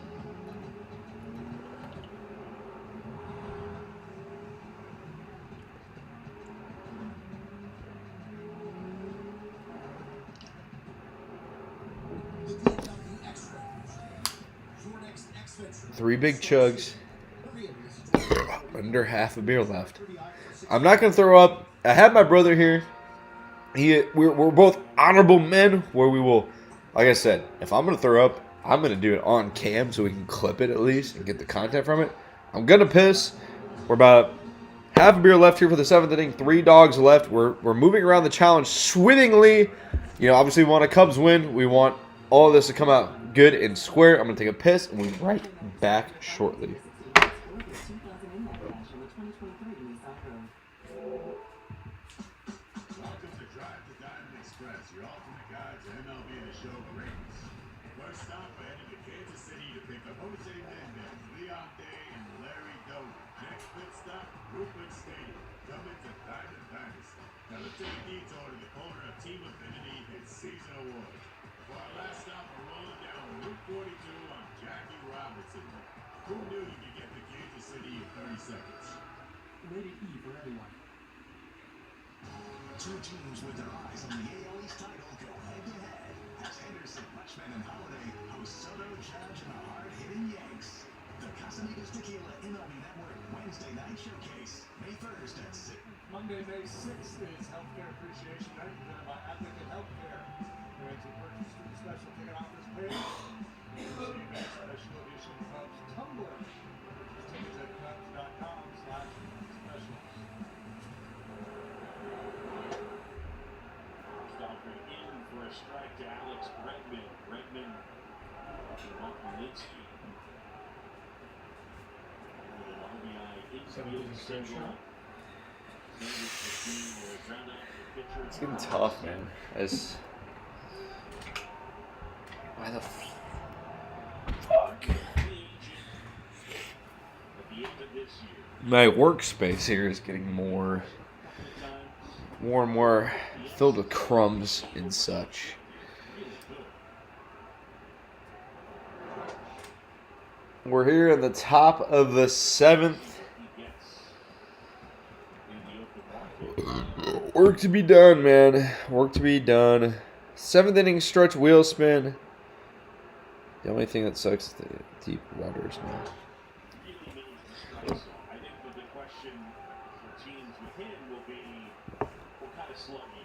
Three big chugs. Under half a beer left. I'm not going to throw up. I have my brother here. We're both honorable men where we will, like I said, if I'm going to throw up, I'm going to do it on cam so we can clip it at least and get the content from it. I'm going to piss. We're about half a beer left here for the 7th inning. 3 dogs left. We're moving around the challenge swimmingly. Obviously we want a Cubs win. We want all of this to come out good and square. I'm going to take a piss and we'll be right back shortly. Welcome to Drive the Diamond Express, your ultimate guide to MLB The Show greatness. First stop, we're heading to Kansas City to pick up Jose Mendez, Leon Day, and Larry Doty. Next pit stop, Rupert Stadium, coming to Diamond Dynasty. Now let's take a detour to the corner of Team Affinity and Season Awards. For our last stop, we're rolling down Route 42 on Jackie Robinson. Who knew you could get to Kansas City in 30 seconds? Rated E for everyone. 2 teams with their eyes on the AL East title go head-to-head as Henderson, Fleshman, and Holiday host Soto, Judge, and the hard-hitting Yanks. The Casamigos Tequila MLB Network Wednesday night showcase, May 1st at 6. Monday, May 6th is Healthcare Appreciation Night presented by Advocate Healthcare. Fans who purchase through the special ticket offers page, receive a special edition Cubs tumbler. Tickets at Cubs.com/special. Stop for It's getting tough, man. Why the fuck? My workspace here is getting more and more filled with crumbs and such. We're here in the top of the 7th. Work to be done, man. Work to be done. 7th inning stretch wheel spin. The only thing that sucks is the deep waters now. I think the question for teams with him will be what kind of slug you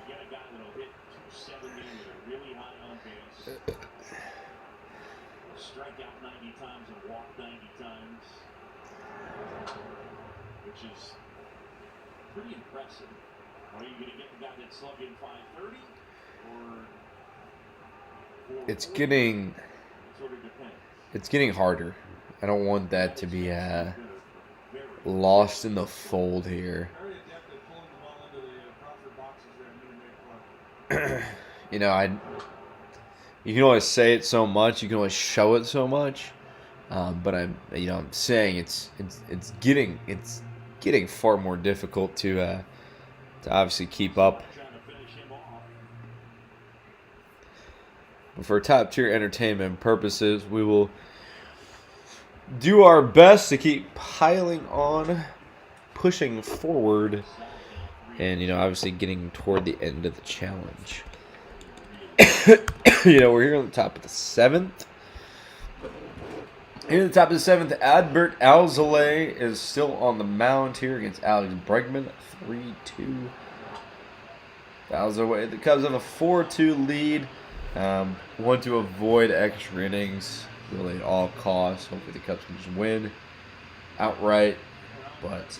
get a guy that'll hit 270 with a really high on base, strike out 90 times and walk 90 times, which is pretty impressive. Are you going to get the guy that's slugging 530 or It's getting sort of depends. It's getting harder. I don't want that to be lost in the fold here. You know, you can always say it so much, you can always show it so much, but I'm saying it's getting far more difficult to obviously keep up. But for top tier entertainment purposes, we will do our best to keep piling on, pushing forward, and obviously getting toward the end of the challenge. We're here on the top of the 7th. Here at the top of the 7th, Adbert Alzolay is still on the mound here against Alex Bregman, 3-2. Alzolay, the Cubs have a 4-2 lead. Want to avoid extra innings really at all costs. Hopefully the Cubs can just win outright, but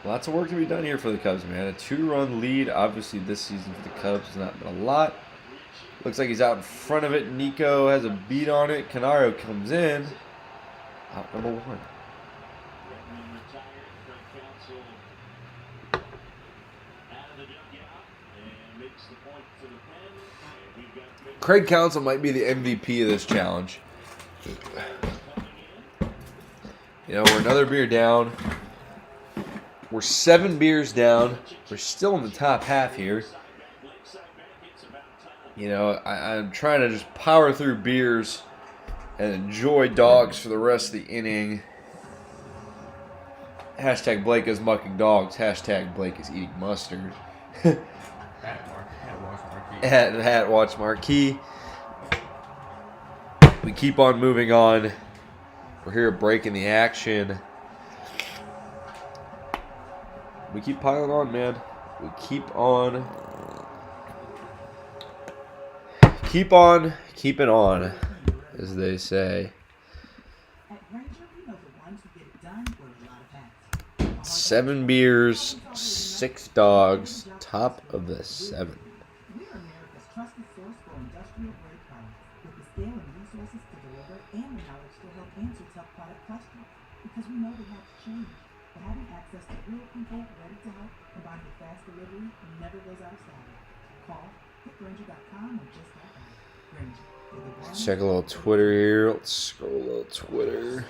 lots of work to be done here for the Cubs, man. A 2-run lead, obviously this season for the Cubs has not been a lot. Looks like he's out in front of it. Nico has a beat on it. Canario comes in. Out number 1. Craig Counsell might be the MVP of this challenge. We're another beer down. We're 7 beers down. We're still in the top half here. I'm trying to just power through beers and enjoy dogs for the rest of the inning. Hashtag Blake is mucking dogs. Hashtag Blake is eating mustard. Hat watch marquee. We keep on moving on. We're here breaking the action. We keep piling on, man. We keep on keeping on, as they say. 7 beers, 6 dogs, top of the 7th. We are America's trusted source for industrial grade products with the scale and resources to deliver and the knowledge to help answer tough product questions. Because we know they have to change. But having access to real people ready to help combined with fast delivery never goes out of style. Call pickgranger.com or just that out. Granger. Let's check a little Twitter here. Let's scroll a little Twitter.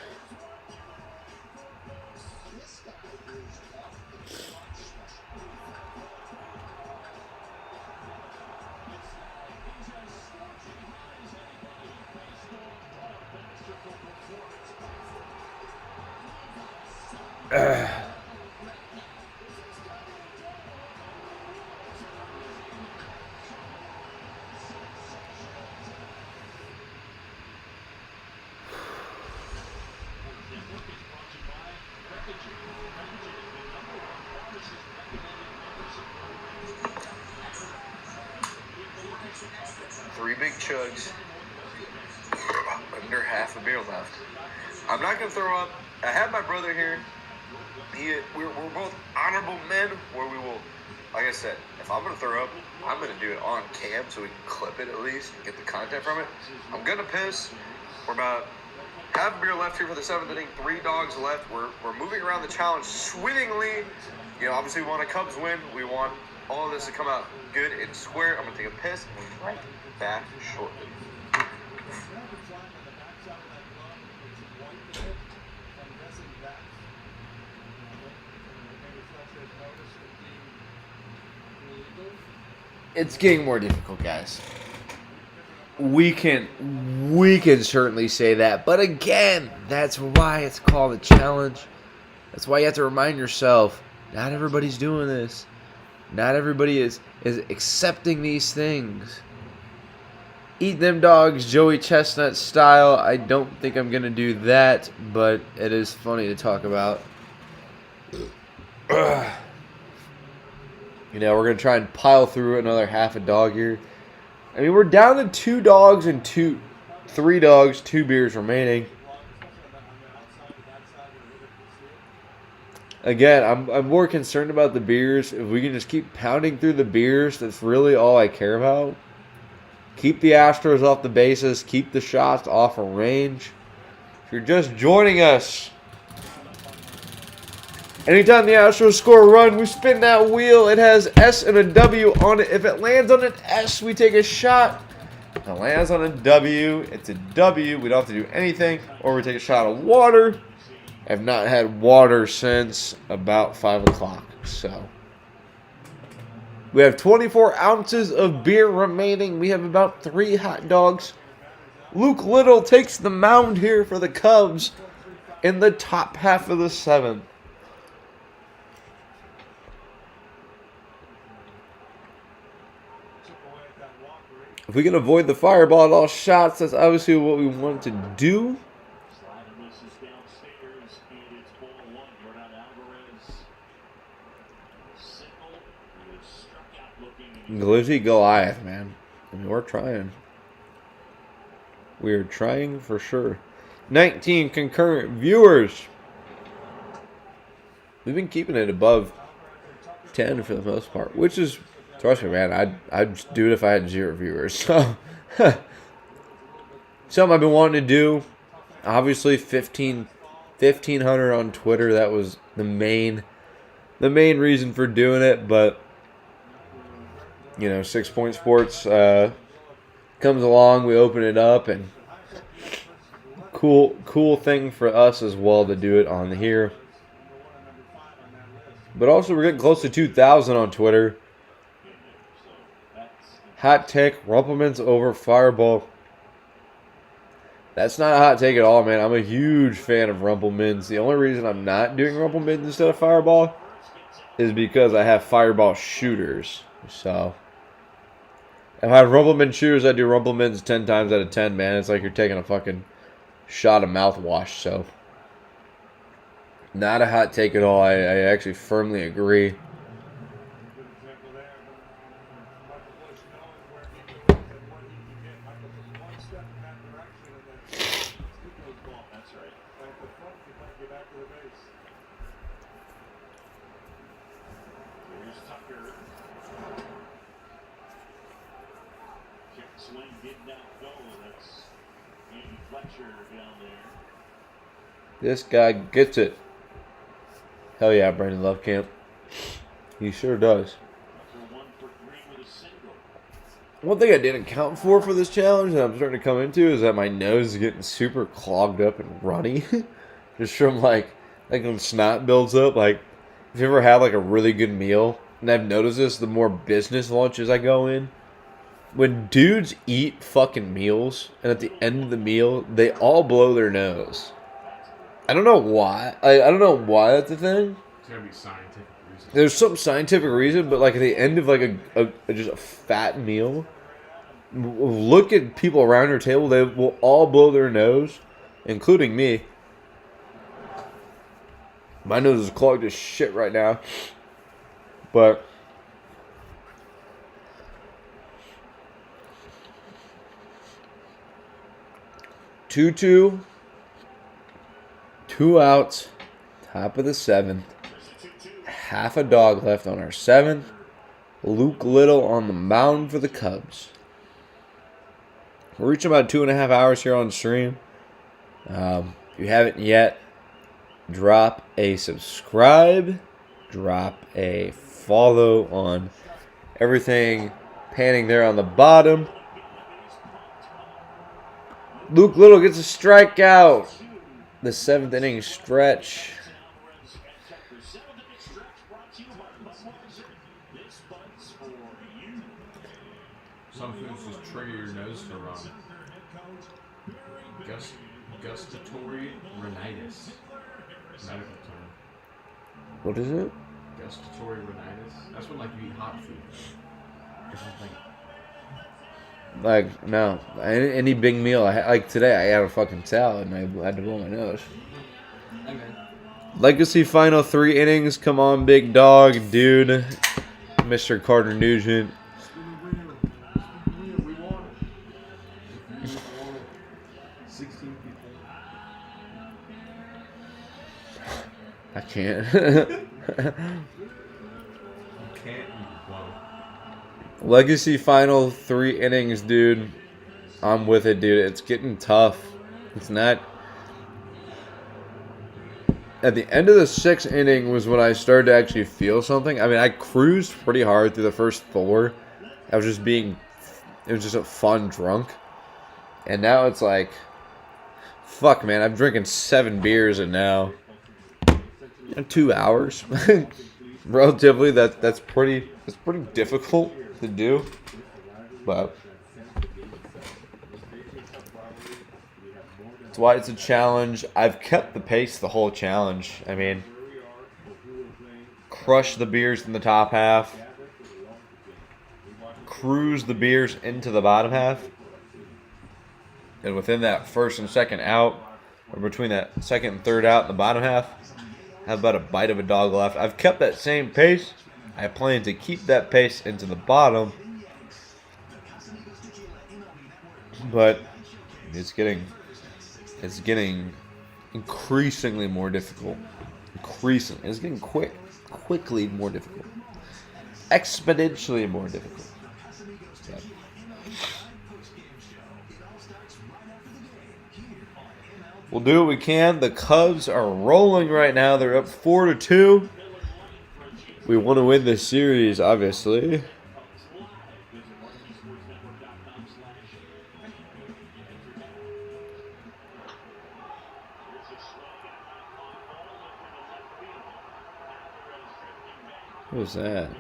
Three big chugs. Under half a beer left. I'm not going to throw up. I have my brother here. We're both honorable men, where we will like I said, if I'm going to throw up, I'm going to do it on cam so we can clip it at least and get the content from it. I'm going to piss. We're about half a beer left here for the 7th inning. 3 dogs left. We're moving around the challenge swimmingly. You know, obviously we want a Cubs win. We want all of this to come out good and square. I'm going to take a piss and we'll be right back shortly. It's getting more difficult, guys. We can certainly say that, but again, that's why it's called a challenge. That's why you have to remind yourself, not everybody's doing this. Not everybody is accepting these things. Eat them dogs, Joey Chestnut style. I don't think I'm gonna do that, but it is funny to talk about. You know, we're going to try and pile through another half a dog here. I mean, we're down to 2 dogs and 3 dogs, 2 beers remaining. Again, I'm more concerned about the beers. If we can just keep pounding through the beers, that's really all I care about. Keep the Astros off the bases. Keep the shots off of range. If you're just joining us, anytime the Astros score a run, we spin that wheel. It has S and a W on it. If it lands on an S, we take a shot. If it lands on a W, it's a W. We don't have to do anything. Or we take a shot of water. I've not had water since about 5 o'clock. So we have 24 ounces of beer remaining. We have about 3 hot dogs. Luke Little takes the mound here for the Cubs in the top half of the 7th. If we can avoid the fireball at all shots, that's obviously what we want to do. Glizzy Goliath, man. I mean, we're trying. We're trying for sure. 19 concurrent viewers. We've been keeping it above 10 for the most part, which is, trust me, man, I'd do it if I had 0 viewers. So, something I've been wanting to do. Obviously, 1,500 on Twitter. That was the main reason for doing it. But, you know, 6 Point Sports comes along. We open it up, and cool thing for us as well to do it on here. But also, we're getting close to 2,000 on Twitter. Hot take, Rumpleman's over Fireball. That's not a hot take at all, man. I'm a huge fan of Rumpleman's. The only reason I'm not doing Rumpleman's instead of Fireball is because I have Fireball shooters. So, if I have Rumpleman shooters, I do Rumpleman's 10 times out of 10, man. It's like you're taking a fucking shot of mouthwash. So, not a hot take at all. I actually firmly agree. This guy gets it. Hell yeah, Brandon Lovecamp. He sure does. One thing I didn't account for this challenge that I'm starting to come into is that my nose is getting super clogged up and runny. Just from like when snot builds up. Like, if you ever had like a really good meal, and I've noticed this the more business lunches I go in, when dudes eat fucking meals, and at the end of the meal, they all blow their nose. I don't know why. I don't know why that's a thing. It's gotta be scientific reason. There's some scientific reason, but like at the end of like just a fat meal, look at people around your table. They will all blow their nose, including me. My nose is clogged as shit right now. But two outs, top of the 7th. Half a dog left on our 7th. Luke Little on the mound for the Cubs. We're reaching about 2.5 hours here on stream. If you haven't yet, drop a subscribe, drop a follow on everything panning there on the bottom. Luke Little gets a strikeout. The 7th inning stretch. Some foods just trigger your nose to run. Gustatory rhinitis. Medical term. What is it? Gustatory rhinitis. That's when like you eat hot food. Or something. Like, no. Any big meal. Like today, I had a fucking salad and I had to blow my nose. Okay. Legacy final 3 innings. Come on, big dog, dude. Mr. Carter Nugent. We won it. 16 people. I can't. Can't. Wow. Legacy final 3 innings, dude. I'm with it, dude. It's getting tough. It's not. At the end of the 6th inning was when I started to actually feel something. I mean, I cruised pretty hard through the first 4. I was just being. It was just a fun drunk. And now it's like. Fuck, man. I'm drinking 7 beers and now. 2 hours. Relatively, that's pretty difficult to do. But that's why it's a challenge. I've kept the pace the whole challenge. I mean, crush the beers in the top half. Cruise the beers into the bottom half. And within that first and second out, or between that second and third out in the bottom half, have about a bite of a dog left. I've kept that same pace. I plan to keep that pace into the bottom. But it's getting increasingly more difficult. It's getting quickly more difficult. Exponentially more difficult. But we'll do what we can. The Cubs are rolling right now. They're up 4-2. We want to win this series, obviously. What was that?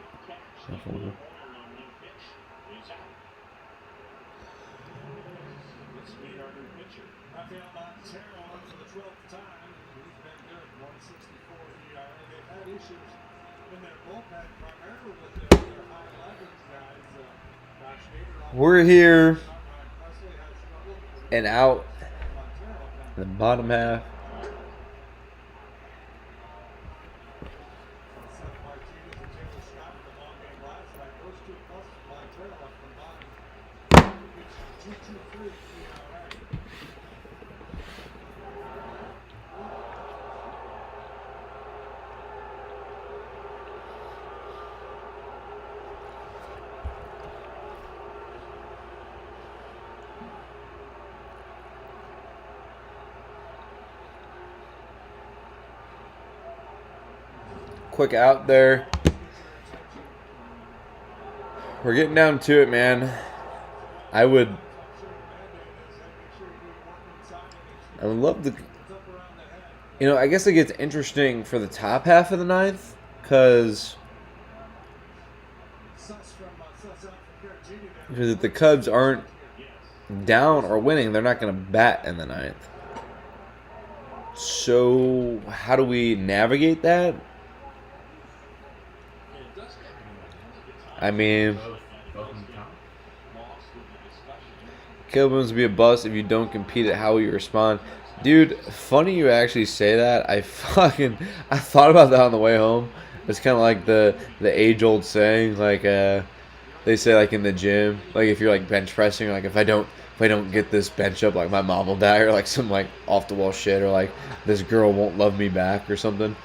We're here and out in the bottom half. Quick out there. We're getting down to it, man. I would love to. I guess it gets interesting for the top half of the 9th because if the Cubs aren't down or winning, they're not going to bat in the 9th. So how do we navigate that? I mean, Kilburns would be a bust if you don't compete at how you respond. Dude, funny you actually say that. I thought about that on the way home. It's kind of like the age-old saying, like they say like in the gym, like if you're like bench pressing, like if I don't get this bench up, like my mom will die, or like some like off the wall shit, or like this girl won't love me back or something.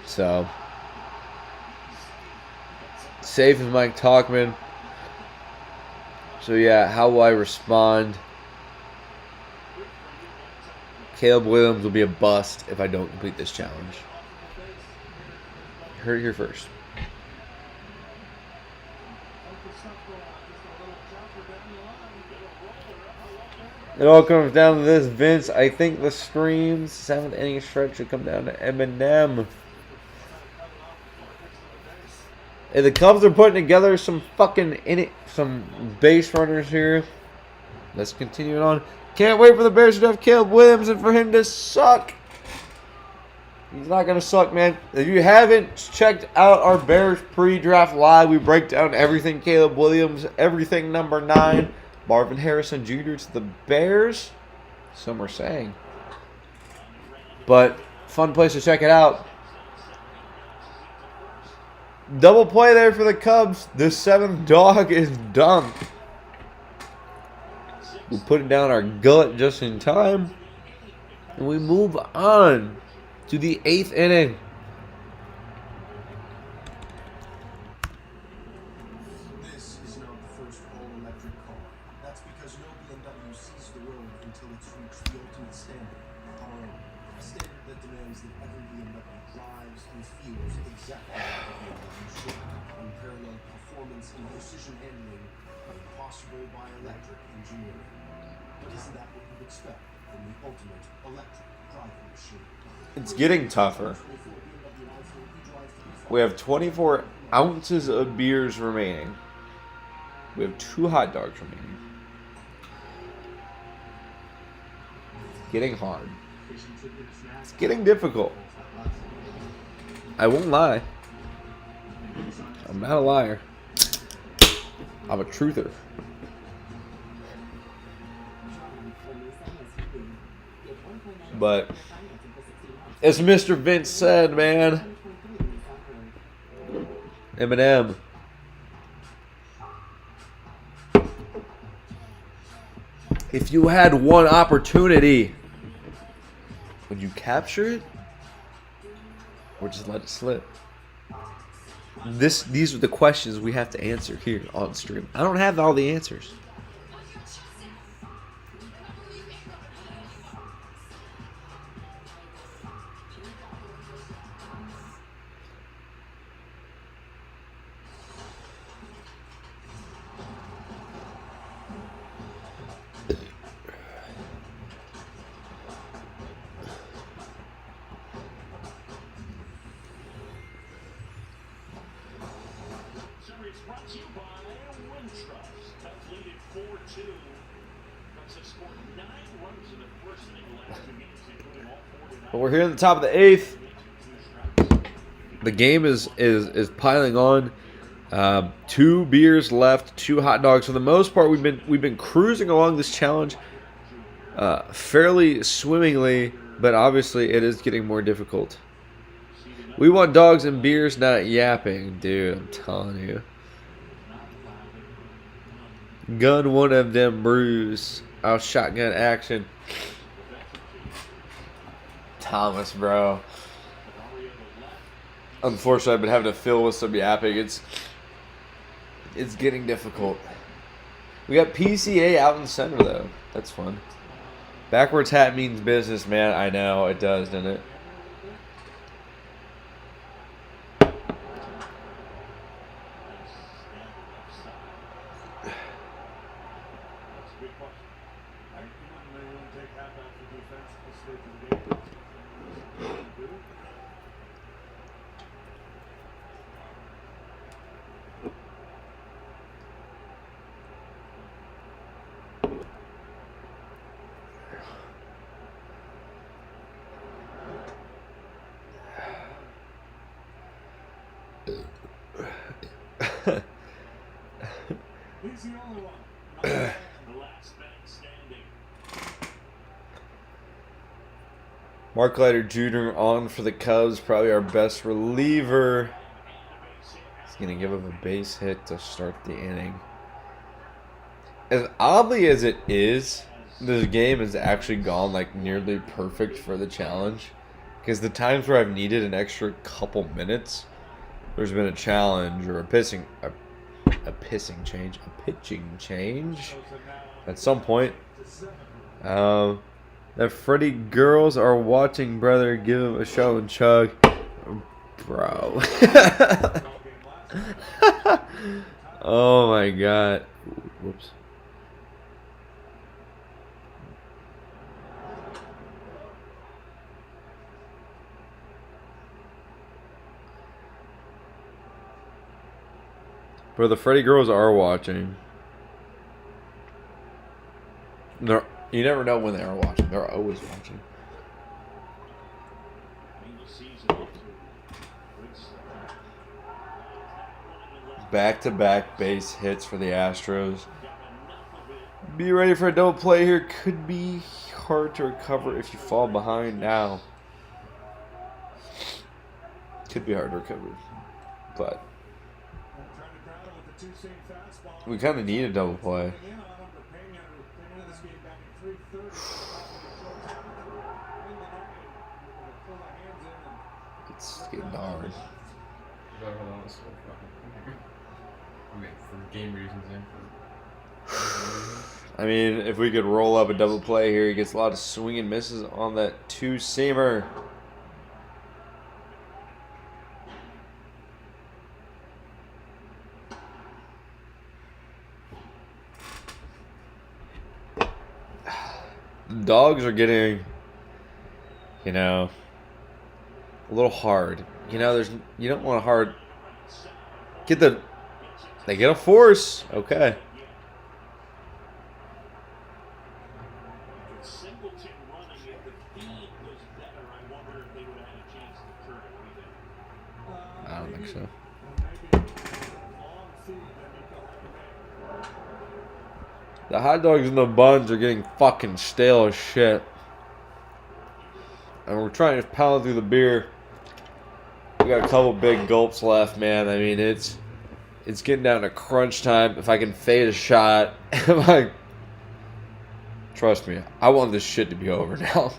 So Safe as Mike Talkman. So yeah, how will I respond? Caleb Williams will be a bust if I don't complete this challenge. Heard it here first. It all comes down to this, Vince. I think the stream's 7th inning stretch should come down to Eminem. Hey, the Cubs are putting together some some base runners here. Let's continue on. Can't wait for the Bears to have Caleb Williams and for him to suck. He's not going to suck, man. If you haven't checked out our Bears pre-draft live, we break down everything Caleb Williams, everything number 9. Marvin Harrison Jr. to the Bears. Some are saying. But fun place to check it out. Double play there for the Cubs. The 7th dog is done. We put it down our gullet just in time. And we move on to the 8th inning. This is now the first all-electric car. That's because no BMW sees the road until it's reached the ultimate standard, our own. A standard that demands that every BMW drives and feels exactly like a BMW should. Unparalleled performance and precision handling made possible by electric engineering. But isn't that what you'd expect from the ultimate electric driving machine? It's getting tougher. We have 24 ounces of beers remaining. We have 2 hot dogs remaining. It's getting hard. It's getting difficult. I won't lie. I'm not a liar. I'm a truther. But as Mr. Vince said, man, Eminem. If you had one opportunity, would you capture it or just let it slip? These are the questions we have to answer here on stream. I don't have all the answers. But we're here at the top of the 8th. The game is piling on. 2 beers left, 2 hot dogs. For the most part, we've been cruising along this challenge fairly swimmingly, but obviously it is getting more difficult. We want dogs and beers, not yapping, dude. I'm telling you. Gun one of them brews. I'll shotgun action. Thomas, bro. Unfortunately, I've been having to fill with some yapping. It's getting difficult. We got PCA out in center, though. That's fun. Backwards hat means business, man. I know. It does, doesn't it? He's the only one. The last man standing. Mark Leiter Jr. on for the Cubs, probably our best reliever. He's going to give up a base hit to start the inning. As oddly as it is, this game has actually gone like nearly perfect for the challenge. Because the times where I've needed an extra couple minutes, there's been a challenge or a pitching change at some point. The Freddy girls are watching, brother. Give him a show and chug, bro. Oh my god. Whoops. Bro, the Freddy girls are watching. You never know when they are watching. They're always watching. Back-to-back base hits for the Astros. Be ready for a double play here. Could be hard to recover if you fall behind now. Could be hard to recover. But we kind of need a double play. It's getting hard. I mean, for game reasons and for... I mean, if we could roll up a double play here, he gets a lot of swing and misses on that two-seamer. The dogs are getting, a little hard. You don't want a hard. They get a force. Okay. I don't think so. The hot dogs and the buns are getting fucking stale as shit. And we're trying to pound through the beer. We got a couple big gulps left, man. I mean, it's getting down to crunch time. If I can fade a shot, trust me, I want this shit to be over now.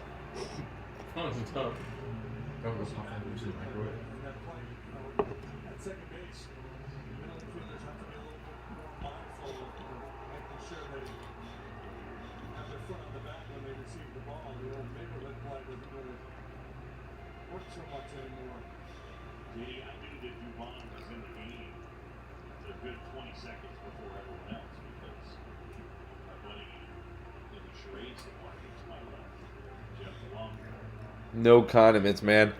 No condiments, man.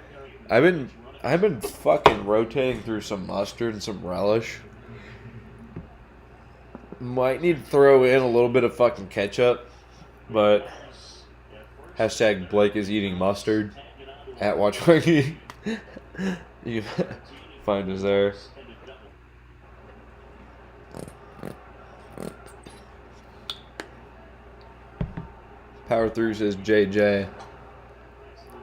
I've been fucking rotating through some mustard and some relish. Might need to throw in a little bit of fucking ketchup, but hashtag Blake is eating mustard at WatchWarky. You can find us there. Power through says JJ.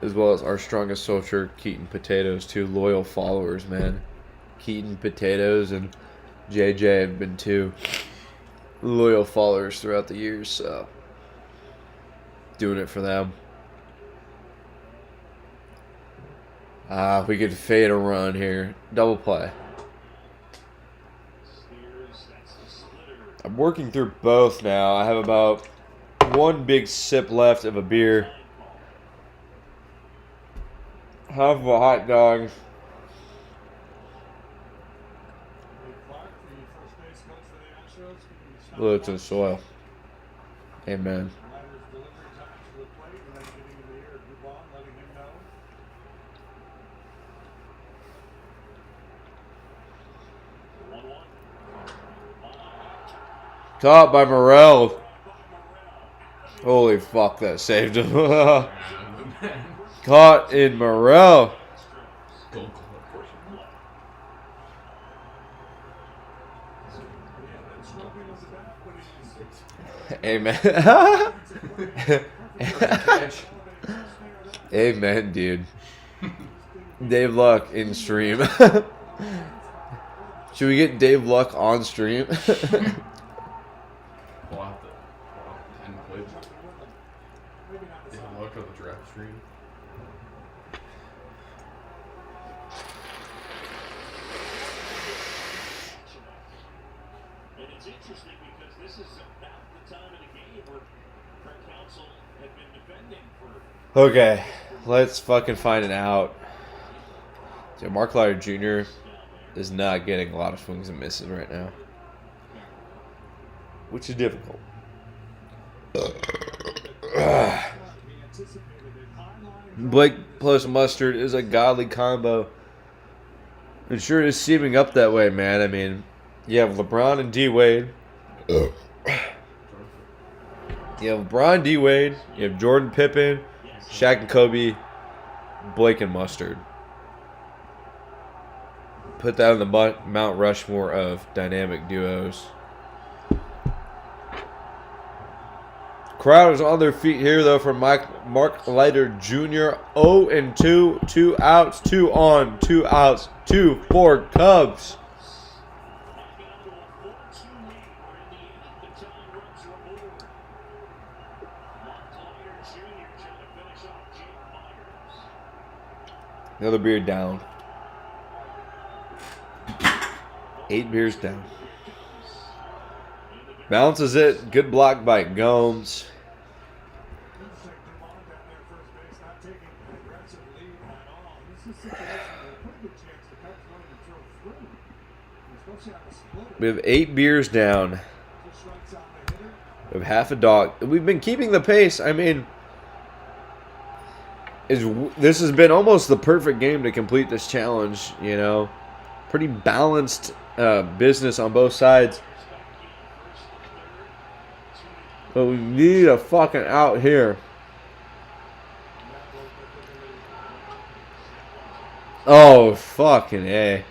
As well as our strongest soldier, Keaton Potatoes, 2 loyal followers, man. Keaton Potatoes and JJ have been 2 loyal followers throughout the years, so doing it for them. We could fade a run here. Double play. I'm working through both now. I have about 1 big sip left of a beer. Half of a hot dog. Look to the soil. Amen. Caught by Morel. Holy fuck, that saved him. Caught in Morel. Amen. Amen, dude. Dave Luck in stream. Should we get Dave Luck on stream? this is about the time of the game where Craig Counsell had been defending for. Okay, let's fucking find it out. Dude, Mark Leiter Jr. is not getting a lot of swings and misses right now, which is difficult. Blake plus Mustard is a godly combo. It sure is seeming up that way, man. I mean, you have LeBron and D Wade. You have LeBron, D Wade. You have Jordan, Pippen, Shaq and Kobe, Blake and Mustard. Put that on the Mount Rushmore of dynamic duos. Crowd is on their feet here, though, from Mark Leiter Jr. 0-2, 2 outs, 2 on, 2 outs, 2-4 Cubs. Another beer down. 8 beers down. Bounces it. Good block by Gomes. We have 8 beers down. We have half a dog. We've been keeping the pace. I mean, this has been almost the perfect game to complete this challenge, you know. Pretty balanced business on both sides. But we need a fucking out here. Oh, fucking A.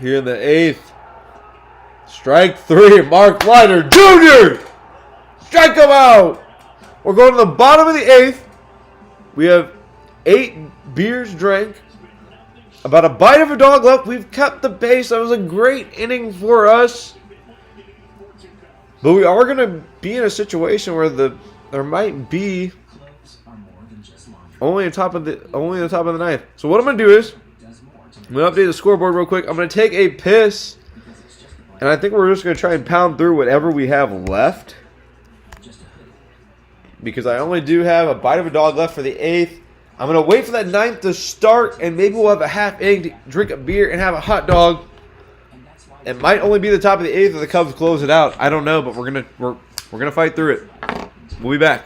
Here in the 8th. Strike 3, Mark Leiter Jr. Strike him out. We're going to the bottom of the 8th. We have 8 beers drank. About a bite of a dog left. We've kept the pace. That was a great inning for us. But we are going to be in a situation where there might be only the top of the 9th. So what I'm going to do is I'm going to update the scoreboard real quick. I'm going to take a piss, and I think we're just going to try and pound through whatever we have left, because I only do have a bite of a dog left for the 8th. I'm going to wait for that 9th to start, and maybe we'll have a half inning to drink a beer and have a hot dog. It might only be the top of the 8th if the Cubs close it out. I don't know, but we're gonna fight through it. We'll be back.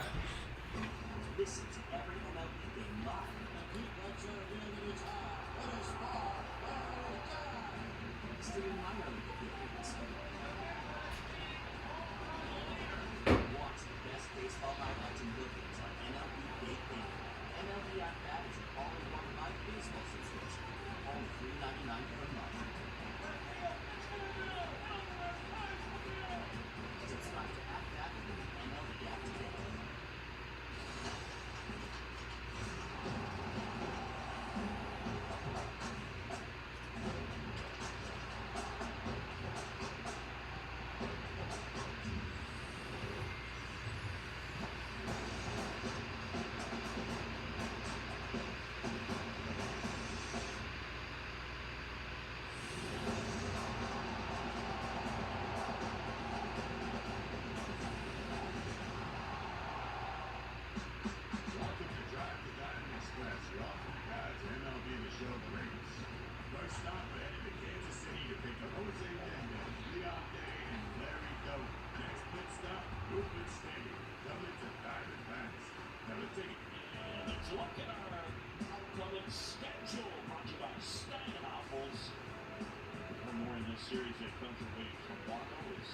Series that comes away from Toronto is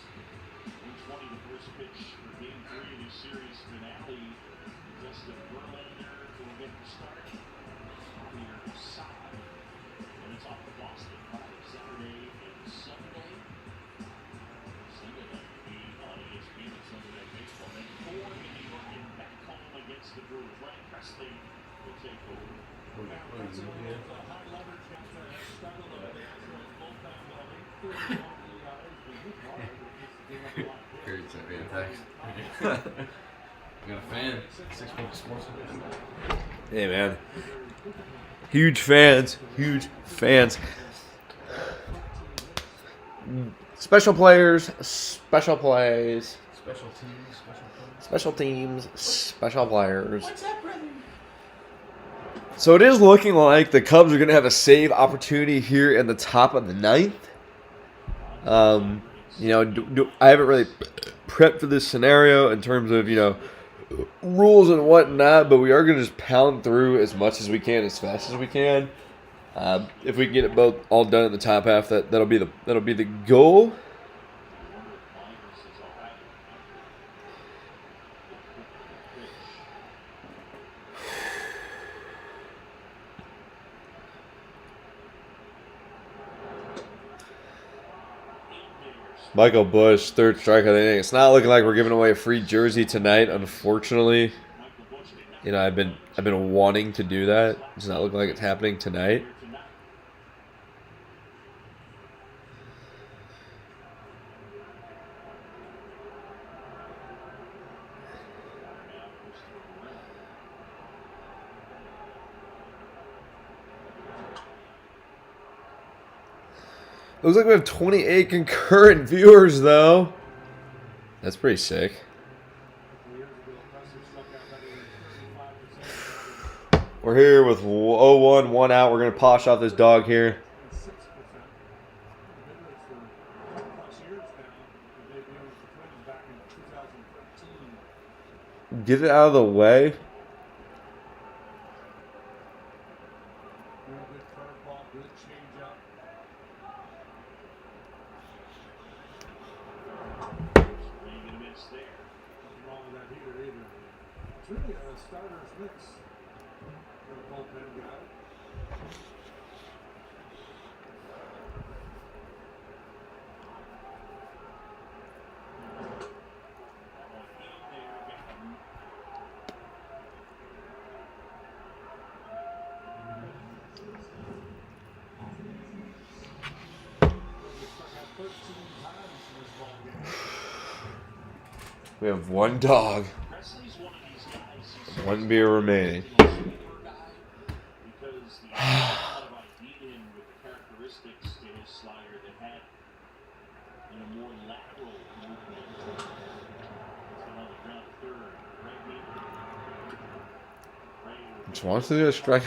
120, the first pitch for Game 3 of the series finale. Justin Verlander will get the start on the other side, and it's off to Boston by Saturday and Sunday. Sunday night will be on ESPN and Sunday night We got a fan. 6 Sports. Hey, man. Huge fans. Huge fans. Special players, special plays, special teams, special players. So it is looking like the Cubs are going to have a save opportunity here in the top of the ninth. I haven't really prepped for this scenario in terms of, rules and whatnot, but we are going to just pound through as much as we can, as fast as we can. If we can get it both all done in the top half, that'll be the goal. Michael Busch, third strike of the inning. It's not looking like we're giving away a free jersey tonight, unfortunately. I've been wanting to do that. It's not looking like it's happening tonight. Looks like we have 28 concurrent viewers, though. That's pretty sick. We're here with 0-1, 1 out. We're going to polish off this dog here. Get it out of the way. Really a starter's mix for a bullpen guy. We have one dog. One beer remaining. Just wants to do a strike.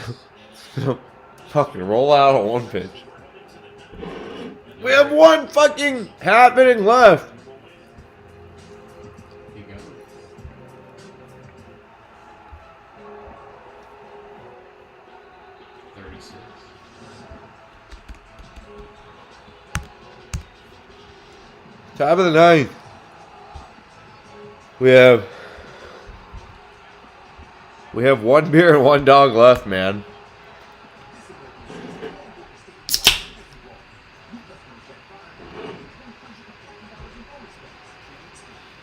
Fucking roll out on one pitch. We have one fucking half inning left. Top of the ninth. We have one beer and one dog left, man.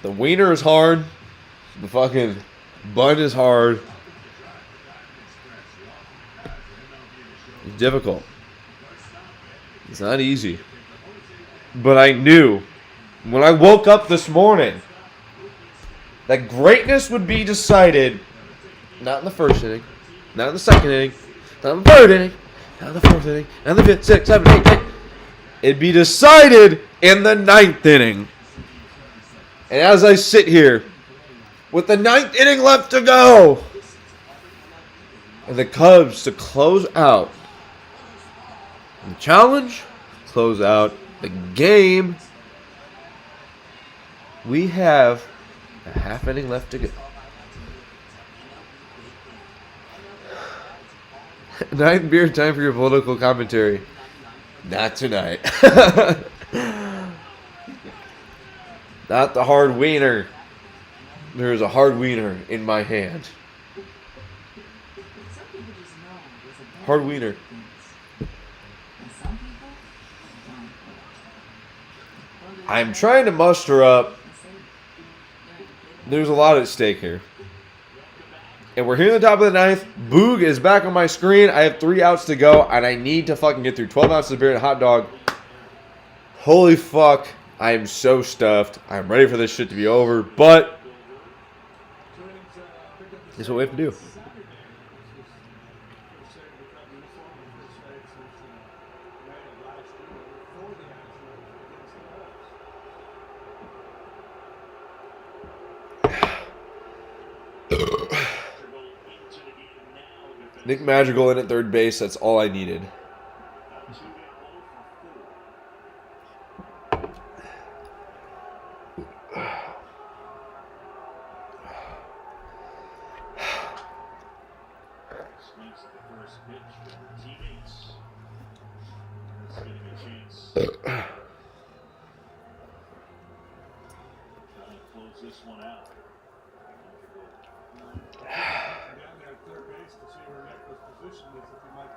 The wiener is hard. The fucking bun is hard. It's difficult. It's not easy. But I knew when I woke up this morning that greatness would be decided not in the first inning, not in the second inning, not in the third inning, not in the fourth inning, not in the fifth, sixth, seventh, eighth, ninth. It'd be decided in the ninth inning. And as I sit here with the ninth inning left to go, and the Cubs to close out the challenge, close out the game, we have a half inning left to go. Ninth beer, time for your political commentary. Not tonight. Not the hard wiener. There's a hard wiener in my hand. Hard wiener. I'm trying to muster up. There's a lot at stake here. And we're here at the top of the ninth. Boog is back on my screen. I have 3 outs to go, and I need to fucking get through 12 ounces of beer and a hot dog. Holy fuck. I am so stuffed. I'm ready for this shit to be over, but That's what we have to do. Saturday, which was first save to cut uniform, the first save since May of last year before the Astros against the Cubs. Nick Madrigal in at third base. That's all I needed. Swings at the first pitch from teammates. It's getting a chance. Trying to close this one out. Down there at third base to see where Nick was positioned as if he might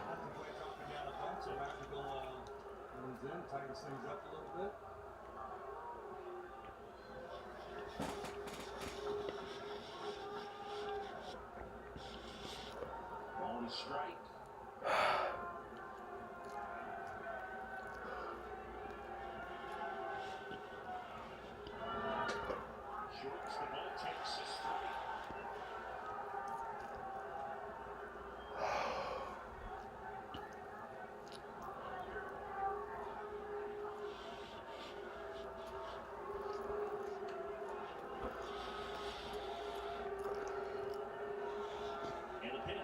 contemplate dropping down a bunt. So Magical comes in, tightens things up a little bit. Ball and strike. Shorts the ball, takes a strike. And a pitch.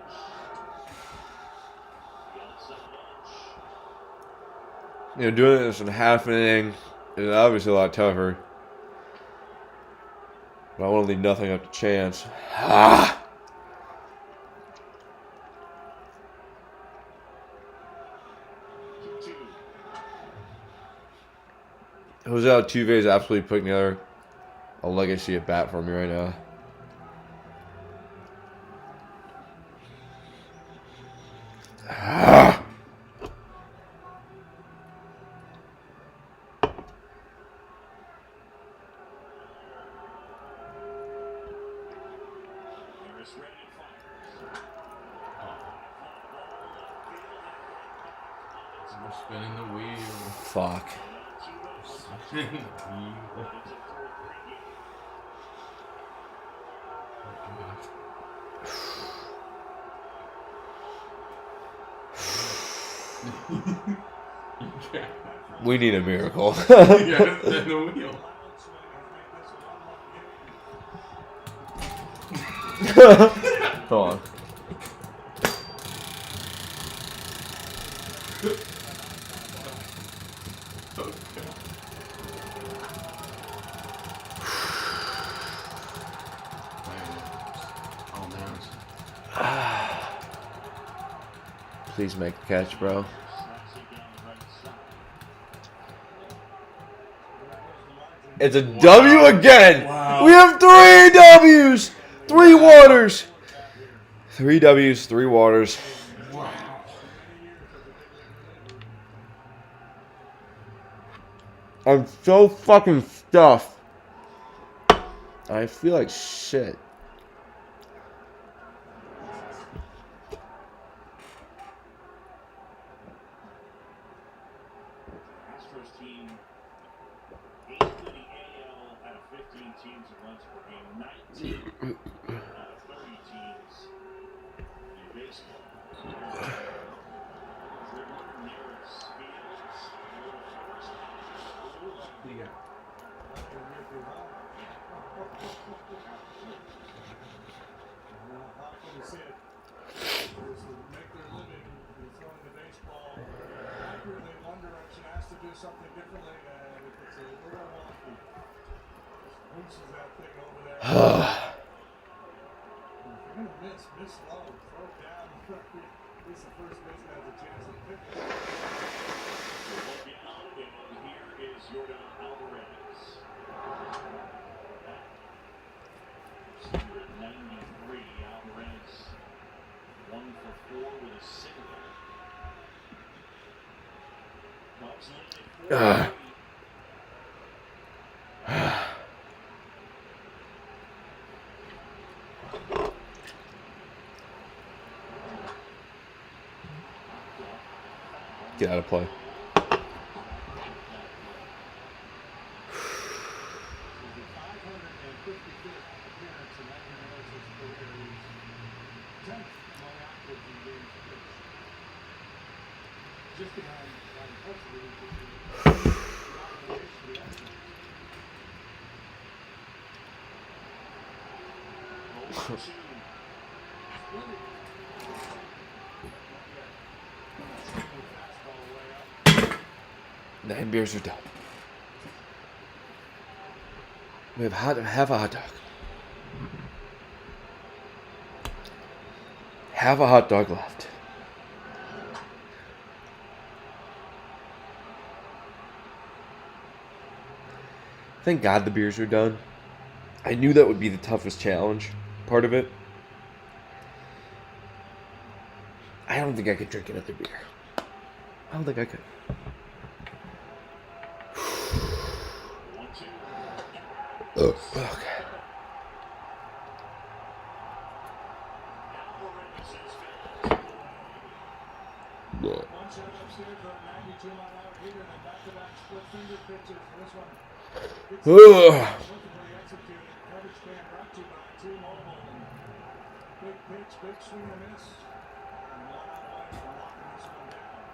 The outside edge. Doing this in half an inning is obviously a lot tougher. But I want to leave nothing up to chance. Ah! 2-2. Jose Altuve is absolutely putting together a legacy at bat for me right now. Ah! Harris ready to fire. We're spinning the wheel. Fuck. Spinning the wheel. We need a miracle. Yeah, spin the wheel. Hold on. Please make a catch, bro. It's a W again. Wow. We have 3 W's, 3 waters. 3 W's, 3 waters. Wow. I'm so fucking stuffed. I feel like shit. Astros team, 8th in the AL out of 15 teams in runs per game, 19 out of 30 teams in baseball. Dribbler, Neris, Fields, Little first, Blue, How can you say it? Those who make their living in throwing the baseball accurately, they wonder if she has to do something differently, and if it's a little wonky, just bounces that thing over there. If you're gonna miss low, throw it down. At least the first baseman has a chance to pick it. One down, and here is Jordan Alvarez. 93, Alvarez 1 for 4 with a single. Cubs lead at 4-3. Get out of play. His 555th appearance in 1906 Nine beers are done. We have half a hot dog. Have a hot dog left. Thank God the beers are done. I knew that would be the toughest challenge, part of it. I don't think I could drink another beer. I don't think I could. Okay. One shot upstairs for a 92-mile-an-hour heater and then back-to-back split-finger pitches. This one perfectly executed. Coverage can brought to you by T-Mobile. Big pitch, big swing and miss. And one out away from locking this one down.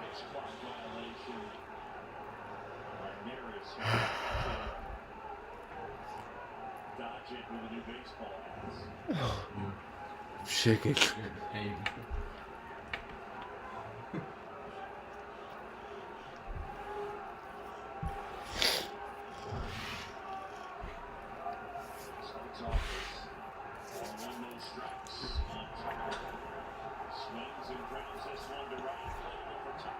Pitch clock violation. Ramirez dodge it with a new baseball has. Shaking. Hey. Starts off with all no strikes on top. Swings and grounds this one to right. Playing over top.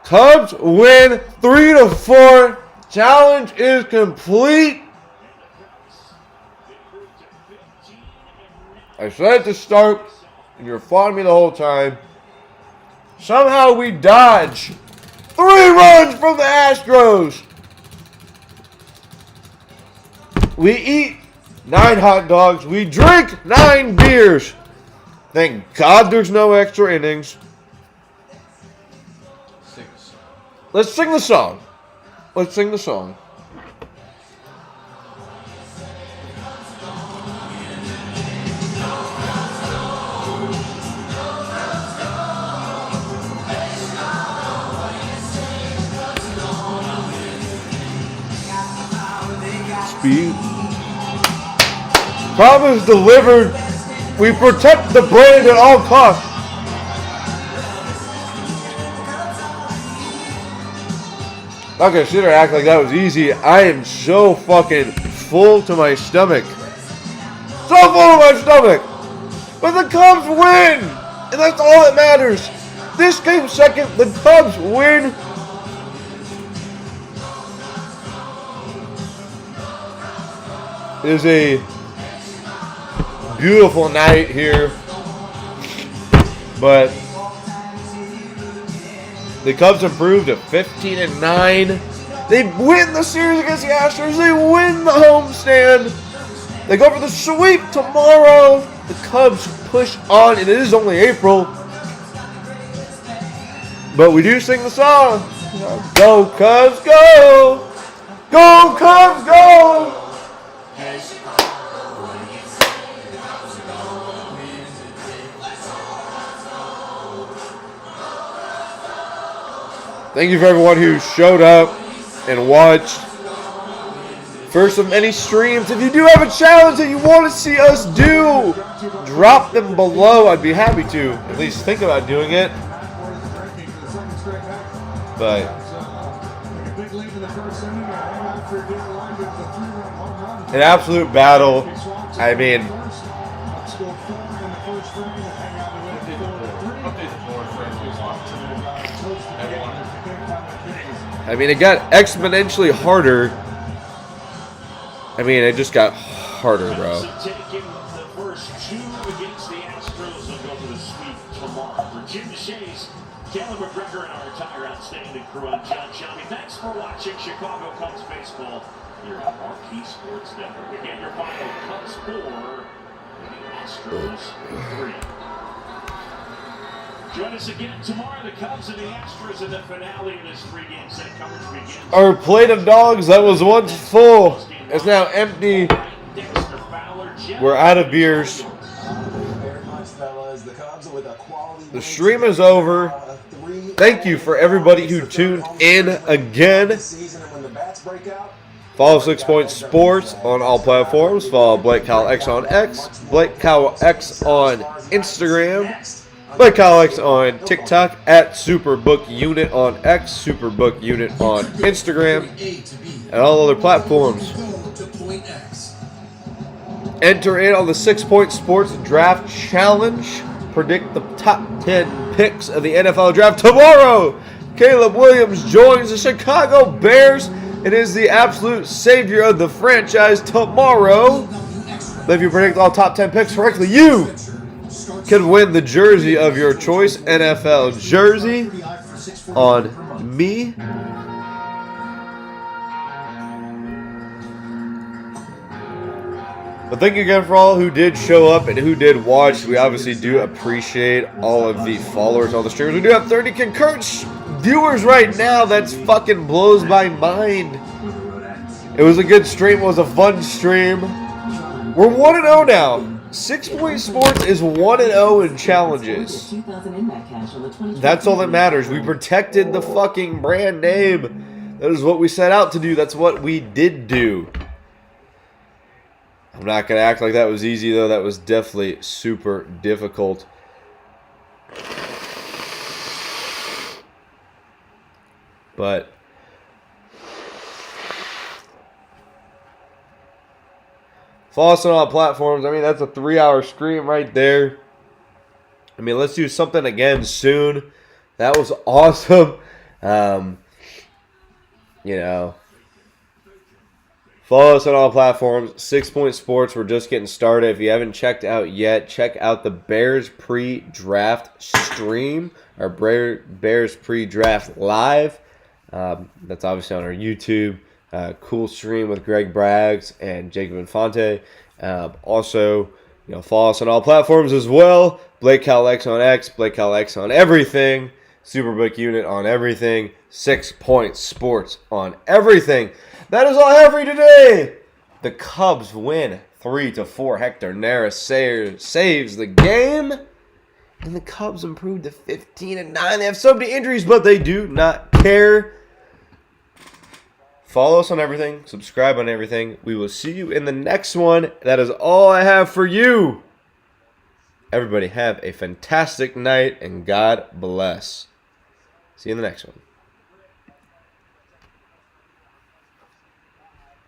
Cubs win 3-4. Challenge is complete. I said at the start, and you were following me the whole time. Somehow we dodge 3 runs from the Astros. We eat 9 hot dogs. We drink 9 beers. Thank God there's no extra innings. Let's sing the song. Let's sing the song. Speed. Promise delivered. We protect the brand at all costs. Not gonna sit there and act like that was easy. I am so fucking full to my stomach. So full to my stomach. But the Cubs win. And that's all that matters. This came second. The Cubs win. It is a beautiful night here. But the Cubs improved to 15-9. They win the series against the Astros. They win the homestand. They go for the sweep tomorrow. The Cubs push on, and it is only April. But we do sing the song. Go Cubs, go! Go Cubs, go! Thank you for everyone who showed up and watched. First of many streams. If you do have a challenge that you want to see us do, drop them below. I'd be happy to at least think about doing it. But an absolute battle. I mean, it got exponentially harder. I mean, it just got harder, bro. Taking the first 2 against the Astros and go for the sweep tomorrow. For Jim Shays, Kellen McGregor, and our entire outstanding crew, I'm John Shelby. Thanks for watching Chicago Cubs baseball here on Marquee Sports Network. Again, your final Cubs 4, the Astros 3. Join us again tomorrow. The Cubs and the Astros in the finale of this 3-game set. Coverage begins. Our plate of dogs that was once full is now empty. We're out of beers. Very much, fellas. The Cubs with a quality The stream is over. Thank you for everybody who tuned in again. Follow 6 Point Sports on all platforms. Follow Blake Kyle X on X, Blake Kyle X on Instagram, Blake Kyle X on TikTok, at Superbook Unit on X, Superbook Unit on Instagram, and all other platforms. Enter in on the 6 Point Sports Draft Challenge. Predict the top 10 picks of the NFL Draft tomorrow. Caleb Williams joins the Chicago Bears and is the absolute savior of the franchise tomorrow. But if you predict all top 10 picks correctly, you can win the jersey of your choice, NFL jersey, on me. But thank you again for all who did show up and who did watch. We obviously do appreciate all of the followers, all the streamers. We do have 30 concurrent viewers right now. That's fucking blows my mind. It was a good stream. It was a fun stream. We're 1-0 now. 6 Point Sports is 1-0 in challenges. That's all that matters. We protected the fucking brand name. That is what we set out to do. That's what we did do. I'm not going to act like that was easy, though. That was definitely super difficult. But follow us on all platforms. I mean, that's a 3-hour stream right there. I mean, let's do something again soon. That was awesome. You know. Follow us on all platforms. 6 Point Sports. We're just getting started. If you haven't checked out yet, check out the Bears pre-draft stream. Our Bears pre-draft live. That's obviously on our YouTube. Cool stream with Greg Braggs and Jacob Infante. Also, follow us on all platforms as well. Blake Kyle X on X. Blake Kyle X on everything. Superbook Unit on everything. 6 Point Sports on everything. That is all I have for you today. The Cubs win 3-4. Hector Neris saves the game. And the Cubs improved to 15-9. They have so many injuries, but they do not care. Follow us on everything. Subscribe on everything. We will see you in the next one. That is all I have for you. Everybody have a fantastic night, and God bless. See you in the next one.